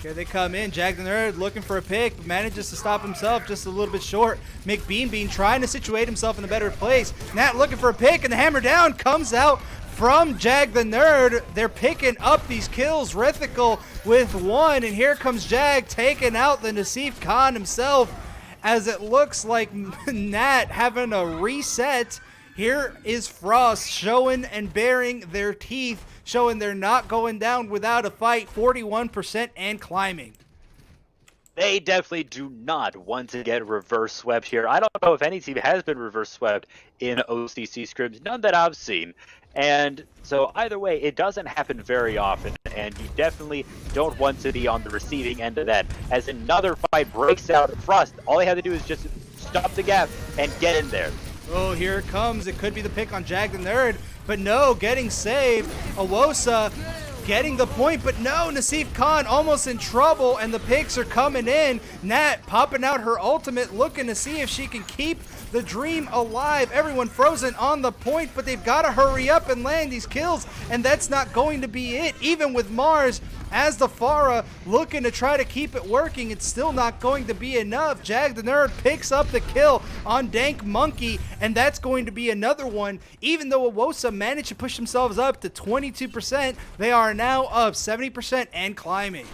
Here they come in. Jag the Nerd looking for a pick, manages to stop himself just a little bit short. McBean trying to situate himself in a better place. Nat looking for a pick, and the hammer down comes out from Jag the Nerd. They're picking up these kills. Rithical with one, and here comes Jag taking out the Nasif Khan himself as it looks like Nat having a reset. Here is Frost showing and baring their teeth, showing they're not going down without a fight, 41% and climbing. They definitely do not want to get reverse swept here. I don't know if any team has been reverse swept in OCC scrims, none that I've seen. And so either way, it doesn't happen very often, and you definitely don't want to be on the receiving end of that. As another fight breaks out, Frost, all they have to do is just stop the gap and get in there. Oh, here it comes. It could be the pick on Jag the Nerd, but no, getting saved. OWOSA getting the point, but no, Nasif Khan almost in trouble, and the picks are coming in. Nat popping out her ultimate, looking to see if she can keep the dream alive. Everyone frozen on the point, but they've got to hurry up and land these kills, and that's not going to be it. Even with Mars as the Pharah looking to try to keep it working, it's still not going to be enough. Jag the Nerd picks up the kill on Dank Monkey, and that's going to be another one. Even though OWOSA managed to push themselves up to 22%, they are now up 70% and climbing.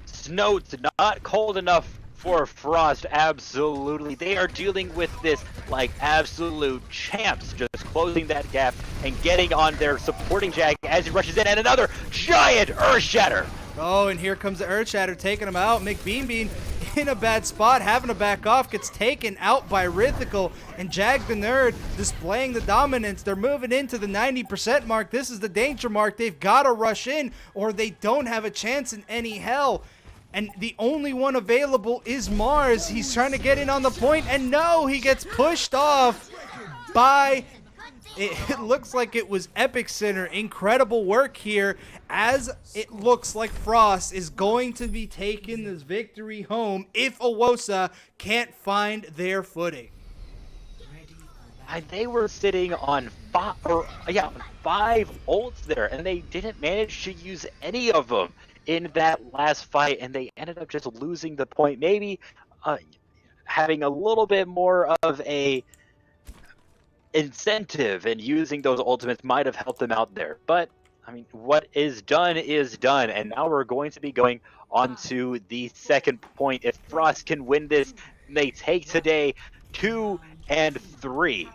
Snow's not cold enough for Frost, absolutely. They are dealing with this like absolute champs, just closing that gap and getting on their supporting Jag as he rushes in, and another giant Earth Shatter. Oh, and here comes the Earth Shatter taking him out. McBean in a bad spot, having to back off, gets taken out by Rithical, and Jag the Nerd displaying the dominance. They're moving into the 90% mark. This is the danger mark. They've got to rush in or they don't have a chance in any hell. And the only one available is Mars. He's trying to get in on the point, and no, he gets pushed off by, it looks like it was Epic Center. Incredible work here, as it looks like Frost is going to be taking this victory home if OWOSA can't find their footing. And they were sitting on five ults there, and they didn't manage to use any of them in that last fight, and they ended up just losing the point. Maybe having a little bit more of a incentive and using those ultimates might have helped them out there. But I mean, what is done, and now we're going to be going on to the second point. If Frost can win this, they take today 2 and 3.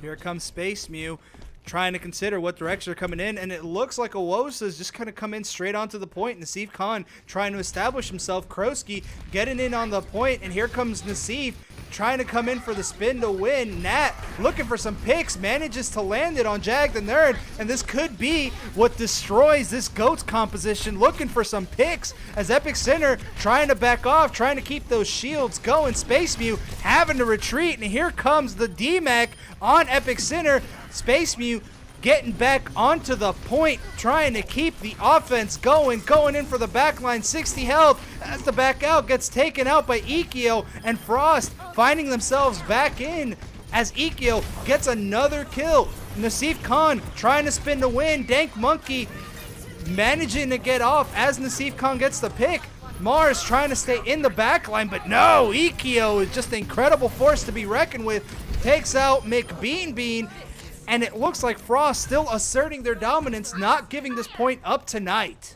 Here comes Space Mew, trying to consider what direction they're coming in, and it looks like OWOSA is just going to come in straight onto the point. Nasif Khan trying to establish himself. Kroski getting in on the point, and here comes Nasif trying to come in for the spin to win. Nat looking for some picks, manages to land it on Jag the Nerd, and this could be what destroys this GOATS composition. Looking for some picks as Epic Center trying to back off, trying to keep those shields going. Space Mew having to retreat, and here comes the DMAC on Epic Center. Space Mew getting back onto the point, trying to keep the offense going in for the backline. 60 health as the back out gets taken out by Ikeo, and Frost finding themselves back in as Ikeo gets another kill. Nasif Khan trying to spin to win. Dank Monkey managing to get off as Nasif Khan gets the pick. Mars trying to stay in the backline, but no, Ikeo is just an incredible force to be reckoned with. Takes out McBean, and it looks like Frost still asserting their dominance, not giving this point up tonight.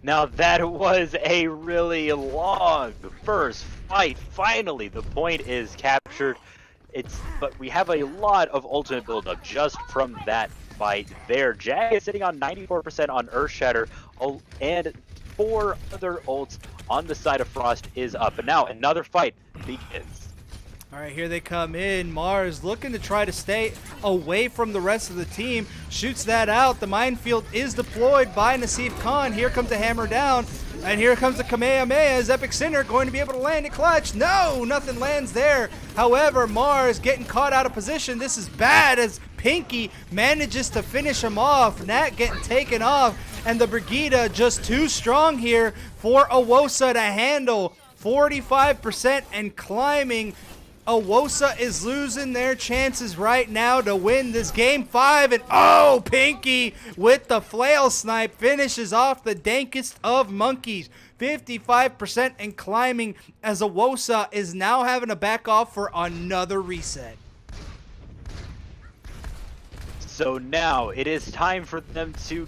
Now that was a really long first fight. Finally, the point is captured. But we have a lot of ultimate buildup just from that fight there. Jag is sitting on 94% on Earth Shatter, and 4 other ults on the side of Frost is up. And now another fight begins. All right, here they come in. Mars looking to try to stay away from the rest of the team. Shoots that out. The minefield is deployed by Nasif Khan. Here comes the hammer down. And here comes the Kamehameha. Is Epic Center going to be able to land a clutch? No, nothing lands there. However, Mars getting caught out of position. This is bad as Pinky manages to finish him off. Nat getting taken off and the Brigida just too strong here for OWOSA to handle. 45% and climbing. OWOSA is losing their chances right now to win this game 5, and oh, Pinky with the flail snipe finishes off the dankest of monkeys. 55% and climbing as OWOSA is now having to back off for another reset. So now it is time for them to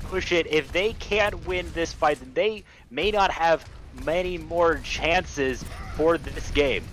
push it. If they can't win this fight, then they may not have many more chances for this game.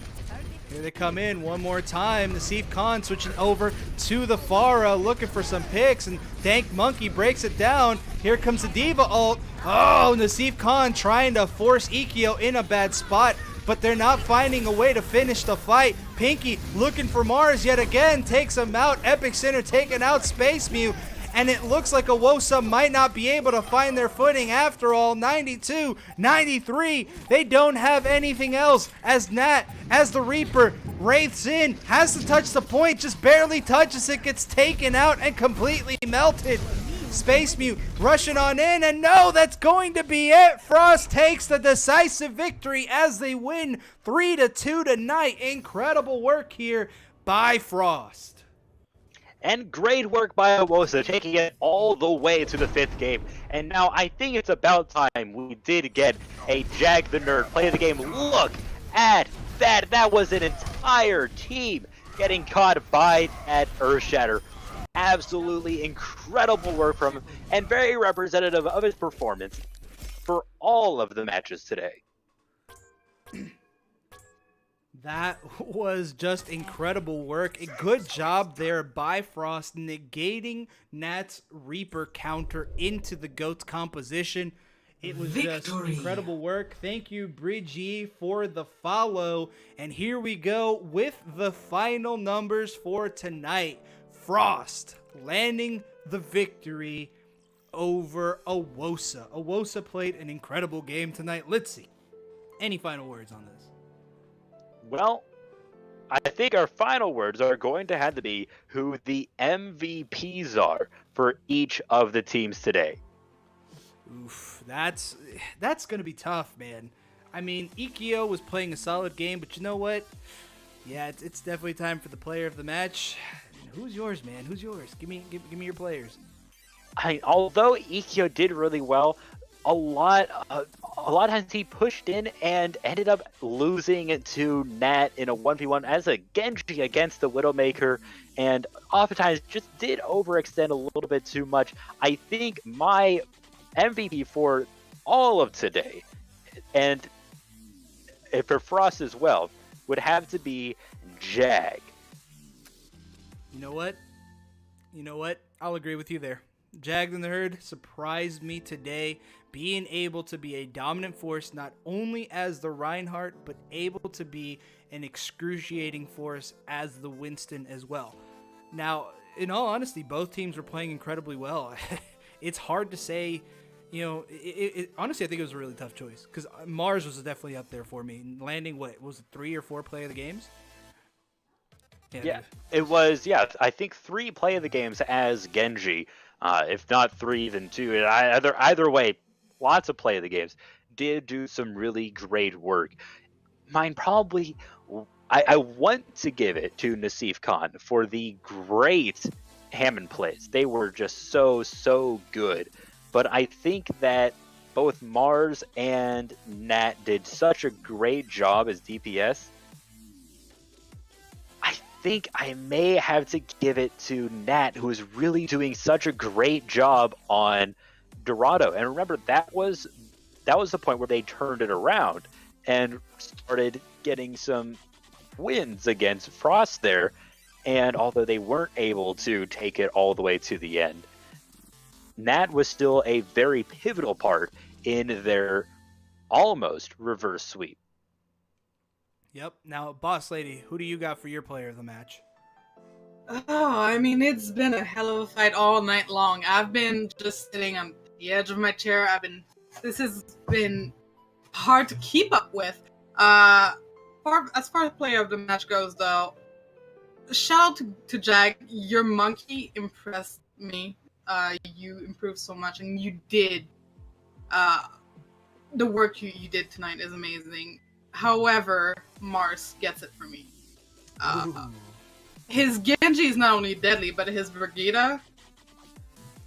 Here they come in one more time. Nassif Khan switching over to the Pharah, looking for some picks, and Dank Monkey breaks it down. Here comes the Diva ult. Oh, Nassif Khan trying to force Ikkyo in a bad spot, but they're not finding a way to finish the fight. Pinky looking for Mars yet again, takes him out. Epic Center taking out Space Mew. And it looks like OWOSA might not be able to find their footing after all. 92, 93, they don't have anything else as Nat, as the Reaper, wraiths in, has to touch the point, just barely touches it, gets taken out and completely melted. Space Mew rushing on in, and no, that's going to be it. Frost takes the decisive victory as they win 3-2 tonight. Incredible work here by Frost. And great work by OWOSA, taking it all the way to the 5th game. And now I think it's about time we did get a Jag the Nerd play of the game. Look at that. That was an entire team getting caught by that Earthshatter. Absolutely incredible work from him, and very representative of his performance for all of the matches today. That was just incredible work. A good job there by Frost, negating Nat's Reaper counter into the GOAT's composition. It was just incredible work. Thank you, Bridgie, for the follow. And here we go with the final numbers for tonight. Frost landing the victory over OWOSA. OWOSA played an incredible game tonight. Let's see. Any final words on this? Well, I think our final words are going to have to be who the MVPs are for each of the teams today. Oof, that's going to be tough, man. I mean, Ikkyo was playing a solid game, but you know what? Yeah, it's definitely time for the player of the match. Who's yours, man? Who's yours? Give me your players. Although Ikkyo did really well, a lot of times he pushed in and ended up losing to Nat in a 1v1 as a Genji against the Widowmaker, and oftentimes just did overextend a little bit too much. I think my MVP for all of today, and for Frost as well, would have to be Jag. You know what? I'll agree with you there. Jag the Nerd surprised me today, being able to be a dominant force not only as the Reinhardt, but able to be an excruciating force as the Winston as well. Now, in all honesty, both teams were playing incredibly well. It's hard to say, you know, honestly, I think it was a really tough choice, because Mars was definitely up there for me. Landing, what, was it 3 or 4 play of the games? Yeah, it was, I think 3 play of the games as Genji. If not 3, then 2. Either way, lots of play of the games. Did do some really great work. Mine probably, I want to give it to Nassif Khan for the great Hammond plays. They were just so good. But I think that both Mars and Nat did such a great job as DPS. I think I may have to give it to Nat, who is really doing such a great job on Dorado. And remember, that was the point where they turned it around and started getting some wins against Frost there. And although they weren't able to take it all the way to the end, Nat was still a very pivotal part in their almost reverse sweep. Yep. Now, Boss Lady, who do you got for your player of the match? Oh, I mean, it's been a hell of a fight all night long. I've been just sitting on the edge of my chair. This has been hard to keep up with. As far as player of the match goes, though, shout out to Jag. Your monkey impressed me. You improved so much, and you did. The work you did tonight is amazing. However, Mars gets it for me. His Genji is not only deadly, but his Brigitte,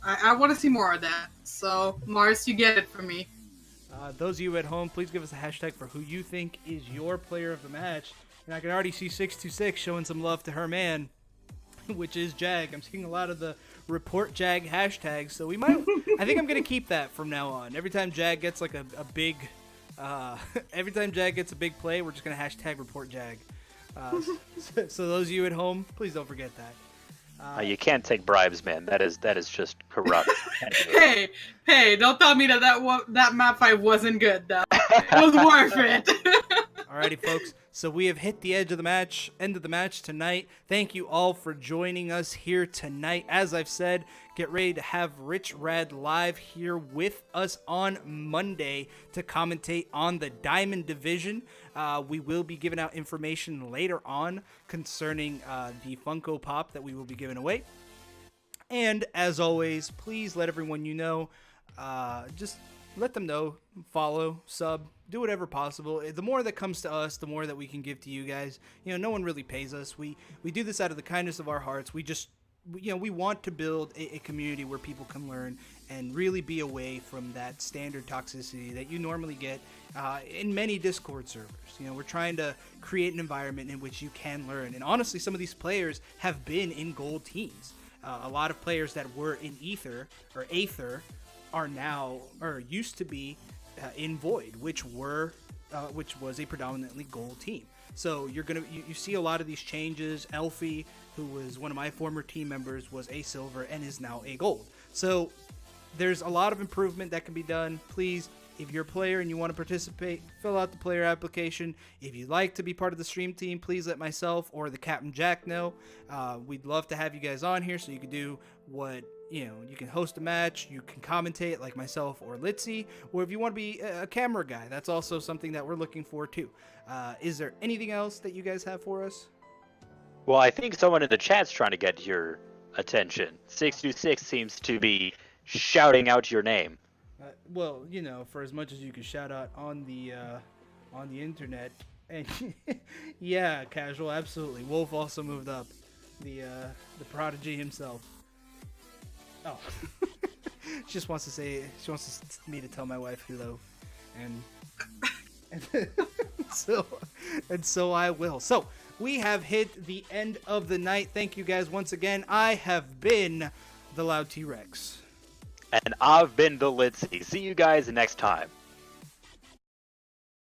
I want to see more of that. So, Mars, you get it for me. Those of you at home, please give us a hashtag for who you think is your player of the match. And I can already see 626 showing some love to her man, which is Jag. I'm seeing a lot of the report Jag hashtags, so we might. I think I'm gonna keep that from now on. Every time Jag gets like a big, every time Jag gets a big play, we're just gonna hashtag report Jag. So those of you at home, please don't forget that. You can't take bribes, man. That is just corrupt. Hey, don't tell me that map fight wasn't good, though. It was worth it. Alrighty, folks. So we have hit the end of the match tonight. Thank you all for joining us here tonight. As I've said, get ready to have Rich Rad live here with us on Monday to commentate on the Diamond Division. We will be giving out information later on concerning the Funko Pop that we will be giving away. And as always, please let everyone you know, just let them know, follow, sub, do whatever possible. The more that comes to us, the more that we can give to you guys. You know, no one really pays us. We do this out of the kindness of our hearts. We want to build a community where people can learn and really be away from that standard toxicity that you normally get in many Discord servers. You know, we're trying to create an environment in which you can learn. And honestly, some of these players have been in gold teams. A lot of players that were in Aether are now, or used to be, in Void, which was a predominantly gold team. So you see a lot of these changes. Elfie, who was one of my former team members, was a silver and is now a gold. So there's a lot of improvement that can be done. Please, if you're a player and you want to participate, fill out the player application. If you'd like to be part of the stream team, please let myself or the Captain Jack know. We'd love to have you guys on here so you can do what, you know, you can host a match, you can commentate like myself or Litzy, or if you want to be a camera guy, that's also something that we're looking for too. Is there anything else that you guys have for us? Well, I think someone in the chat's trying to get your attention. 626 seems to be shouting out your name. Well, you know, for as much as you can shout out on the internet, and yeah, casual, absolutely. Wolf also moved up, the prodigy himself. Oh, she wants me to tell my wife hello, and so I will. So we have hit the end of the night. Thank you guys once again. I have been the Loud T-Rex. And I've been the Litzy. See you guys next time.